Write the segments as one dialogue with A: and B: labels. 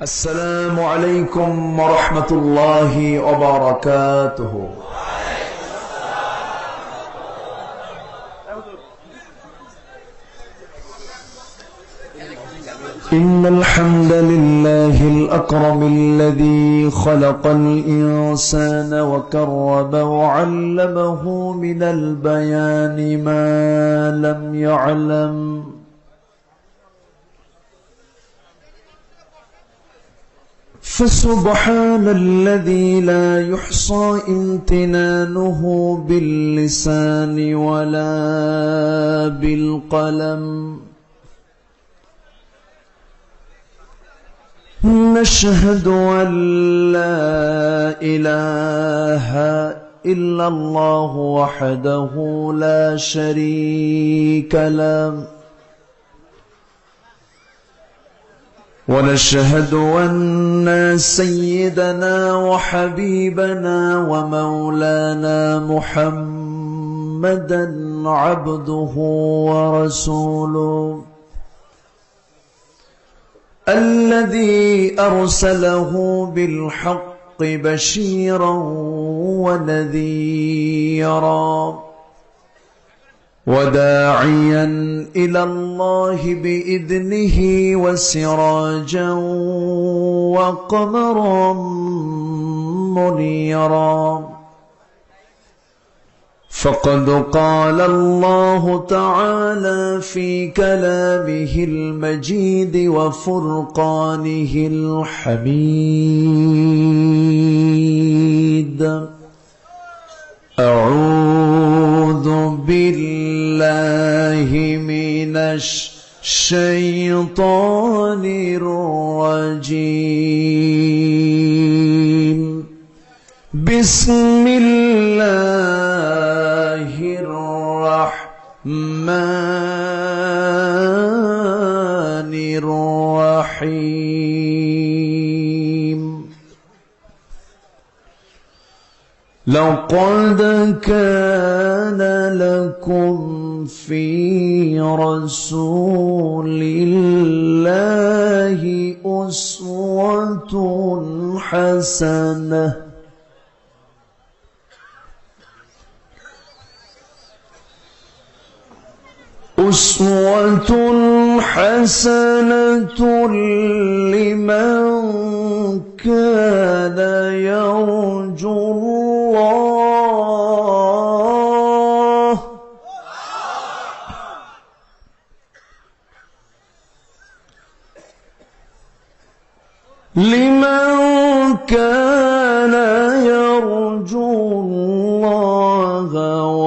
A: السلام عليكم ورحمة الله وبركاته. إن الحمد لله الأكرم الذي خلق الإنسان وكرمه وعلمه من البيان ما لم يعلم، فسبحان الذي لا يحصى امتنانه باللسان ولا بالقلم. نشهد أن لا إله إلا الله وحده لا شريك له، ونشهد أن سيدنا وحبيبنا ومولانا محمدا عبده ورسوله الذي أرسله بالحق بشيرا ونذيرا وداعيا إلى الله بإذنه وسراجا وقمرا منيرا. فقد قال الله تعالى في كلامه المجيد وفرقانه الحميد: أعوذ بالله من الشيطان الرجيم. بسم الله الرحمن الرحيم. لقد كان لكم في رسول الله أسوة حسنة لمن كان يرجو الله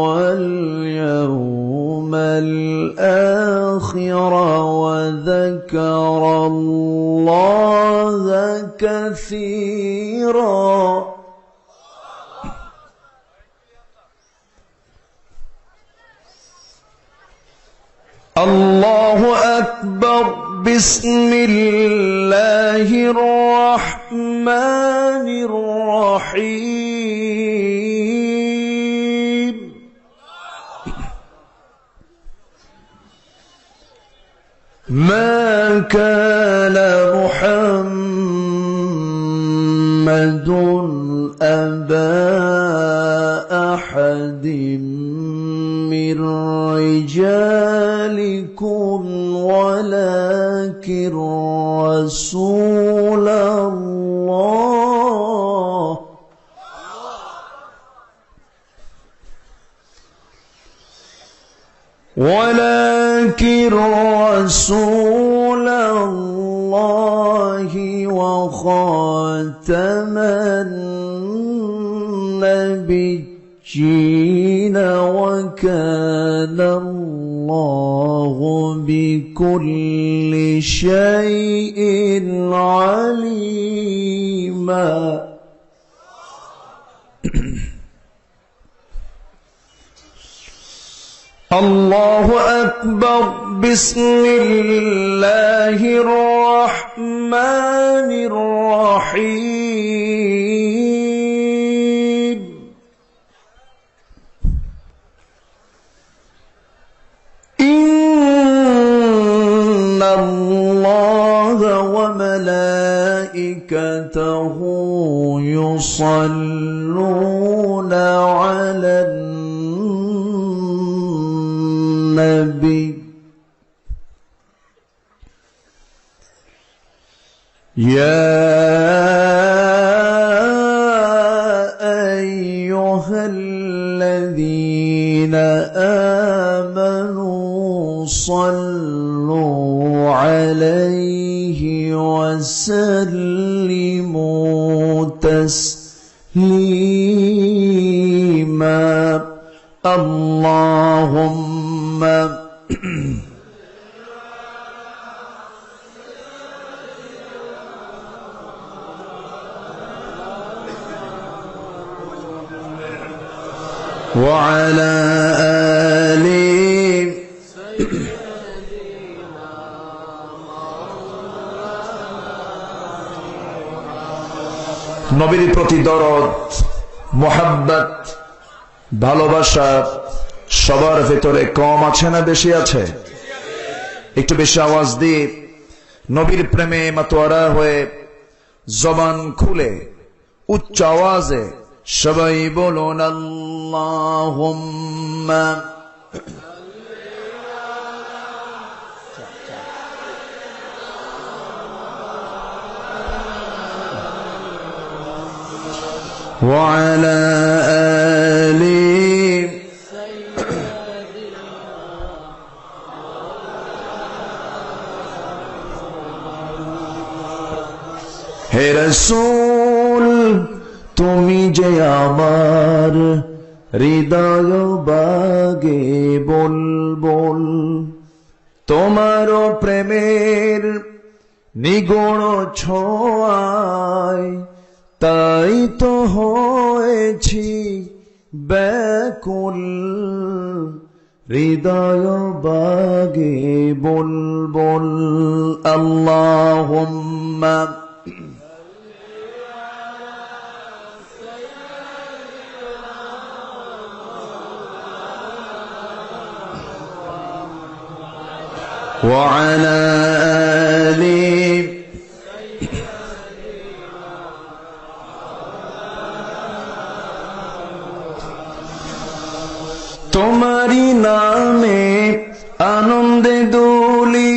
A: واليوم الآخر وذكر الله كثيرا. الله أكبر. بسم الله الرحمن الرحيم. ما كان محمد أبا أحد من رجالكم ولكن رسول الله وخاتم النبيين وكان الله بكل شيء عليما. الله أكبر. بسم الله الرحمن الرحيم. إن الله وملائكته يصلون على النبي يا أيها الذين آمنوا صلوا عليه وسلموا تسليما اللهم وعلى آله নবীর প্রতি দরদ মোহাব্বত ভালোবাসা সবার ভেতরে কম আছে না বেশি আছে? একটু বেশি আওয়াজ দিয়ে নবীর প্রেমে মাতোয়ারা হয়ে জবান খুলে উচ্চ আওয়াজে সবাই বলুন আল্লাহুম্মা وعلى آل হে রাসূল তুমি যে আমার হৃদয় বাগে বুলবুল তোমার প্রেমের নিগুণ ছোঁয়ায় তাই তো হয়েছি ব্যাকুল হৃদয় বাগে বুলবুল আল্লাহুম্মা وعلى آله তোমারি নামে আনন্দে দোলি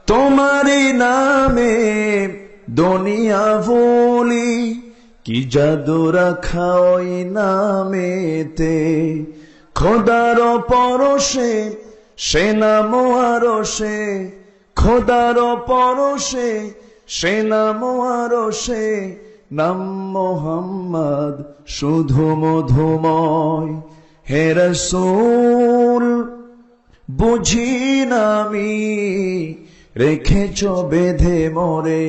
A: তোমারি নামে দুনিয়া ভুলি কি জাদু রাখা ওই নামেতে খোদার পরশে সে নাম আরশে খোদার পরশে সে নাম আরশে নাম মোহাম্মদ শুধু মধুময় হে রাসূল বুঝি না আমি রেখেছ বেঁধে মোরে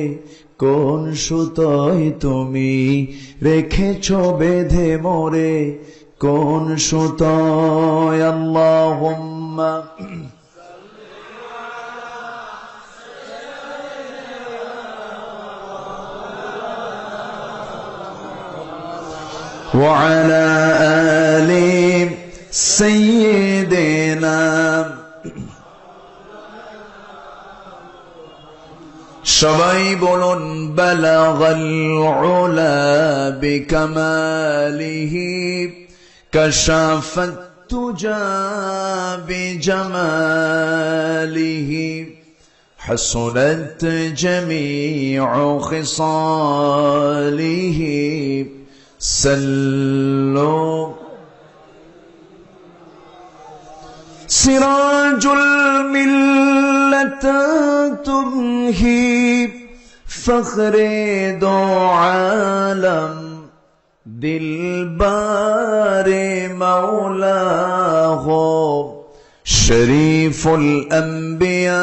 A: কোন সুতোয় তুমি রেখেছ বেঁধে মোরে কোন সুতোয় আল্লাহুম্মা وعلى آل سيدنا সবাই বলুন বালাগাল উলা বিকামালিহি কাশাফাত তুজা বিজামালিহি হাসুনাত জামিউ খিসালিহি সাল্লু سراج الملة تمهي فخر دو عالم دلبار مولاه شريف الأنبياء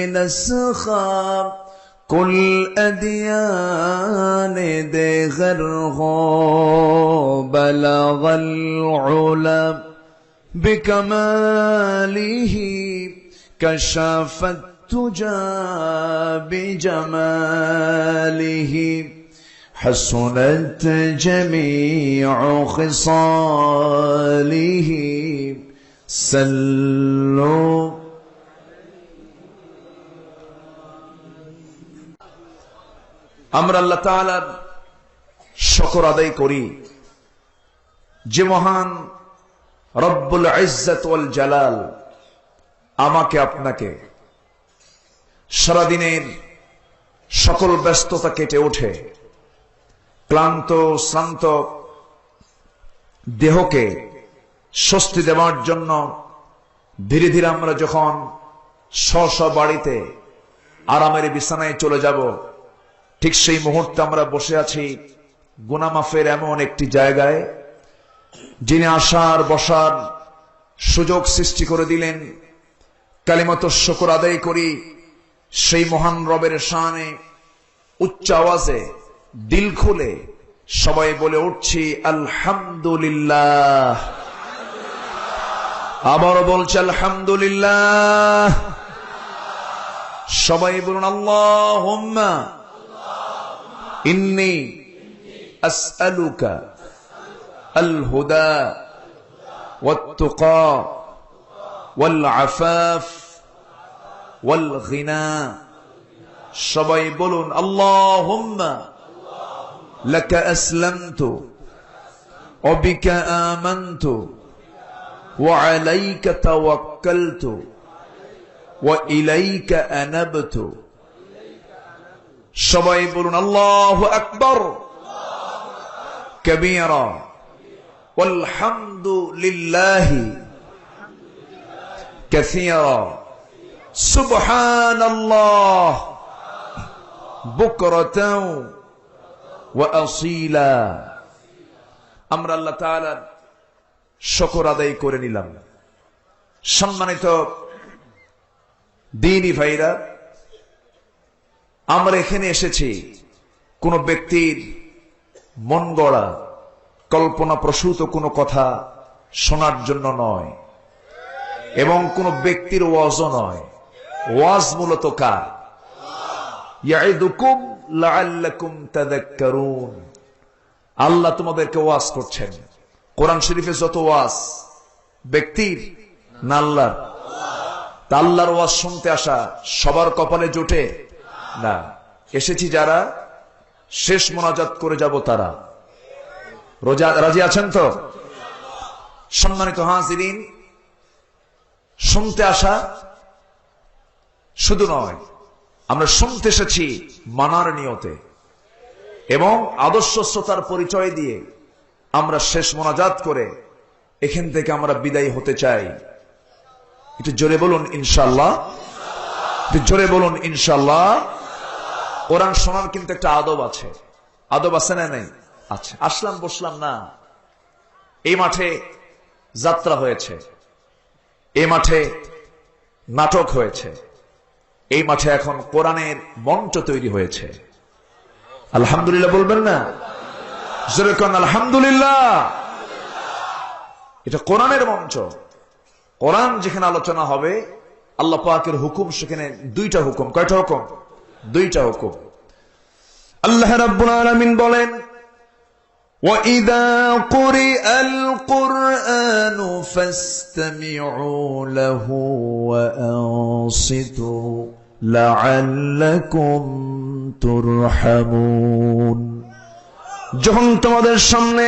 A: نسخا كل أديان دغره بلغ العلا بكماله كشف التجى بجماله حسنت جميع خصاله سلوا আমরা আল্লাহ তাআলার শুকর আদায় করি যে মহান রব্বুল ইজ্জত ওয়াল জালাল আমাকে আপনাকে সারাদিনের সকল ব্যস্ততা কেটে ওঠে ক্লান্ত শ্রান্ত দেহকে স্বস্তি দেওয়ার জন্য ধীরে ধীরে আমরা যখন স্ব বাড়িতে আরামের বিছানায় চলে যাব, ঠিক সেই মুহূর্তে আমরা বসে আছি গুনাহ মাফের এমন একটি জায়গায় যিনি আসার বসার সুযোগ সৃষ্টি করে দিলেন। কালিমাত শুকর আদায় করি সেই মহান রবের শানে উচ্চ আওয়াজে দিল খুলে সবাই বলে উঠছি আলহামদুলিল্লাহ। আবারও বলছি আলহামদুলিল্লাহ। সবাই বলুন আল্লাহুম্মা ইন্নী আসআলুকা আল হুদা ওয়াত তুকা ওয়াল আফাফ ওয়াল গিনা। সবাই বলুন আল্লাহুম্মা লাকা আসলামতু ওয়া বিকা আমানতু ওয়া আলাইকা তাওয়াক্কালতু ওয়া ইলাইকা আনাবতু। সবাই বলুন আল্লাহু আকবার কাবীরা ওয়ালহামদুলিল্লাহি কাসীরা সুবহানাল্লাহ বুকরাতাও ওয়া আসীলা। আমরা আল্লাহ তাআলার শুকর আদায় করে নিলাম। সম্মানিত দ্বীনি ভাইরা, আমরা এখানে এসেছি কোন ব্যক্তির মন গড়া কল্পনা প্রসূত কোনো কথা শোনার জন্য নয়, এবং কোন ব্যক্তির ওয়াজও নয়। ওয়াজ মূলত কার? ইয়াইদুকুম লাআল্লাকুম তাযাক্কারুন। আল্লাহ তোমাদেরকে ওয়াজ করছেন। কোরআন শরীফে যত ওয়াজ ব্যক্তির না আল্লাহর? তা আল্লাহর ওয়াজ শুনতে আসা সবার কপালে জোটে না। এসেছি যারা শেষ মোনাজাত করে যাব তারা। রাজি আছেন তো? সম্মানিত হাজিরিন, শুনতে আসা শুধু নয়, আমরা শুনতে এসেছি মানার নিয়তে এবং আদর্শ শ্রোতার পরিচয় দিয়ে আমরা শেষ মোনাজাত করে এখান থেকে আমরা বিদায় হতে চাই। একটু জোরে বলুন ইনশাআল্লাহ। একটু জোরে বলুন ইনশাআল্লাহ। কোরআন শোনার কিন্তু একটা আদব আছে। আদব আছে না নাই? আচ্ছা, আসলাম বসলাম না। এই মাঠে যাত্রা হয়েছে, এই মাঠে নাটক হয়েছে, এই মাঠে এখন কোরআনের মঞ্চ তৈরি হয়েছে। আলহামদুলিল্লাহ বলবেন না? জোরে কোন আলহামদুলিল্লাহ। এটা কোরআনের মঞ্চ। কোরআন যেখানে আলোচনা হবে, আল্লাহ পাকের হুকুম সেখানে দুইটা হুকুম। কয়টা হুকুম? দুইটা হুকুম। আল্লাহ রাব্বুল আলামিন বলেন, وَإِذَا قُرِئَ الْقُرْآنُ فَاسْتَمِعُوا لَهُ وَأَنصِتُوا لَعَلَّكُمْ تُرْحَمُونَ। যখন তোমাদের সামনে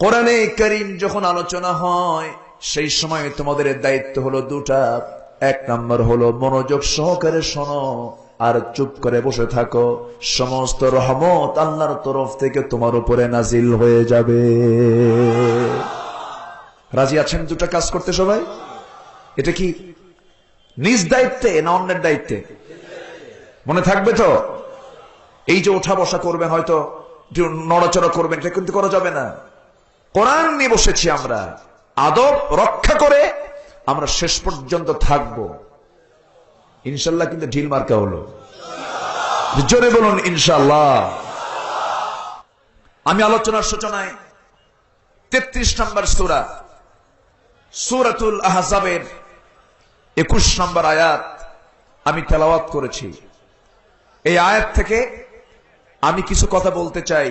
A: কোরআনে কারীম যখন আলোচনা হয়, সেই সময় তোমাদের দায়িত্ব হলো দুটা। এক নাম্বার হলো মনোযোগ সহকারে শোনো আর চুপ করে বসে থাকো। সমস্ত রহমত আল্লাহর তরফ থেকে তোমার উপরে নাজিল হয়ে যাবে। রাজি আছেন দুটা কাজ করতে সবাই? এটা কি নিজ দায়িত্বে না অন্যের দায়িত্বে? মনে থাকবে তো? এই যে ওঠা বসা করবেন, হয়তো নড়াচড়া করবেন, এটা কিন্তু করা যাবে না। কোরআন নিয়ে বসেছি আমরা, আদব রক্ষা করে আমরা শেষ পর্যন্ত থাকবো ইনশাল্লাহ। কিন্তু ঢিল মার্কা হলো। জোরে বলুন ইনশাল্লাহ। আমি আলোচনার সূচনায় 33 নম্বর সূরা সূরাতুল আহজাবের 21 নম্বর আয়াত আমি তেলাওয়াত করেছি। এই আয়াত থেকে আমি কিছু কথা বলতে চাই।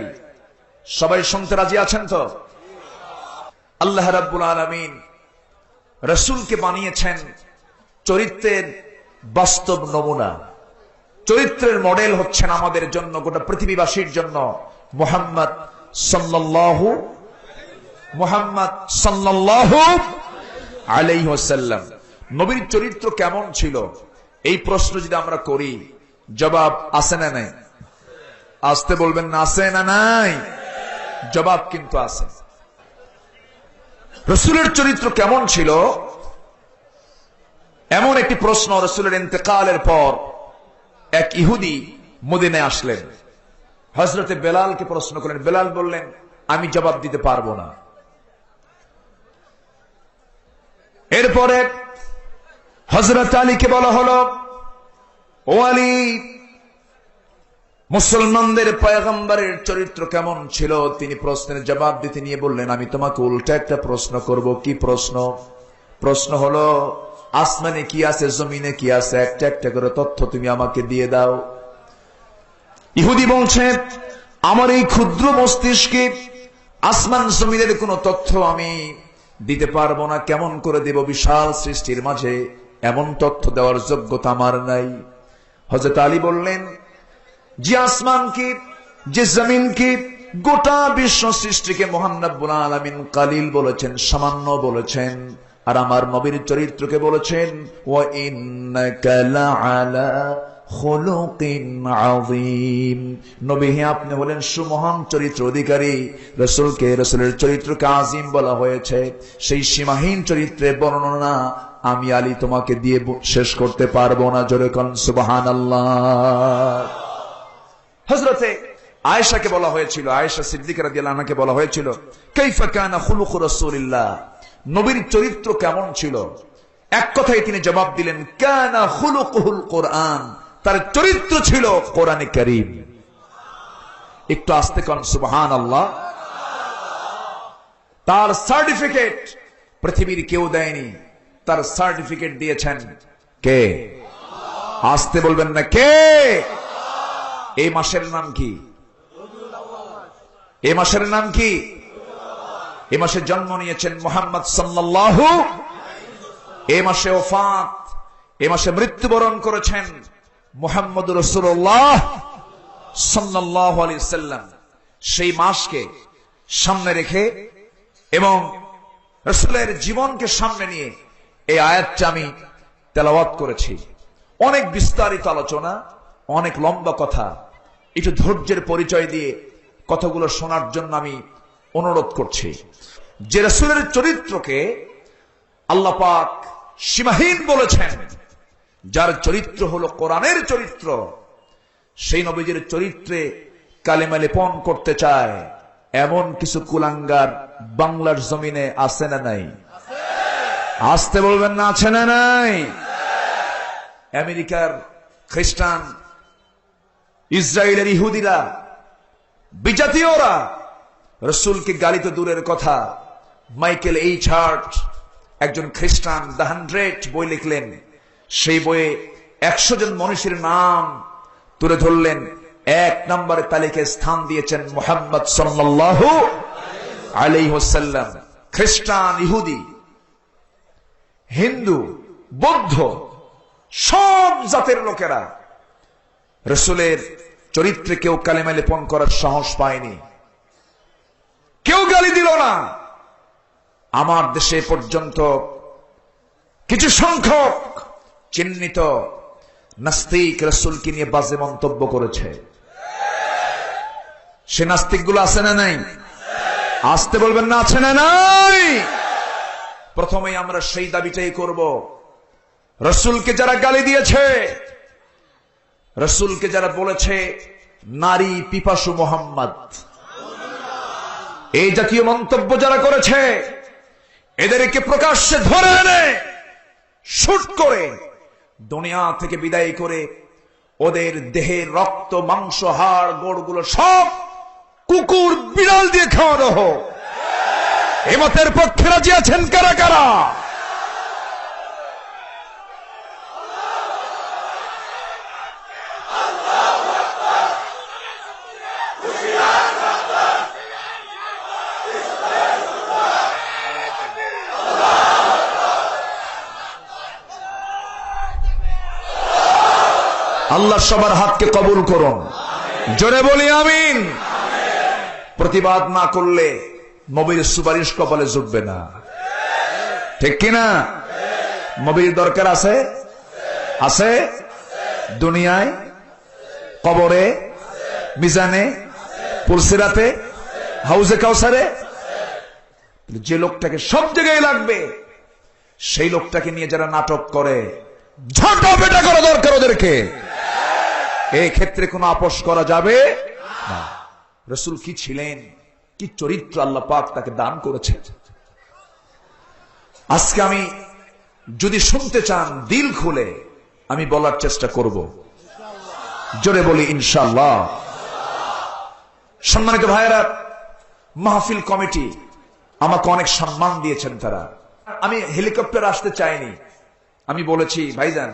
A: সবাই শুনতে রাজি আছেন তো? আল্লাহ রাব্বুল আলামিন রাসূলকে বানিয়েছেন চরিত্রের বাস্তব নমুনা। চরিত্রের মডেল হচ্ছেন আমাদের জন্য, গোটা পৃথিবীবাসীর জন্য মুহাম্মদ সাল্লাল্লাহু আলাইহি ওয়াসাল্লাম। নবীর চরিত্র কেমন ছিল এই প্রশ্ন যদি আমরা করি, জবাব আছে না নাই? আসতে বলবেন না, আছে না নাই? জবাব কিন্তু আছে। রাসূলের চরিত্র কেমন ছিল এমন একটি প্রশ্ন রাসূলের ইন্তেকালের পর এক ইহুদি মদিনায় আসলেন, হযরতে বেলালকে প্রশ্ন করলেন। বেলাল বললেন, আমি জবাব দিতে পারবো না। এরপরে হযরত আলীকে বলা হলো, ও আলী, মুসলমানদের পয়গম্বরের চরিত্র কেমন ছিল? তিনি প্রশ্নের জবাব দিতে নিয়ে বললেন, আমি তোমাকে উল্টা একটা প্রশ্ন করব। কি প্রশ্ন? প্রশ্ন হলো, আসমানে কি আছে, জমিনে কি আছে, একটা একটা করে তথ্য তুমি আমাকে দিয়ে দাও। ইহুদি বলছে, আমার এই ক্ষুদ্র মস্তিষ্কে আসমান জমিনের কোন তথ্য আমি দিতে পারবো না। কেমন করে দেব? বিশাল সৃষ্টির মাঝে এমন তথ্য দেওয়ার যোগ্যতা আমার নাই। হযরত আলী বললেন, যে আসমান কি, যে জমিন কি, গোটা বিশ্ব সৃষ্টিকে মহান রব্বুল আলামিন কালিল বলেছেন, সামান্য বলেছেন। আর আমার নবীর চরিত্রকে বলেছেন, ওয়া ইন্নাকা লাআলা খুলুকিন আযীম। নবী হে, আপনি হলেন সুমহান চরিত্র অধিকারী। রাসূলকে, রাসূলের চরিত্রকে আযীম বলা হয়েছে। সেই সীমাহীন চরিত্রের বর্ণনা আমি আলী তোমাকে দিয়ে শেষ করতে পারবো না। জোরে কোন সুবহানাল্লাহ। হযরতে আয়েশাকে বলা হয়েছিল, আয়েশা সিদ্দিকা রাদিয়াল্লাহু আনহাকে বলা হয়েছিল, কাইফা কানা খুলুকু রাসূলিল্লাহ, নবীর চরিত্র কেমন ছিল? এক কথায় তিনি জবাব দিলেন, কানা খুলুকুল কোরআন, তার চরিত্র ছিল কোরআনে কারীম। একটু আস্তে কোন সুবহানাল্লাহ। তার সার্টিফিকেট পৃথিবীর কেউ দেয়নি, তার সার্টিফিকেট দিয়েছেন কে? আস্তে বলবেন না, কে? এই মাসের নাম কি? এই মাসের নাম কি? এই মাসে জন্ম নিয়েছেন মুহাম্মদ সাল্লাল্লাহু, এই মাসে ওফাত, এই মাসে মৃত্যুবরণ করেছেন মুহাম্মদুর রাসূলুল্লাহ সাল্লাল্লাহু আলাইহি সাল্লাম। সেই মাসকে সামনে রেখে এবং রাসূলের জীবনকে সামনে নিয়ে এই আয়াতটা আমি তেলাওয়াত করেছি। অনেক বিস্তারিত আলোচনা, অনেক লম্বা কথা, একটু ধৈর্যের পরিচয় দিয়ে কথাগুলো শোনার জন্য আমি অনুরোধ করছি। যে রাসূলের চরিত্রকে আল্লাহ পাক সীমাহীন বলেছেন, যার চরিত্র হলো কোরআনের চরিত্র, সেই নবীজির চরিত্রে কালেমা লেপন করতে চায় এমন কিছু কুলাঙ্গার বাংলার জমিনে আছে না নাই? আসতে বলবেন না, আছে না নাই? আমেরিকার খ্রিস্টান, ইসরায়েলের ইহুদিরা, বিজাতীয়রা রাসূলকে গালি তো দূরের কথা, মাইকেল এইচ হার্ট, একজন খ্রিস্টান, দ্য 100 বই লিখলেন। সেই বইয়ে 100 জন মনীষীর নাম তুলে ধরলেন। 1 নম্বরে তালিকায় স্থান দিয়েছেন মুহাম্মদ সাল্লাল্লাহু আলাইহি ওয়াসাল্লাম। খ্রিস্টান, ইহুদি, হিন্দু, বৌদ্ধ, সব জাতের লোকেরা রাসূলের চরিত্রে কেউ কালেমা লেপন করার সাহস পায়নি, কেউ গালি দিল না। আমার দেশে পর্যন্ত কিছু সংখ্যক চিহ্নিত নাস্তিক রাসূলকে নিয়ে বাজে মন্তব্য করেছে। সে নাস্তিকগুলো আছে না নাই? আসতে বলবেন না, আছে না নাই? প্রথমেই আমরা সেই দাবিটাই করব, রাসূলকে যারা গালি দিয়েছে, রাসূলকে যারা বলেছে নারী পিপাসু মুহাম্মদ, এই জাতীয় মন্তব্য যারা করেছে, এদেরকে প্রকাশ্যে ধরে এনে শুট করে দুনিয়া থেকে বিদায় করে ওদের দেহের রক্ত, মাংস, হাড়, গোড়গুলো সব কুকুর, বিড়াল দিয়ে খাওয়ানো হোক। এ মতের পক্ষে রাজি আছেন কারা কারা? আল্লাহ সবার হাতকে কবুল করুন, জোরে বলি আমিন। প্রতিবাদ না করলে নবীর সুপারিশ কপালে জুটবে না, ঠিক কিনা? নবীর দরকার আছে, আছে দুনিয়ায়, কবরে, মিজানে, পুলসিরাতে, হাউজে কাউসারে। যে লোকটাকে সব জায়গায় লাগবে সেই লোকটাকে নিয়ে যারা নাটক করে ঝাঁটা পেটা করা দরকার ওদেরকে। এই ক্ষেত্রে কোনো আপোষ করা যাবে না। রাসূল কি ছিলেন, কি চরিত্র আল্লাহ পাক তাকে দান করেছে। আজকে আমি যদি শুনতে চান দিল খুলে আমি বলার চেষ্টা করব, জোরে বলি ইনশাআল্লাহ। সম্মানিত ভাইয়েরা, মাহফিল কমিটি আমাকে অনেক সম্মান দিয়েছেন তারা। আমি হেলিকপ্টার আসতে চাইনি, আমি বলেছি ভাইজান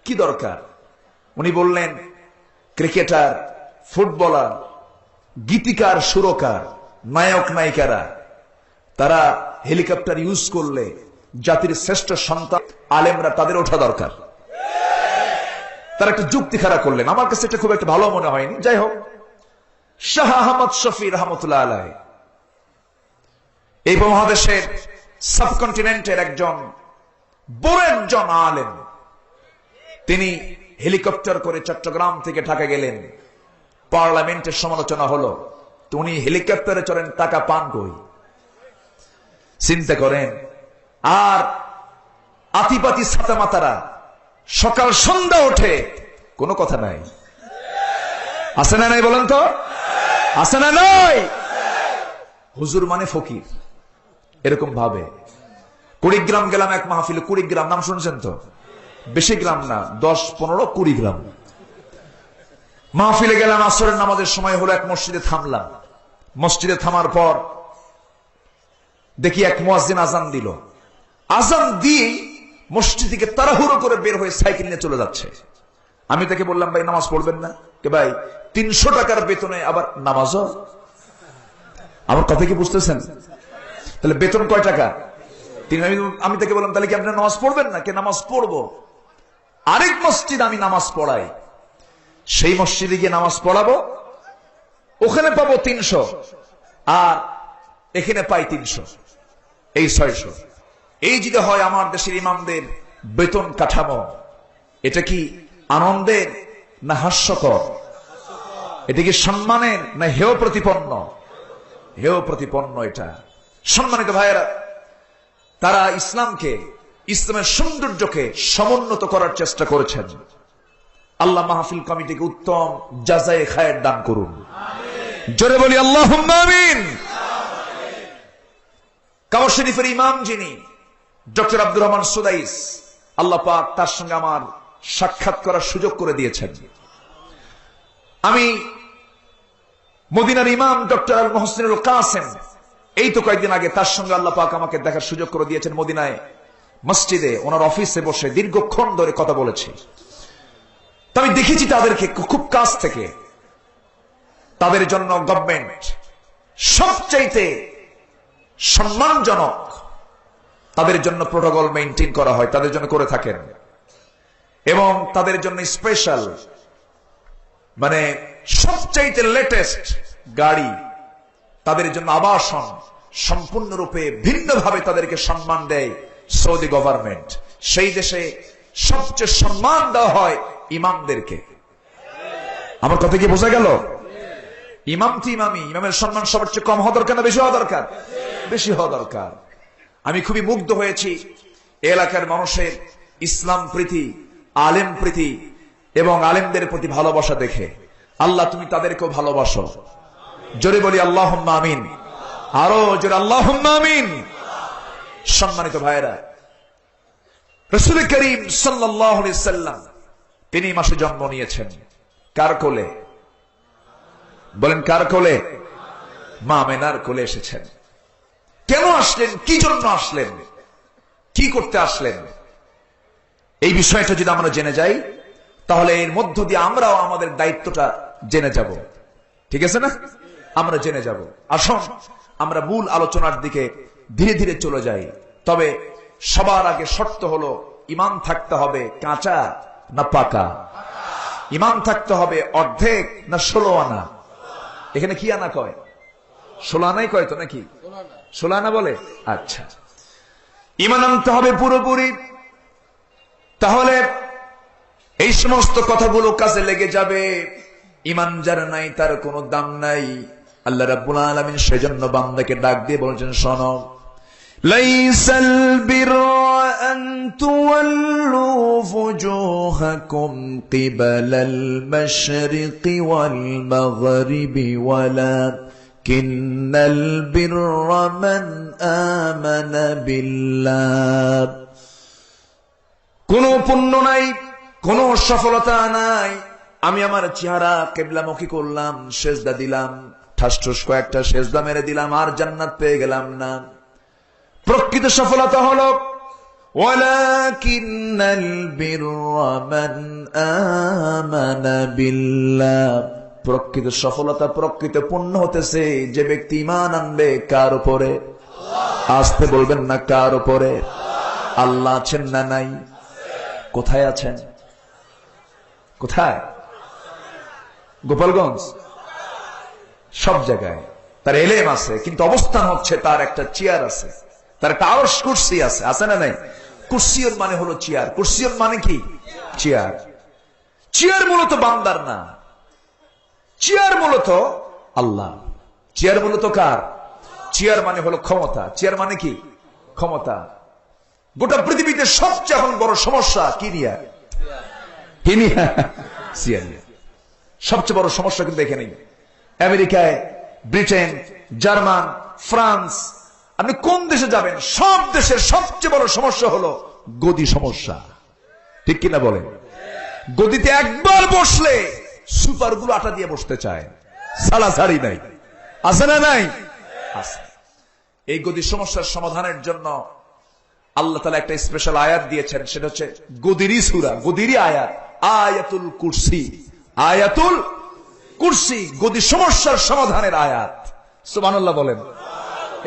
A: কি দরকার। উনি বললেন ক্রিকেটার, ফুটবলার, গীতিকার, সুরকার, নায়ক নায়িকারা তারা হেলিকপ্টার ইউজ করলে জাতির শ্রেষ্ঠ সন্তান আলেমরা তাদের ওঠা দরকার। তারা একটা যুক্তি খাড়া করলেন, আমার কাছে এটা খুব একটা ভালো মনে হয়নি। যাই হোক, শাহ আহমদ শফি রহমতুল্লাহ আলাইহি এই উপমহাদেশের সাবকন্টিনেন্টের একজন বড় একজন আলেম, তিনি হেলিকপ্টার করে চট্টগ্রাম থেকে ঢাকা গেলেন। পার্লামেন্টের সমালোচনা হলো, তো উনি হেলিকপ্টারে চড়েন, টাকা পান কই? চিন্তা করেন। আর আতিপাতি ছাতা মাতারা সকাল সন্ধ্যা ওঠে, কোনো কথা নাই। আছে না নাই বলেন তো? আছে না নাই? হুজুর মানে ফকির, এরকম ভাবে। কুড়িগ্রাম গেলাম এক মাহফিলে, কুড়িগ্রাম নাম শুনছেন তো? বেশি গ্রাম না, 10-15 20 গ্রাম। মাহফিলে গেলাম, আসরের নামাজের সময় হলো, এক মসজিদে থামলাম। মসজিদে থামার পর দেখি এক মুয়াজ্জিন আজান দিল। আজান দিয়ে মসজিদ থেকে তাড়াহুড়ো করে বের হয়ে সাইকেল নিয়ে চলে যাচ্ছে। আমি তাকে বললাম, ভাই নামাজ পড়বেন না? কে ভাই, 300 টাকার বেতনে আবার নামাজও? আমার কথা কি বুঝতেছেন? তাহলে বেতন কয় টাকা? আমি তাকে বললাম, তাহলে কি আপনি নামাজ পড়বেন না? কে নামাজ পড়বো। আরেক মসজিদ আমি নামাজ পড়াই, সেই মসজিদে গিয়ে নামাজ পড়াবো, ওখানে পাবো 300, আর এখানে পাই 300, এই 600। এই যদি হয় আমার দেশের ইমামদের বেতন কাঠামো, এটা কি আনন্দের না হাস্যকর? এটা কি সম্মানের না হেয় প্রতিপন্ন? হেয় প্রতিপন্ন এটা। সম্মানিত ভাইয়েরা, তারা ইসলামকে, ইসলামের সৌন্দর্যকে সমুন্নত করার চেষ্টা করেছেন। আল্লাহ মাহফিল কমিটিকে উত্তম জাযায়ে খায়ের দান করুন, জোরে বলি আল্লাহুম্মা আমিন। কাবা শরীফের ইমাম যিনি ডক্টর আব্দুর রহমান সুদাইস, আল্লাহ পাক তার সঙ্গে আমার সাক্ষাৎ করার সুযোগ করে দিয়েছেন। আমি মদিনার ইমাম ডক্টর আল মুহসিনুল কাসেম, এই তো কয়েকদিন আগে তার সঙ্গে আল্লাহ পাক আমাকে দেখার সুযোগ করে দিয়েছেন। মদিনায় মসজিদে ওনার অফিসে বসে দীর্ঘক্ষণ ধরে কথা বলেছি। তো আমি দেখেছি তাদেরকে খুব কাছ থেকে। তাদের জন্য গভর্নমেন্ট সবচাইতে সম্মানজনক, তাদের জন্য প্রোটোকল মেইনটেইন করা হয়, তাদের জন্য করে থাকেন। এবং তাদের জন্য স্পেশাল, মানে সবচাইতে লেটেস্ট গাড়ি, তাদের জন্য আবাসন, সম্পূর্ণরূপে ভিন্নভাবে তাদেরকে সম্মান দেয় সৌদি গভর্নমেন্ট। সেই দেশে সবচেয়ে সম্মান দেওয়া হয় ইমামদেরকে। আমার কথা কি বোঝা গেল? ইমাম তো ইমামি, ইমামের সম্মান সবার চেয়ে কম হওয়া দরকার না বেশি হওয়া দরকার? বেশি হওয়া দরকার। আমি খুবই মুগ্ধ হয়েছি এলাকার মানুষের ইসলাম প্রীতি, আলেম প্রীতি এবং আলেমদের প্রতি ভালোবাসা দেখে। আল্লাহ তুমি তাদেরকেও ভালোবাসো, জোরে বলি আল্লাহুম্মা আমিন। আরো জোরে আল্লাহুম্মা আমিন। সম্মানিত ভাইয়েরা, রাসূল করিম সাল্লাল্লাহু আলাইহি সাল্লাম তিনি মাসে জন্ম নিয়েছেন। কার কোলে? বলেন কার কোলে? মা আমেনার কোলে এসেছেন। কেন আসলেন? কি জন্য আসলেন? কি করতে আসলেন? এই বিষয়টা যদি আমরা জেনে যাই, তাহলে এর মধ্য দিয়ে আমরাও আমাদের দায়িত্বটা জেনে যাব। ঠিক আছে না? আমরা জেনে যাব। আসুন আমরা মূল আলোচনার দিকে ধীরে ধীরে চলে যাই। তবে সবার আগে শর্ত হলো, ঈমান থাকতে হবে কাঁচা না পাকা? ইমান থাকতে হবে অর্ধেক না 16 আনা? এখানে কি আনা কয়? 16 আনাই কয় তো নাকি? 16 আনা বলে। আচ্ছা, ইমান আনতে হবে পুরোপুরি। তাহলে এই সমস্ত কথাগুলো কাজে লেগে যাবে। ইমান যার নাই তার কোনো দাম নাই। আল্লাহ রাব্বুল আলামিন সেজন্য বান্দাকে ডাক দিয়ে বলেছেন, শোনো, লাইসাল বিররা আন তুওয়াল্লু ফুজুহাকুম কিবালাল মাশরিকি ওয়াল মাগরিবি ওয়ালাকিন্নাল বিররা মান আমানা বিল্লাহ। কোন পুণ্য নাই, কোন সফলতা নাই, আমি আমার চেহারা কিবলামুখী করলাম, সেজদা দিলাম, ঠাসঠুস কয়েকটা সেজদা মেরে দিলাম, আর জান্নাত পেয়ে গেলাম না। প্রকৃত সফলতা হলো ওয়ালাকিন্নাল বিররা মান আমানা বিল্লাহ। প্রকৃত সফলতা, প্রকৃত পুণ্য হতেছে যে ব্যক্তি ঈমান আনবে কার উপরে? আসতে বলবেন না, কার উপরে? আল্লাহ আছেন না নাই? কোথায় আছেন? কোথায়? গোপালগঞ্জ? সব জায়গায় তার এলেম আছে, কিন্তু অবস্থান হচ্ছে তার একটা চেয়ার আছে, তার একটা আরশ কুরসি আছে। আছে না নাই? কুরসিয়ত মানে হলো চেয়ার। কুরসিয়ত মানে কি? চেয়ার। চেয়ার মূলত বান্দার না, চেয়ার মূলত আল্লাহ। চেয়ার মূলত কার? চেয়ার মানে হলো ক্ষমতা। চেয়ার মানে কি? ক্ষমতা। গোটা পৃথিবীতে সবচেয়ে এখন বড় সমস্যা কি নিয়ে? চেয়ার নিয়ে। সবচেয়ে বড় সমস্যা কিন্তু এখানে আমেরিকায়, ব্রিটেন, জার্মান, ফ্রান্স, আপনি কোন দেশে যাবেন, সব দেশের সবচেয়ে বড় সমস্যা হলো গদি সমস্যা। ঠিক কিনা বলেন? গদিতে একবার বসলে সুপারগুলো আটা দিয়ে বসতে চায়, সালাসারি নাই। আছে না নাই? আছে। এই গদি সমস্যার সমাধানের জন্য আল্লাহ তাআলা একটা স্পেশাল আয়াত দিয়েছেন, সেটা হচ্ছে গদিরই সূরা, গদিরই আয়াত, আয়াতুল কুরসি। আয়াতুল কুরসি গদি সমস্যার সমাধানের আয়াত। সুবহানাল্লাহ বলেন।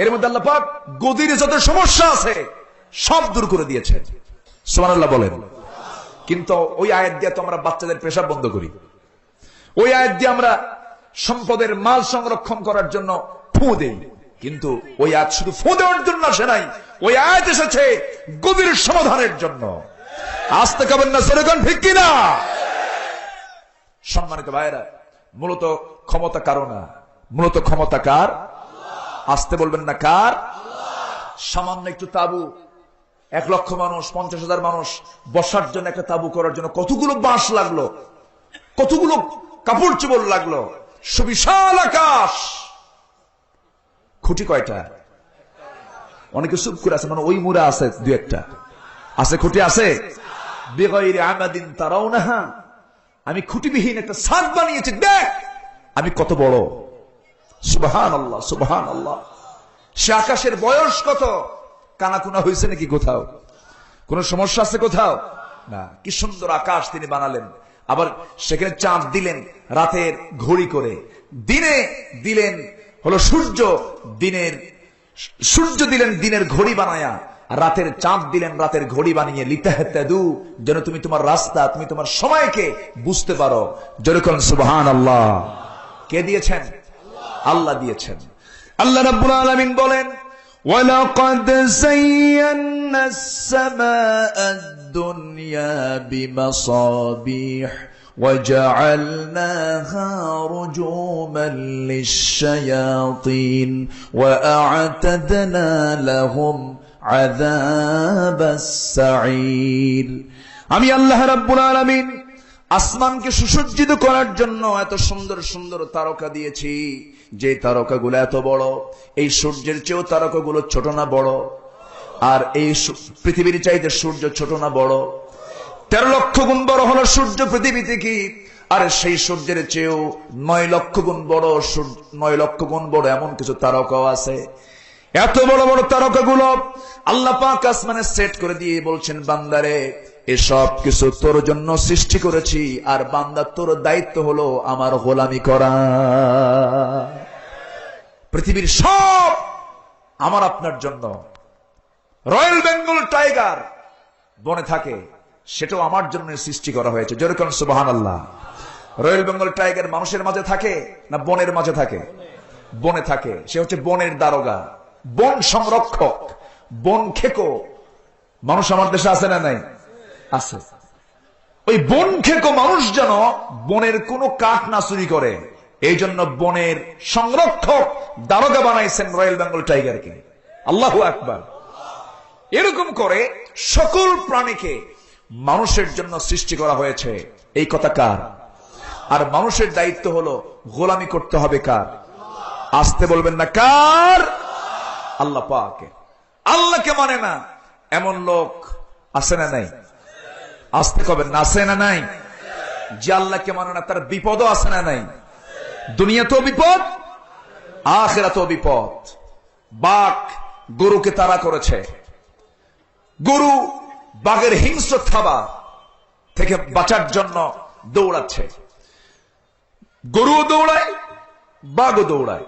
A: এর মধ্যে আল্লাহ পাক গদির যত সমস্যা আছে সব দূর করে দিয়েছেন। সুবহানাল্লাহ বলেন। কিন্তু ওই আয়াত দিয়ে তো আমরা বাচ্চাদের পেশাব বন্ধ করি, ওই আয়াত দিয়ে আমরা সম্পদের মাল সংরক্ষণ করার জন্য ফু দেই, কিন্তু ওই আয়াত শুধু ফু দেওয়ার জন্য আসে নাই, ওই আয়াত এসেছে গদির সমাধানের জন্য। আসতে কবেন না, সরকার ঠিক কিনা? সম্মানিত ভাইরা, মূলত ক্ষমতা কারো না, মূলত ক্ষমতা কার? আসতে বলবেন না, কার? সামান্য একটু তাবু, 1 লক্ষ মানুষ, 50,000 মানুষ বসার জন্য একটা তাবু করার জন্য কতগুলো বাঁশ লাগলো, কতগুলো কাপড় চোপড় লাগলো, সুবিশাল আকাশ। খুঁটি কয়টা? অনেকে চুপ করে আছে, মানে ওই মুরা আছে, 2-1টা আছে, খুঁটি আছে। বিগাইরি আমাদিন তারাউনাহা, আমি খুঁটিবিহীন একটা ছাদ বানিয়েছি, দেখ আমি কত বড়। সুবহানাল্লাহ, সুবহানাল্লাহ। সে আকাশের বয়স কত? কানাকুনা হয়েছে নাকি কোথাও? কোন সমস্যা আছে কোথাও? না। কি সুন্দর আকাশ তিনি বানালেন। আবার সেখানে চাঁদ দিলেন রাতের ঘড়ি করে, দিনে দিলেন হলো সূর্য, সূর্য দিলেন দিনের ঘড়ি বানায়া, রাতের চাঁদ দিলেন রাতের ঘড়ি বানিয়ে, লিতাহতাদু, যেন তুমি তোমার রাস্তা, তুমি তোমার সময়কে বুঝতে পারো। যেরকম সুবহানাল্লাহ। কে দিয়েছেন? আল্লাহ দিয়েছেন। আল্লাহ রাব্বুল আলামিন বলেন, ওয়ালাকাদ যায়্যানাস সামাআদ দুনিয়া বিমাসাবিহ وجعلناها رجوما للشياطين وأعتدنا لهم عذاب السعير। আমি আল্লাহ রাব্বুল আলামিন আসমানকে সুসজ্জিত করার জন্য এত সুন্দর সুন্দর তারকা দিয়েছি, যে তারকাগুলো এত বড়, এই সূর্যের চেয়েও তারকাগুলো ছোট না বড়? আর এই পৃথিবীর চাইতে সূর্য ছোট না বড়? 13 লক্ষ গুণ বড় হলো সূর্য পৃথিবী থেকে, আর সেই সূর্যের চেয়েও 9 লক্ষ গুণ বড়, 9 লক্ষ গুণ বড় এমন কিছু তারকাও আছে। এত বড় বড় তারকাগুলো আল্লাহ পাক আসমানে সেট করে দিয়ে বলছেন, বান্দারে এসব কিছু তোর জন্য সৃষ্টি করেছি, আর বান্দা তোর দায়িত্ব হলো আমার গোলামি করা। পৃথিবীর সব আমার আপনার জন্য। রয়্যাল বেঙ্গল টাইগার বনে থাকে, সেটাও আমার জন্য সৃষ্টি করা হয়েছে। যেরকম সুবহানাল্লাহ। রয়্যাল বেঙ্গল টাইগার মানুষের মাঝে থাকে না বনের মাঝে থাকে? বনে থাকে। সে হচ্ছে বনের দারোগা, বন সংরক্ষক, বন খেকো। মানুষ আমার দেশে আছে না নাই? আছে। ওই বন খেকো মানুষ যেন বনের কোনো কাঠ না চুরি করে, এই জন্য বনের সংরক্ষক দারোগা বানাইছেন রয়্যাল বেঙ্গল টাইগারকে। আল্লাহু আকবার। এরকম করে সকল প্রাণীকে মানুষের জন্য সৃষ্টি করা হয়েছে। এই কথা কার? আর মানুষের দায়িত্ব হলো গোলামি করতে হবে কার? আসতে বলবেন না, কার? আল্লাহ পাকের। আল্লাহকে মানে না এমন লোক আছে না নাই? আসতে কবেন না, আছে না নাই? যে আল্লাহকে মানে না তার বিপদও আছে না নাই? দুনিয়াতেও বিপদ, আখিরাতেও বিপদ। বাঘ গরুকে তাড়া করেছে, গরু বাঘের হিংস্র থাবা থেকে বাঁচার জন্য দৌড়াচ্ছে। গরুও দৌড়ায়, বাঘও দৌড়ায়।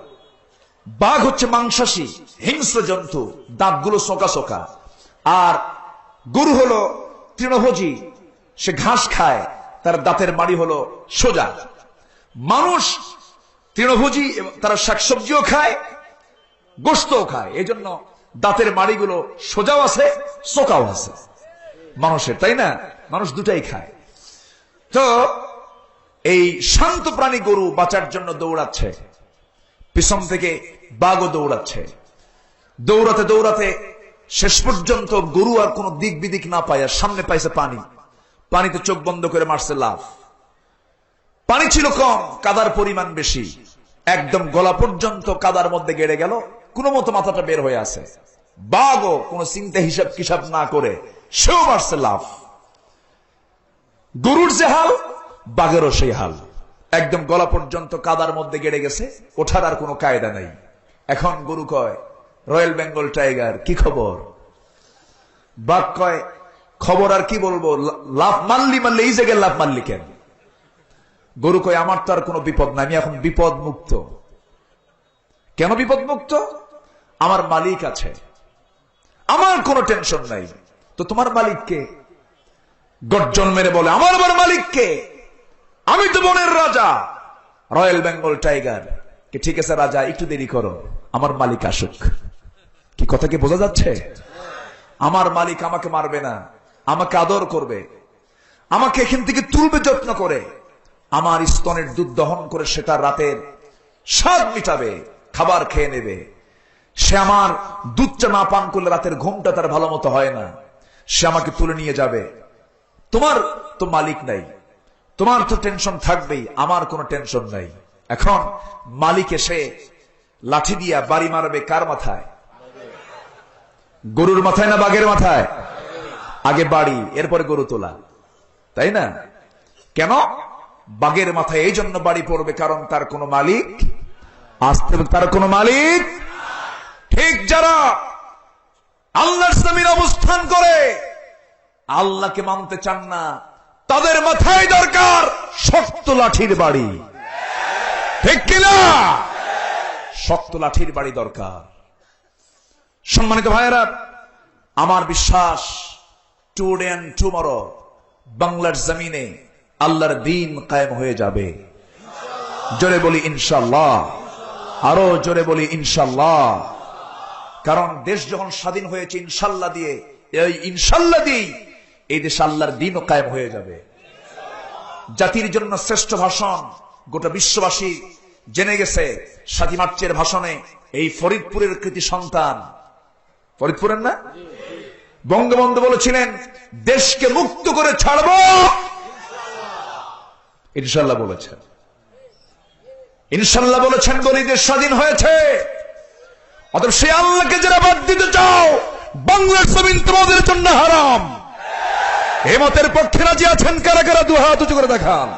A: বাঘ হচ্ছে মাংসাশী হিংস্র জন্তু, দাঁতগুলো সোকা সোকা। আর গরু হলো তৃণভোজী, সে ঘাস খায়, তার দাঁতের মাড়ি হলো সোজা। মানুষ তৃণভোজী, তারা শাকসবজিও খায়, গোশতও খায়, এই জন্য দাঁতের মাড়িগুলো সোজাও আছে, সোকাও আছে মানুষের, তাই না? মানুষ দুটাই খায়। তো এই শান্ত প্রাণী গরু বাঁচার জন্য দৌড়াচ্ছে, পিছন থেকে বাঘও দৌড়াচ্ছে। দৌড়াতে দৌড়াতে শেষ পর্যন্ত গরু আর কোন দিক বিদিক না পায়, সামনে পাইছে পানি। পানিতে চোখ বন্ধ করে মারছে লাফ। পানি ছিল কম, কাদার পরিমাণ বেশি, একদম গলা পর্যন্ত কাদার মধ্যে গেড়ে গেল, কোন মতো মাথাটা বের হয়ে আছে। বাঘও কোন চিন্তা হিসাব কিসাব না করে সেও মারছে লাফ। গরুর যে হাল, বাঘেরও সেই হাল, একদম গলা পর্যন্ত কাদার মধ্যে গেড়ে গেছে, ওঠার আর কোনো কায়দা নাই। এখন গরু কয়, রয়্যাল বেঙ্গল টাইগার কি খবর? বাঘ কয়, খবর আর কি বলবো, লাফ মারলি মারলে এই জায়গায় লাফ মারলি কেন? গরু কয়, আমার তো আর কোনো বিপদ নাই, আমি এখন বিপদ মুক্ত। কেন বিপদ মুক্ত? আমার মালিক আছে, আমার কোনো টেনশন নাই। তো তোমার মালিক কে? গর্জন মেরে বলে, আমার মালিক কে? আমি তো বনের রাজা, রয়্যাল বেঙ্গল টাইগার। ঠিক আছে রাজা, একটু দেরি করো, আমার মালিক আসুক। কি কথা কি বোঝা যাচ্ছে? আমার মালিক আমাকে মারবে না, আমাকে আদর করবে, আমাকে এখান থেকে তুলবে যত্ন করে, আমার স্তনের দুধ দহন করে সেটা রাতের স্বাদ মিটাবে, খাবার খেয়ে নেবে। সে আমার দুধটা না পান করলে রাতের ঘুমটা তার ভালো মতো হয় না, সে আমাকে তুলে নিয়ে যাবে। তোমার তো মালিক নাই, তোমার তো টেনশন থাকবেই, আমার কোনো টেনশন নাই। এখন মালিক এসে লাঠি দিয়া বাড়ি মারবে কার মাথায়? গরুর মাথায় না বাঘের মাথায়? আগে বাড়ি, এরপরে গরু তোলা, তাই না? কেন? বাঘের মাথায় এই জন্য বাড়ি পড়বে কারণ তার কোনো মালিক আসতে, তার কোনো মালিক। ঠিক যারা আল্লাহর জমিনে অবস্থান করে আল্লাহকে মানতে চান না, তাদের মাথায় দরকার শক্ত লাঠির বাড়ি। ঠিক কিনা? শক্ত লাঠির বাড়ি দরকার। সম্মানিত ভাইয়েরা, আমার বিশ্বাস টুডে এন্ড টুমরো বাংলার জমিনে আল্লাহর দ্বীন কায়েম হয়ে যাবে। জোরে বলি ইনশাআল্লাহ, আরো জোরে বলি ইনশাআল্লাহ। কারণ দেশ যখন স্বাধীন হয়েছে ইনশাআল্লাহ দিয়ে, এই ইনশাআল্লাহ দিয়ে এই দেশে আল্লাহর দ্বীনও কায়েম হয়ে যাবে। জাতির জন্য শ্রেষ্ঠ ভাষণ গোটা বিশ্ববাসী জেনে গেছে। ৭ মার্চের ভাষণে এই ফরিদপুরের কৃতি সন্তান, ফরিদপুরের না, বঙ্গবন্ধু বলেছিলেন, দেশকে মুক্ত করে ছাড়ব ইনশাআল্লাহ বলেছেন। ইনশাআল্লাহ বলেছেন বলি দেশ স্বাধীন হয়েছে। অতএব সে আল্লাহকে যারা বাদ দিতে চাও, বাংলার জমিন তোমাদের জন্য হারাম। এই মতের পক্ষে রাজি আছেন কারা কারা? 2 হাত উঁচু করে দেখান।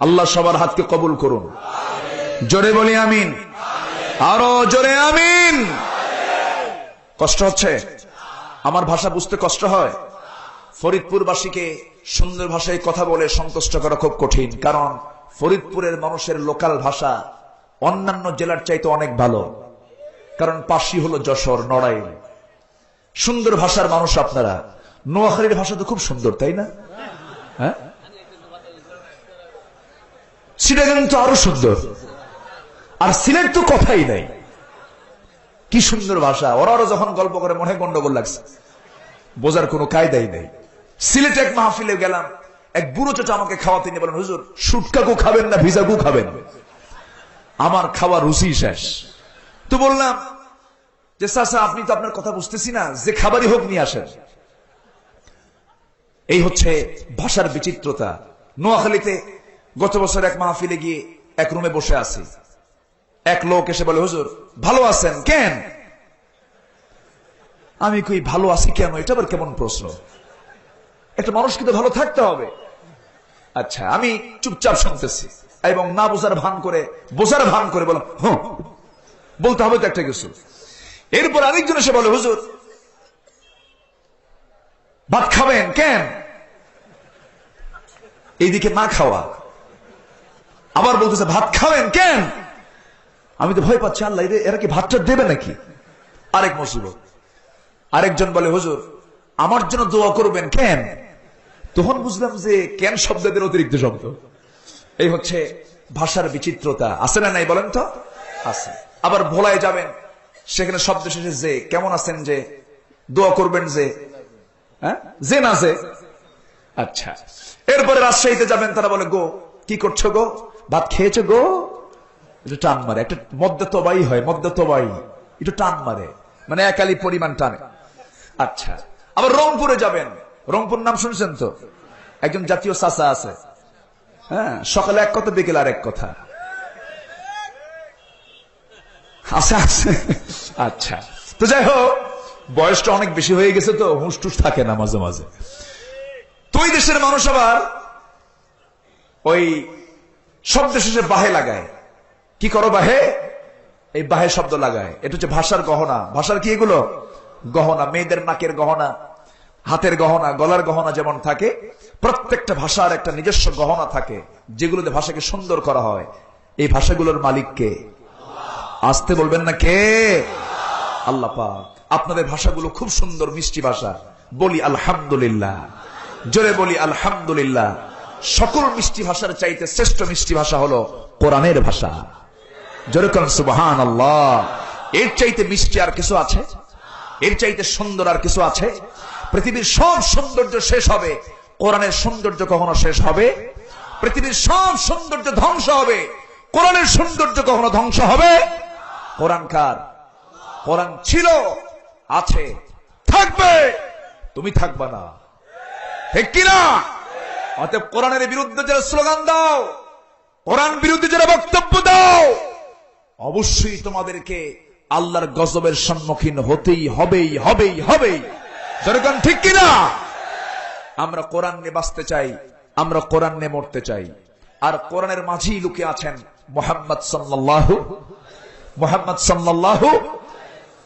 A: আল্লাহ সবার হাতকে কবুল করুন। জোরে বলি আমিন, আরো জোরে আমিন। কষ্ট হচ্ছে? আমার ভাষা বুঝতে কষ্ট হয়? ফরিদপুরবাসীকে সুন্দর ভাষায় কথা বলে সন্তুষ্ট করা খুব কঠিন, কারণ ফরিদপুরের মানুষের লোকাল ভাষা অন্যান্য জেলার চাইতে অনেক ভালো, কারণ পাশি হলো যশোর, নড়াইল। সুন্দর ভাষার মানুষ আপনারা। নোয়াখালীর ভাষা তো খুব সুন্দর, তাই না? হ্যাঁ, চিটাগাং তো আরো সুন্দর, আর সিলেট তো কথাই নাই। কি সুন্দর ভাষা! ওরা যখন গল্প করে মনে গন্ডগোল লাগছে, বোঝার কোনো কায়দাই নেই। সিলেটে এক মাহফিলে গেলাম, এক বুড়ো চাচা আমাকে খাওয়াতে নিয়ে বলেন, হুজুর শুটকাকু খাবেন না ভিজাকু খাবেন? আমার খাওয়া রুচি শেষ। তো বললাম যে চাচা, আপনি তো আপনার কথা বুঝতেছি না, যে খাবারই হোক নিয়ে আসেন। এই হচ্ছে ভাষার বিচিত্রতা। নোয়াখালীতে গত বছর এক মাহফিলে গিয়ে এক রুমে বসে আছি, এক লোক এসে বলে, হুজুর ভালো আছেন কেন? আমি কই, ভালো আছি কেন? এটা আবার কেমন প্রশ্ন? একটা মানুষ কিন্তু ভালো থাকতে হবে। আচ্ছা, আমি চুপচাপ শুনতেছি এবং না বোঝার ভান করে বললাম, হ্যাঁ বলতে হবে তো একটা কিছু। এরপর আরেকজন এসে বলে, হুজুর ভাত খাবেন কেন? এইদিকে না খাওয়া, আবার বলতেছে ভাত খাবেন কেন? আমি তো ভয় পাচ্ছি, আল্লাহ এরা কি ভাতটা দেবে নাকি? আরেক মুসিবত। আরেকজন বলে, হুজুর আমার জন্য দোয়া করবেন কেন? তখন বুঝলাম যে কেন শব্দের অতিরিক্ত শব্দ। এই হচ্ছে ভাষার বিচিত্রতা। আছে না নাই বলেন তো? আছে। আবার ভোলায় যাবেন, সেখানে শব্দ শেষে যে, কেমন আছেন যে, দোয়া করবেন যে, হ্যাঁ যে না যে। আচ্ছা, এরপরে রাজশাহীতে যাবেন, তারা বলে গো, কি করছো গো? ভাত খেয়েছো গো? একটু টান মারে, একটা মধ্যে তবাই হয়, মধ্যে তবাই একটু টান মারে, মানে একালি পরিমাণ টানে। আচ্ছা, আবার রংপুরে যাবেন, রংপুর নাম শুনছেন তো? একজন জাতীয় চাচা আছে, হ্যাঁ, সকালে এক কথা বিকেল আর এক কথা আছে আছে। আচ্ছা, তো যাই হোক, বয়সটা অনেক বেশি হয়ে গেছে তো হুঁশ টুস থাকে না মাঝে মাঝে। তো ওই দেশের মানুষ আবার ওই শব্দ শেষে বাহে লাগায়। কি করো বাহে? এই বাহে শব্দ লাগায়। এটা হচ্ছে ভাষার গহনা। ভাষার কি এগুলো? গহনা। মেয়েদের নাকের গহনা, হাতের গহনা, গলার গহনা যেমন থাকে, প্রত্যেকটা ভাষার একটা নিজস্ব গহনা থাকে, যেগুলোতে ভাষাকে সুন্দর করা হয়। এই ভাষাগুলোর মালিক কে? আসতে বলবেন না কে? আল্লাহ পাক। আপনাদের ভাষাগুলো খুব সুন্দর, মিষ্টি ভাষা। বলি আলহামদুলিল্লাহ, জোরে বলি আলহামদুলিল্লাহ। সকল মিষ্টি ভাষার চাইতে শ্রেষ্ঠ মিষ্টি ভাষা হলো কোরআনের ভাষা। জোরে কোন সুবহানাল্লাহ। এর চাইতে মিষ্টি আর কিছু আছে? এর চাইতে সুন্দর আর কিছু আছে? পৃথিবীর সব সৌন্দর্য শেষ হবে, কোরআনের সৌন্দর্য কখনো শেষ হবে? পৃথিবীর সব সৌন্দর্য ধ্বংস হবে, কোরআনের সৌন্দর্য কখনো ধ্বংস হবে? কোরআন কার? কোরআন ছিল, আছে, থাকবে। তুমি থাকবা না, ঠিক কিনা? অতএব কোরআনের বিরুদ্ধে যারা স্লোগান দাও, কোরআন বিরুদ্ধে যারা বক্তব্য দাও, অবশ্যই তোমাদেরকে আল্লাহর গজবের সম্মুখীন হতেই হবেই হবেই হবেই। যেরকম ঠিক কিনা? আমরা কোরআন নিয়ে বাঁচতে চাই, আমরা কোরআন নিয়ে মরতে চাই। আর কোরআনের মাঝেই লুকে আছেন মুহাম্মদ সাল্লাল্লাহু।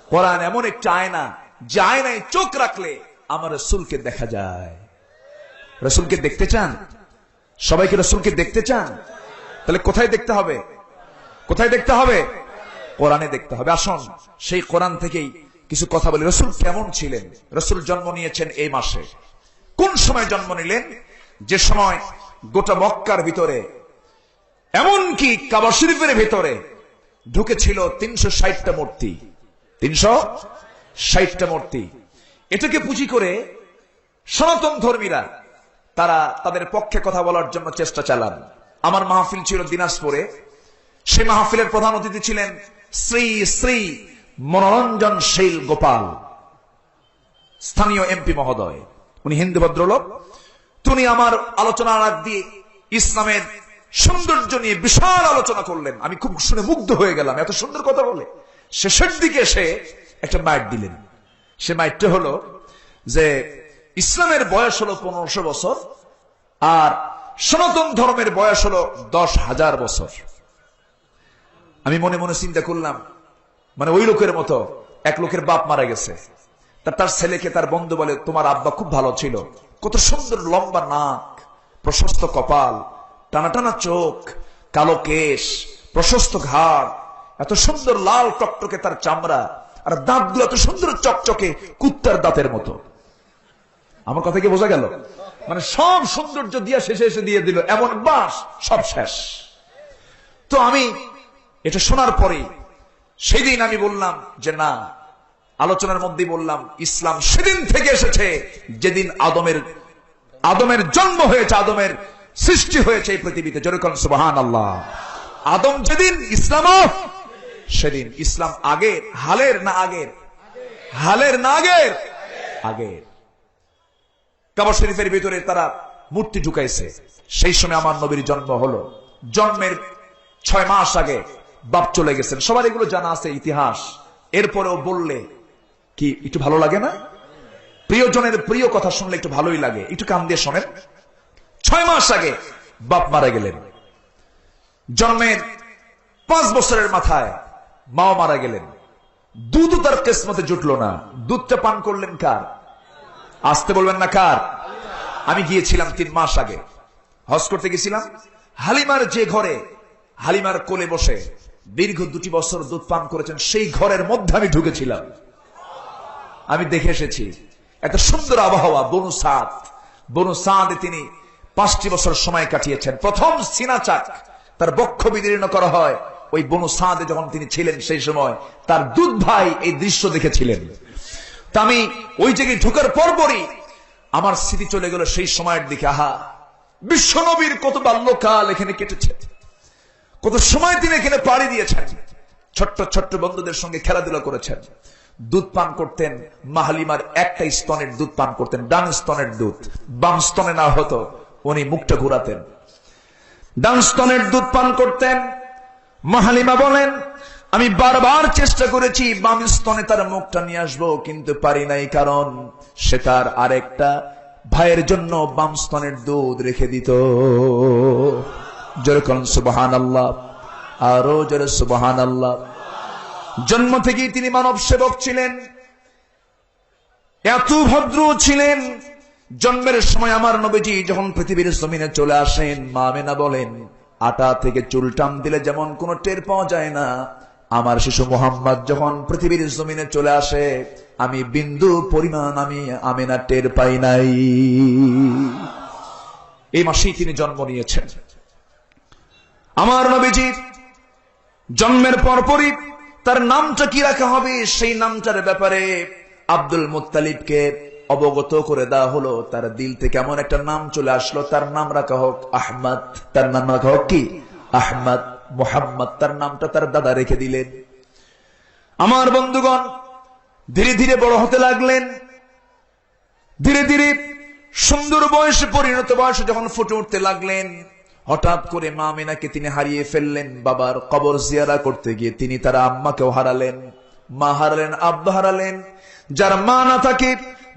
A: কোরআন এমন একটা আয়না, যে আয়নায় চোখ রাখলে আমার রাসূলকে দেখা যায়। রাসূলকে দেখতে চান? সবাইকে রাসূলকে দেখতে চান? তাহলে কোথায় দেখতে হবে? কোথায় দেখতে হবে? কোরআনে দেখতে হবে। আসুন সেই কোরআন থেকেই কিছু কথা বলি। রাসূল কেমন ছিলেন? রাসূল জন্ম নিয়েছেন এই মাসে। কোন সময় জন্ম নিলেন? যে সময় গোটা মক্কার ভিতরে, এমনকি কাবা শরীফের ভিতরে ঢুকেছিল 360টা মূর্তি। 360টা মূর্তি। এটাকে পুঁজি করে সনাতন ধর্মীরা তারা তাদের পক্ষে কথা বলার জন্য চেষ্টা চালান। আমার মাহফিল ছিল দিনাজপুরে। সেই মাহফিলের প্রধান অতিথি ছিলেন শ্রী শ্রী মনোরঞ্জনশীল গোপাল, স্থানীয় এমপি মহোদয়। উনি হিন্দু ভদ্রলোক। তিনি আমার আলোচনার আগ দিয়ে ইসলামের সৌন্দর্য নিয়ে বিশাল আলোচনা করলেন। আমি খুব শুনে মুগ্ধ হয়ে গেলাম, এত সুন্দর কথা বলে। শেষের দিকে এসে একটা মাইট দিলেন। সে মাইটটা হলো যে ইসলামের বয়স হলো 1500 বছর, আর সনাতন ধর্মের বয়স হলো 10,000 বছর। আমি মনে মনে চিন্তা করলাম, মানে ওই লোকের মতো এক লোকের বাপ মারা গেছে, তার ছেলেকে তার বন্ধু বলে, তোমার আব্বা খুব ভালো ছিল, কত সুন্দর লম্বা নাক, প্রশস্ত কপাল, টানা টানা চোখ, কালো কেশ, প্রশস্ত ঘাড়, এত সুন্দর লাল টকটকে তার চামড়া, আর দাঁতগুলো এত সুন্দর চকচকে কুত্তার দাঁতের মতো। আমার কথা কি বোঝা গেল? মানে সব সৌন্দর্য দিয়া শেষে এসে দিয়ে দিল, এমন বাস, সব শেষ। তো আমি এটা শোনার পরে সেদিন আমি বললাম যে না, আলোচনার মধ্যে বললাম, ইসলাম সেদিন থেকে এসেছে যেদিন আদমের জন্ম হয়েছে, আদমের সৃষ্টি হয়েছে এই পৃথিবীতে। যেরকম সুবহানাল্লাহ। আদম যেদিন, ইসলামও সেদিন। ইসলাম আগের, হালের না আগের? হালের না আগের? আগের। কাবা শরীফের ভিতরে তারা মূর্তি ঢুকাইছে, সেই সময় আমার নবীর জন্ম হলো। জন্মের 6 মাস আগে বাপ চলে গেছেন। সবার এগুলো জানা আছে, ইতিহাস। এরপরেও বললে কি একটু ভালো লাগে না? প্রিয়জনের প্রিয় কথা শুনলে একটু ভালোই লাগে, একটু কান দিয়ে শোনেন। 6 মাস আগে বাপ মারা গেলেন। জন্মের 5 বছরের মাথায় মাও মারা গেলেন। দুধও তার কিসমতে জুটলো না। দুধটা পান করলেন কার? আসতে বলবেন না কার? আমি গিয়েছিলাম 3 মাস আগে, হজ করতে গেছিলাম। হালিমার যে ঘরে, হালিমার কোলে বসে দীর্ঘ 2 বছর দুধ পান করেছেন, সেই ঘরের মধ্যে আমি ঢুকেছিলাম। আমি দেখে এসেছি এত সুন্দর আবহাওয়া। বনু সাদ তিনি 5টি বছর সময় কাটিয়েছেন। প্রথম সিনা চাক, তার বক্ষ বিদীর্ণ করা হয় ওই বনু সাদে যখন তিনি ছিলেন, সেই সময় তার দুধ ভাই এই দৃশ্য দেখেছিলেন। তা আমি ওই জায়গায় ঢোকার পরপরই আমার স্মৃতি চলে গেল সেই সময়ের দিকে। আহা, বিশ্বনবীর কত বাল্যকাল এখানে কেটেছে, কত সময় তিনি এখানে পাড়ি দিয়েছেন, ছোট্ট ছোট্ট বন্ধুদের সঙ্গে খেলাধুলা করেছেন। দুধ পান করতেন, মাহালিমার একটা স্তনের দুধ পান করতেন, ডান স্তনের দুধ। বাম স্তনে না হতো, উনি মুখটা ঘুরাতেন। ডান স্তনের দুধ পান করতেন। মাহালিমা বলেন, আমি বারবার চেষ্টা করেছি বাম স্তনে তার মুখটা নিয়ে আসবো, কিন্তু পারি নাই, কারণ সে তার আরেকটা ভাইয়ের জন্য বাম স্তনের দুধ রেখে দিত। যেরকম সুবহানাল্লাহ, আরো জোরে সুবহানাল্লাহ। জন্ম থেকেই তিনি মানব সেবক ছিলেন, এত ভদ্র ছিলেন। জন্মের সময় আমার নবীজি যখন পৃথিবীর জমিনে চলে আসেন, মা আমেনা বলেন, আটা থেকে চুল টান দিলে যেমন কোনো টের পাওয়া যায় না, আমার শিশু মোহাম্মদ যখন পৃথিবীর জমিনে চলে আসে, আমি বিন্দু পরিমাণ আমি আমেনা টের পাই নাই। এই মাসেই তিনি জন্ম নিয়েছেন। আমার নবীজি জন্মের পরপরই তার নামটা কি রাখা হবে, সেই নামটার ব্যাপারে আব্দুল মুত্তালিবকে অবগত করে দেওয়া হলো। তার দিল থেকে এমন একটা নাম চলে আসলো, তার নাম রাখা হোক আহমদ। তার নাম রাখা হোক কি? আহমদ। মুহাম্মদ তার নামটা তার দাদা রেখে দিলেন। আমার বন্ধুগণ, ধীরে ধীরে বড় হতে লাগলেন। ধীরে ধীরে সুন্দর বয়সে, পরিণত বয়সে যখন ফুটে উঠতে লাগলেন, হঠাৎ করে মা আমেনাকে তিনি হারিয়ে ফেললেন। বাবার কবর জিয়ারা করতে গিয়ে তিনি তার আম্মাকেও হারালেন। মা হারালেন, আব্বা হারালেন। যার মা না থাকে,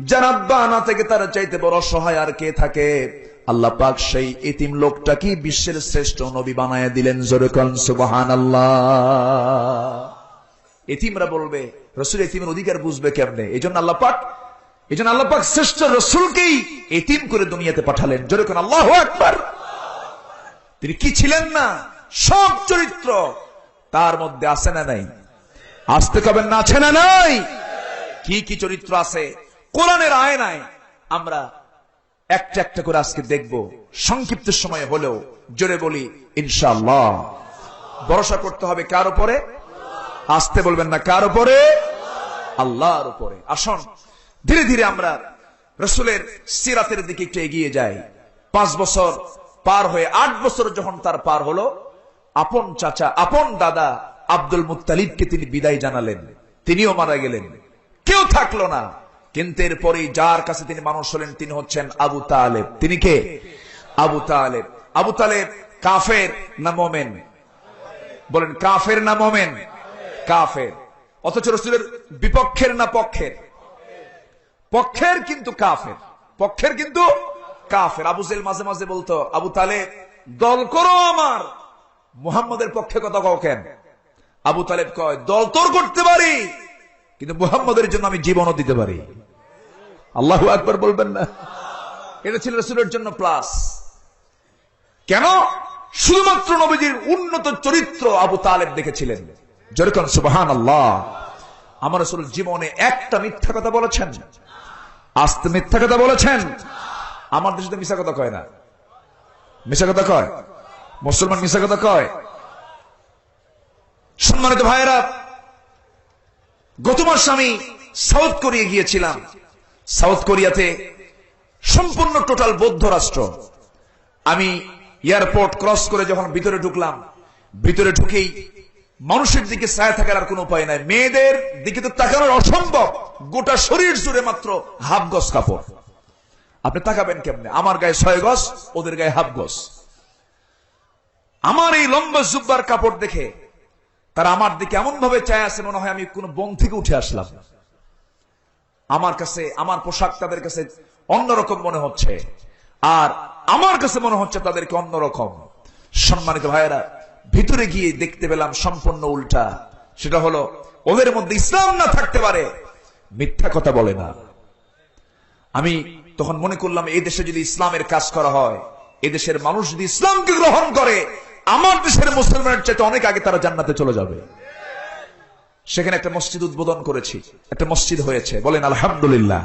A: যার আব্বা না থাকে, তার চাইতে বড় সহায় আর কে থাকে? আল্লাহ পাক সেই এতিম লোকটাকে বিশ্বের শ্রেষ্ঠ নবী বানায় দিলেন। জোরে কোন সুবহানাল্লাহ। এতিমরা বলবে, রাসূল এতিমের অধিকার বুঝবে কেমনে? এইজন্য আল্লাহ পাক শ্রেষ্ঠ রাসূলকেই এতিম করে দুনিয়াতে পাঠালেন। জোরে কোন আল্লাহু আকবার। তিনি কি ছিলেন না? সব চরিত্র তার মধ্যে আছে না নাই? আসতে কবেন না, আছে না নাই? কি কি চরিত্র আছে কোরআনের আয়নায় আমরা একটা একটা করে আজকে দেখব, সংক্ষিপ্ত সময় হলেও। জোরে বলি ইনশাআল্লাহ। ভরসা করতে হবে কার উপরে? আসতে বলবেন না, কার উপরে? আল্লাহর উপরে। আসুন ধীরে ধীরে আমরা রাসূলের সিরাতের দিকে একটু এগিয়ে যাই। 5 বছর পার হয়ে 8 বছর যখন তার পার হলো, আপন চাচা, আপন দাদা আব্দুল মুত্তালিবকে তিনি বিদায় জানালেন। তিনিও মারা গেলেন, কেউ থাকলো না। কিন্তু এরপরে যার কাছে তিনি মানুষ হলেন, তিনি হচ্ছেন আবু তালেব। তিনি কে? আবু তালেব। আবু তালেব কাফের না মোমেন? বলেন, কাফের না মোমেন? কাফের। অথচ রাসূলের বিপক্ষের না পক্ষের? পক্ষের, কিন্তু কাফের। পক্ষের কিন্তু কাফের। আবু জেল মাঝে মাঝে বলতো, আবু তালেব দল করো আমার, মুহাম্মদের পক্ষে কথা কও কেন? আবু তালেব কয়, দল তোর করতে পারি, কিন্তু মুহাম্মদের জন্য আমি জীবনও দিতে পারি। আল্লাহু আকবার বলবেন না? এটা ছিল রাসূলের জন্য প্লাস। কেন? শুধুমাত্র নবীজির উন্নত চরিত্র আবু তালেব দেখেছিলেন। যেরকম সুবহানাল্লাহ। আমার রাসূল জীবনে একটা মিথ্যা কথা বলেছেন? আস্তে মিথ্যা কথা বলেছেন? আমার দেশে তো মিথ্যা কথা কয় না। মিথ্যা কথা কয়? মুসলমান মিথ্যা কথা কয়? সম্মানিত ভাইয়েরা, গত মাস আমি সাউথ কোরিয়া গিয়েছিলাম। সাউথ কোরিয়াতে সম্পূর্ণ টোটাল বৌদ্ধ রাষ্ট্র। আমি এয়ারপোর্ট ক্রস করে যখন ভিতরে ঢুকলাম, ভিতরে ঢুকেই মানুষের দিকে ছায়া থাকার আর কোনো উপায় নাই। মেয়েদের দিকে তো তাকানোর অসম্ভব, গোটা শরীর জুড়ে মাত্র হাফ গজ কাপড়। আপনি তাকাবেন কেমনে? আমার গায়ে 6 গজ, ওদের গায়ে হাফ গজ। আমার এই লম্বা জুব্বার কাপড় দেখে তারা আমার দিকে এমন ভাবে চায় আছে, মনে হয় আমি কোন বন থেকে উঠে আসলাম। আমার কাছে আমার পোশাক তাদের কাছে অন্যরকম মনে হচ্ছে, আর আমার কাছে মনে হচ্ছে তাদেরকে অন্যরকম। সম্মানিত ভাইয়েরা, ভিতরে গিয়ে দেখতে পেলাম সম্পূর্ণ উল্টা। সেটা হলো, ওদের মধ্যে ইসলাম না থাকতে পারে, মিথ্যা কথা বলে না। আমি তখন মনে করলাম, এই দেশে যদি ইসলামের কাজ করা হয়, এই দেশের মানুষ যদি ইসলামকে গ্রহণ করে, আমার দেশের মুসলমানের চাইতে অনেক আগে তারা জান্নাতে চলে যাবে। সেখানে একটা মসজিদ উদ্বোধন করেছি, একটা মসজিদ হয়েছে। বলেন আলহামদুলিল্লাহ।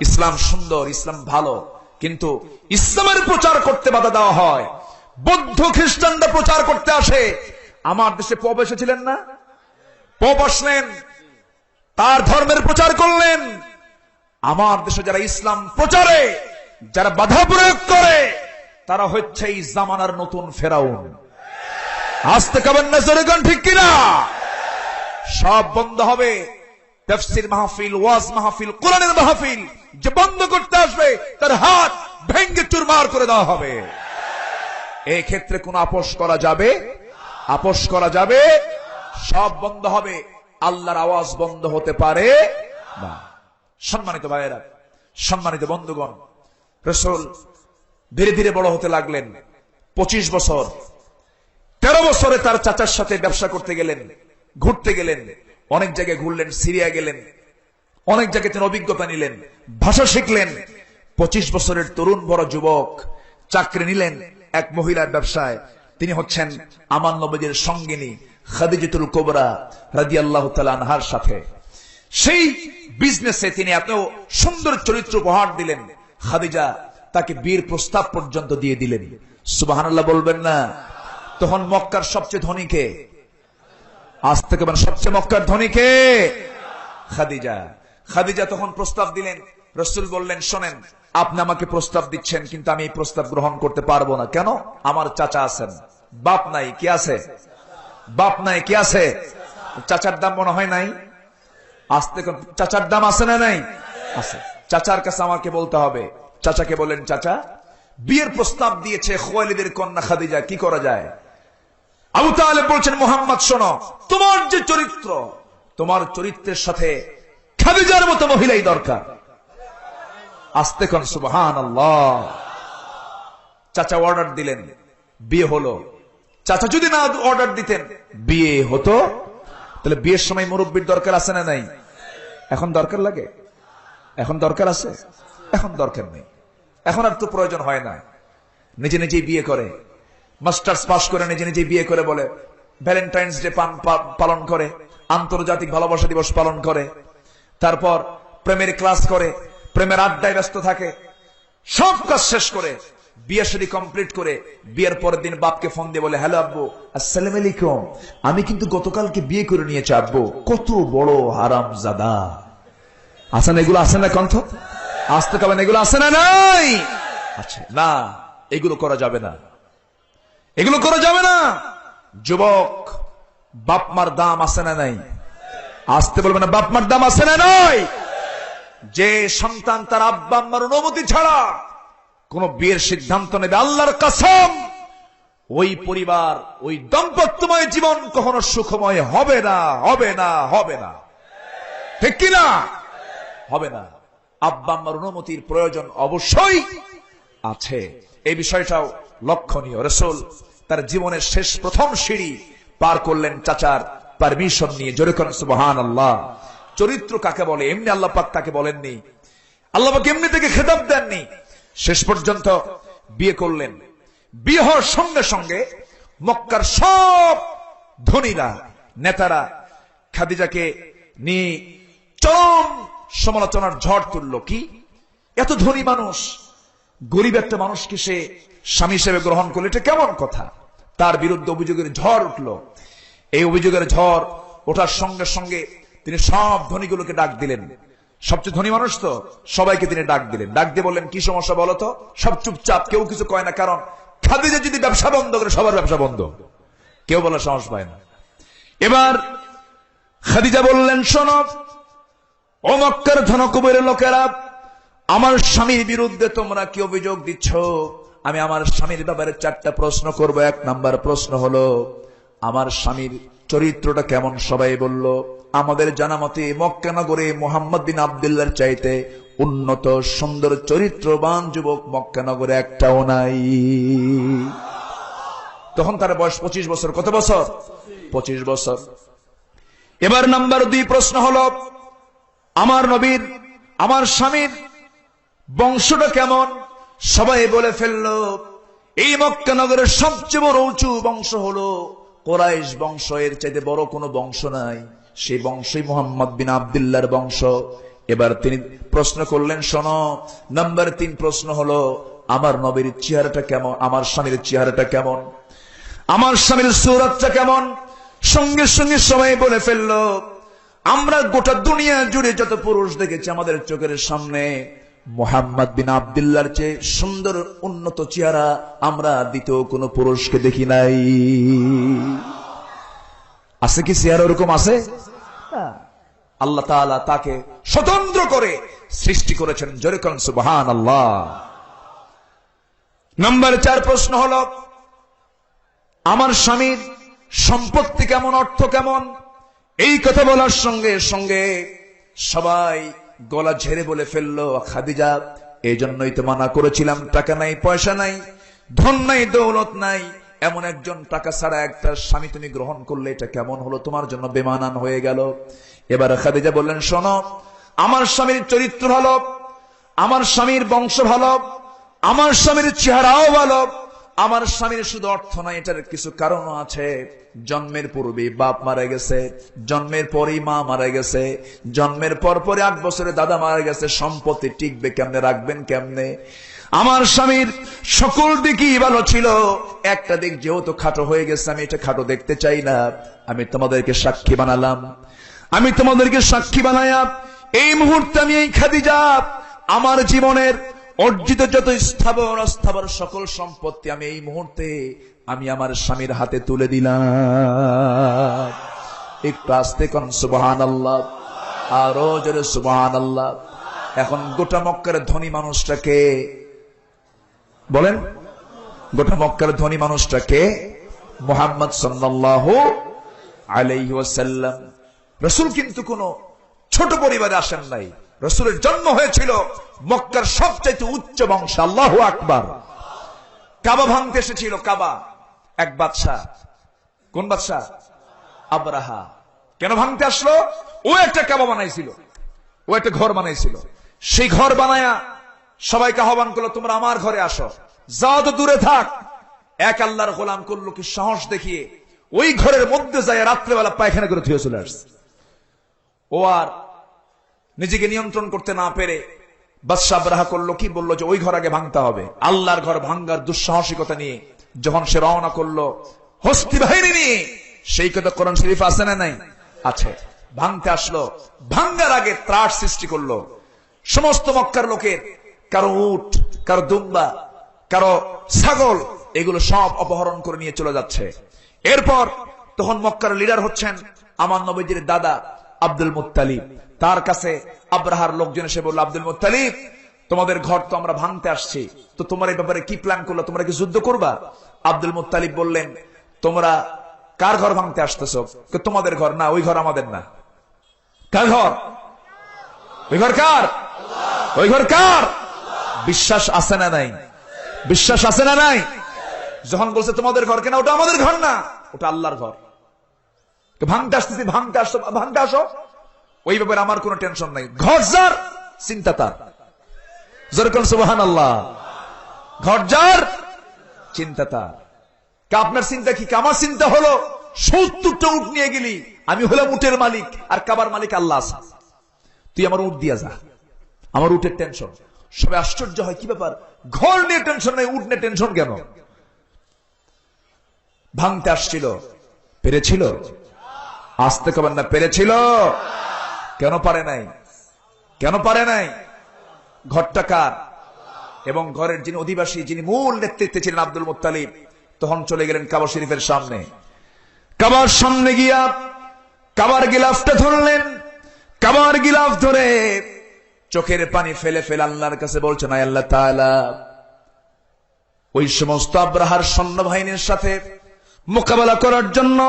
A: ইসলাম সুন্দর, ইসলাম ভালো, কিন্তু ইসলামের প্রচার করতে বাধা দেওয়া হয়। বৌদ্ধ খ্রিস্টানরা প্রচার করতে আসে। আমার দেশে পপ এসেছিলেন না? পপ আসলেন, তার ধর্মের প্রচার করলেন। আমার দেশে যারা ইসলাম প্রচারে যারা বাধা প্রয়োগ করে, তারা হচ্ছে এই জামানার নতুন ফেরাউন। আসতে কাবেন না, জোরে গান ঠিক কিনা? সব বন্ধ হবে। তাফসীর মাহফিল, ওয়াজ মাহফিল, কোরআনের মাহফিল যে বন্ধ করতে আসবে, তার হাত ভেঙে চুরমার করে দেওয়া হবে। এই ক্ষেত্রে কোন আপোষ করা যাবে? আপোষ করা যাবে? সব বন্ধ হবে, আল্লাহর আওয়াজ বন্ধ হতে পারে না। সম্মানিত ভাইয়েরা, সম্মানিত বন্ধুগণ, রাসূল ধীরে ধীরে বড় হতে লাগলেন। 25 বছর, 13 বছরে তার চাচার সাথে ব্যবসা করতে গেলেন, ঘুরতে গেলেন, অনেক জায়গায় ঘুরলেন, সিরিয়া গেলেন, অনেক জায়গায় তিনি অভিজ্ঞতা নিলেন, ভাষা শিখলেন। 25 বছরের তরুণ বড় যুবক চাকরি নিলেন এক মহিলার ব্যবসায়। তিনি হচ্ছেন আমার নবীর সঙ্গিনী খাদিজাতুল কুবরা রাদিয়াল্লাহু তাআলা আনহার সাথে। সেই বিজনেসে তিনি এত সুন্দর চরিত্র উপহার দিলেন, খাদিজা তাকে বিয়ের প্রস্তাব পর্যন্ত দিয়ে দিলেন। সুবহানাল্লাহ বলবেন না? তখন মক্কার সবচেয়ে ধনী কে? আজ থেকে সবচেয়ে মক্কার ধনী কে? খাদিজা। খাদিজা তখন প্রস্তাব দিলেন। রাসূল বললেন, শোনেন, আপনি আমাকে প্রস্তাব দিচ্ছেন, কিন্তু আমি এই প্রস্তাব গ্রহণ করতে পারবো না। কেন? আমার চাচা আছেন, বাপ নাই। কি আছে? বাপ নাই। কি আছে? চাচার দাম মনে হয় নাই। আজ থেকে চাচার দাম আছে না নাই? আছে। চাচার কাছে আমাকে বলতে হবে। চাচাকে বলেন, চাচা বিয়ের প্রস্তাব দিয়েছে খুয়াইলিদের কন্যা খাদিজা, কি করা যায়? আবু তালেব বলছেন, মুহাম্মদ শোনো, তোমার যে চরিত্র, তোমার চরিত্রের সাথে খাদিজার মতো মহিলাই দরকার। আস্তে কোন সুবহানাল্লাহ। চাচা অর্ডার দিলেন, বিয়ে হলো। চাচা যদি না অর্ডার দিতেন, বিয়ে হতো? তাহলে বিয়ের সময় মুরব্বির দরকার আছে না নাই? এখন দরকার লাগে? এখন দরকার আছে? এখন দরকার নেই। এখন আর তো প্রয়োজন হয় না। নিজে নিজেই বিয়ে করে, মাস্টার্স পাস করে নিজে নিজেই বিয়ে করে, বলে ভ্যালেন্টাইন্স ডে পালন করে, আন্তর্জাতিক ভালোবাসা দিবস পালন করে, তারপর প্রেমের ক্লাস করে, প্রেমের আড্ডায় ব্যস্ত থাকে। সব কাজ শেষ করে বিয়ে শাদী কমপ্লিট করে বিয়ের পরের দিন বাপকে ফোন দিয়ে বলে, হ্যালো আব্বু, আসসালামু আলাইকুম, আমি কিন্তু গতকালকে বিয়ে করে নিয়েছি আব্বু। কত বড় হারামজাদা! আছে না এগুলো? আছে না কণ্ঠ? আসতে কাবেন, এগুলো আছে না নাই? আচ্ছা না, এগুলো করা যাবে না, এগুলো করা যাবে না। যুবক, বাপ মার দাম আছে না নাই? আসতে বলবে না, বাপ মার দাম আছে না নাই? যে সন্তান তার আব্বা আম্মার অনুমতি ছাড়া কোন বিয়ের সিদ্ধান্ত নেবে, আল্লাহর কসম, ওই পরিবার, ওই দাম্পত্যময় জীবন কখনো সুখময় হবে না, হবে না, হবে না। ঠিক কিনা? হবে না। আব্বা আম্মার অনুমতির প্রয়োজন অবশ্যই আছে। এই বিষয়টাও লক্ষণীয়। রাসূল তার জীবনের শেষ প্রথম সিঁড়ি পার করলেন চাচার পারমিশন নিয়ে। জোরে করেন সুবহানাল্লাহ। চরিত্র কাকে বলে এমনি আল্লাহ পাক তাকে বলেননি, আল্লাহ পাক এমনি থেকে খেতাব দেননি। শেষ পর্যন্ত বিয়ে করলেন। বিয়ে হওয়ার সঙ্গে সঙ্গে মক্কার সব ধনীরা নেতারা খাদিজাকে নিয়ে চরম সমালোচনার ঝড় তুলল। কি এত ধনী মানুষ, গরিব একটা মানুষকে সে স্বামী হিসেবে গ্রহণ করলো, এটা কেমন কথা? তার বিরুদ্ধে অভিযোগের ঝড় উঠল। এই অভিযোগের ঝড় ওঠার সঙ্গে সঙ্গে তিনি সব ধনীগুলোকে ডাক দিলেন। সবচেয়ে ধনী মানুষ তো, সবাইকে তিনি ডাক দিলেন। ডাক দিয়ে বললেন, কি সমস্যা বলো তো? সব চুপচাপ, কেউ কিছু কয় না, কারণ খাদিজা যদি ব্যবসা বন্ধ করে সবার ব্যবসা বন্ধ, কেউ বলার সাহস পায় না। এবার খাদিজা বললেন, শোনো ও মক্কার ধনকুবেরের লোকেরা, আমার স্বামীর বিরুদ্ধে তোমরা কি অভিযোগ দিচ্ছ? আমি আমার স্বামীর ব্যাপারে 4টা প্রশ্ন করব। 1 নাম্বার প্রশ্ন হলো, আমার স্বামীর চরিত্রটা কেমন? সবাই বলল, আমাদের জানা মতে মক্কা নগরে মুহাম্মদ বিন আব্দুল্লাহর চাইতে উন্নত সুন্দর চরিত্রবান যুবক মক্কা নগরে একটাও নাই। তখন তার বয়স 25 বছর। কত বছর? 25 বছর। এবার নাম্বার 2 প্রশ্ন হলো, আমার নবীর, আমার স্বামীর বংশটা কেমন? সবাই বলে ফেললো, এই মক্কা নগরের সবচেয়ে বড় উঁচু বংশ হলো কুরাইশ বংশ, এর চাইতে বড় কোনো বংশ নাই, সেই বংশই মুহাম্মদ বিন আব্দুল্লাহর বংশ। এবার তিনি প্রশ্ন করলেন, শোনো নাম্বার 3 প্রশ্ন হলো, আমার নবীর চেহারাটা কেমন? আমার স্বামীর চেহারাটা কেমন? আমার স্বামীর সূরতটা কেমন? সঙ্গে সঙ্গে সবাই বলে ফেললো, আমরা গোটা দুনিয়া জুড়ে যত পুরুষ দেখেছি আমাদের চোখের সামনে মুহাম্মদ বিন আব্দুল্লাহর চেয়ে সুন্দর উন্নত চেহারা আমরা দ্বিতীয় কোন পুরুষকে দেখি নাই। আছে কি চেহারা ওরকম? আছে? আল্লাহ তাআলা তাকে স্বতন্ত্র করে সৃষ্টি করেছেন। জোরে কোন সুবহানাল্লাহ। নাম্বার 4 প্রশ্ন হলো, আমার স্বামীর সম্পত্তি কেমন, অর্থ কেমন? এই কথা বলার সঙ্গে সঙ্গে সবাই গলা ঝেড়ে বলে ফেললো, খাদিজা এই জন্যই তো মানা করেছিলাম, টাকা নাই, পয়সা নাই, ধন নাই, দৌলত নাই, এমন একজন টাকা ছাড়া একটা স্বামী তুমি গ্রহণ করলে এটা কেমন হলো? তোমার জন্য বেমানান হয়ে গেল। এবার খাদিজা বললেন, শোনো আমার স্বামীর চরিত্র ভালো, আমার স্বামীর বংশ ভালো, আমার স্বামীর চেহারাও ভালো, আমার স্বামীর শুধু অর্থ নাই, এটার কিছু কারণও আছে। জন্মের পূর্বে বাপ মারা গেছে, জন্মের পরেই মা মারা গেছে, জন্মের পরে 8 বছরে দাদা মারা গেছে, সম্পত্তি টিকবে কেমনে, রাখবেন কেমনে? আমার স্বামীর সকল দিকই ভালো ছিল, একটা দিক যেহেতু খাটো হয়ে গেছে, আমি এটা খাটো দেখতে চাই না। আমি তোমাদেরকে সাক্ষী বানালাম, আমি তোমাদেরকে সাক্ষী বানায়া এই মুহূর্তে আমি এই খাদিজা আমার জীবনের অর্জিত যত স্থাবর অস্থাবর সকল সম্পত্তি আমি এই মুহূর্তে আমি আমার স্বামীর হাতে তুলে দিলাম। একটু আস্তে কোন সুবহানাল্লাহ, আরো জোরে সুবহানাল্লাহ। এখন গোটা মক্কার ধনী মানুষটাকে বলেন, গোটা মক্কার ধনী মানুষটাকে মুহাম্মদ সাল্লাল্লাহু আলাইহি ওয়াসাল্লাম। রাসূল কিন্তু কোন ছোট পরিবারে আসেন নাই, রাসূলের জন্ম হয়েছিল মক্কার সবচেয়ে উচ্চ বংশ। আল্লাহু আকবার। কাবা ভাঙতে এসেছিল, কাবা এক বাদশা। কোন বাদশা? আবরাহা। কেন ভাঙতে আসলো? ও একটা কাবা বানাইছিল, ও একটা ঘর বানাইছিল। সেই ঘর বানায়া সবাইকে আহ্বান করলো, তোমরা আমার ঘরে আসো। যাও তো দূরে থাক। এক আল্লাহর গোলাম করলো কি সাহস দেখিয়ে ওই ঘরের মধ্যে যায় রাত্রেবেলা পায়খানা করে ধুয়ে চলে আসছে। ও আর নিজেকে নিয়ন্ত্রণ করতে না পেরে বাদশা আবরাহা করলো কি, বললো যে ওই ঘর আগে ভাঙতে হবে। আল্লাহর ঘর ভাঙ্গার দুঃসাহসিকতা নিয়ে যখন সে রওনা করলো হস্তি বাহিনী নিয়ে, সেই কথা কোরআন শরীফ আছে না নাই? আছে। ভাঙতে আসলো, ভাঙ্গার আগে ত্রাস সৃষ্টি করলো। সমস্ত মক্কার লোকের কারো উট, কারো দুম্বা, কারো ছাগল, এগুলো সব অপহরণ করে নিয়ে চলে যাচ্ছে। এরপর তখন মক্কার লিডার হচ্ছেন আমার নবীজির দাদা আব্দুল মুত্তালিব। তার কাছে আবরাহার লোকজন এসে বলল, আব্দুল মুত্তালিব তোমাদের ঘর তো আমরা ভাঙতে আসছি, তো তোমার এই ব্যাপারে কি প্ল্যান করলো? তোমরা কি যুদ্ধ করবা? আব্দুল মুত্তালিব বললেন, তোমরা কার ঘর ভাঙতে আসতেছো? তোমাদের ঘর না, ওই ঘর আমাদের না। কার ঘর? ওই ঘর কার? ওই ঘর কার? বিশ্বাস আছে না নাই? বিশ্বাস আছে না নাই? যখন বলছে তোমাদের ঘর কেনা, ওটা আমাদের ঘর না, ওটা আল্লাহর ঘর। ভাঙতে আসতেছি, ভাঙতে আসো, ভাঙতে আসো। ওই ব্যাপারে আমার কোনো টেনশন নাই। ঘর যার চিন্তা তার, যেরকম সুবহানাল্লাহ, ঘর যার চিন্তা তার। আপনার চিন্তা কি? আমার চিন্তা হলো 70টা উট নিয়ে গেলি, আমি হলাম উটের মালিক আর কাবার মালিক আল্লাহ আছে, তুই আমার উট দিয়া যা, আমার উটের টেনশন। সবাই আশ্চর্য হয়, কি ব্যাপার, ঘর নিয়ে টেনশন নেই, উট নিয়ে টেনশন কেন? ভাঙতে আসছিল, পেরেছিল? আসতে কবেন না, পেরেছিল? কেন পারে নাই? কেন পারে নাই? ঘরটা কার? এবং ঘরের যিনি অধিবাসী, যিনি মূল নেতৃত্বে ছিলেন আব্দুল মুত্তালিব, তখন চলে গেলেন কাবা শরীফের সামনে। কাবার সামনে গিয়া কাবার গিলাফটা ধরলেন। কাবার গিলাফ ধরে চোখের পানি ফেলে ফেলে আল্লাহর কাছে বলছেন, আয় আল্লাহ তাআলা, ওই সমস্ত আব্রাহার সৈন্যবাহিনীর সাথে মোকাবেলা করার জন্য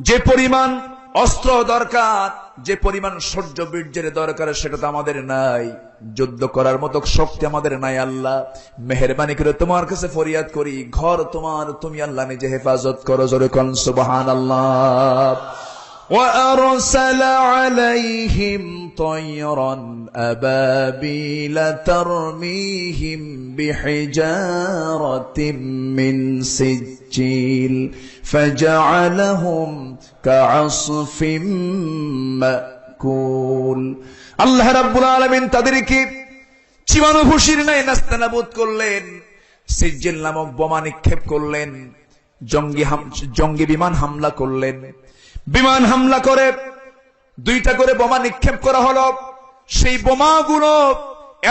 A: যে পরিমাণ অস্ত্র দরকার, যে পরিমাণ শৌর্য বীর্যের দরকার, সেটা তো আমাদের নাই। যুদ্ধ করার মতো শক্তি আমাদের নাই। আল্লাহ, মেহেরবানি করে তোমার কাছে ফরিয়াদ করি, ঘর তোমার, তুমি আল্লাহ নিজে হেফাজত করো। জোরে কোন সুবহানাল্লাহ। وَأَرْسَلَ عَلَيْهِمْ طَيْرًا أَبَابِيلَ تَرْمِيهِمْ بِحِجَارَةٍ مِّن سِجِّيلٍ فَجَعَلَهُمْ كَعَصْفٍ مَّأْكُولٍ। আল্লাহ রাব্বুল আলামিন তাদেরকে চিবানোভুষির ন্যায় নাস্তানাবুদ করলেন। সিজ্জিল নামক বোমা নিক্ষেপ করলেন, জঙ্গি বিমান হামলা করলেন। বিমান হামলা করে 2টা করে বোমা নিক্ষেপ করা হলো। সেই বোমাগুলো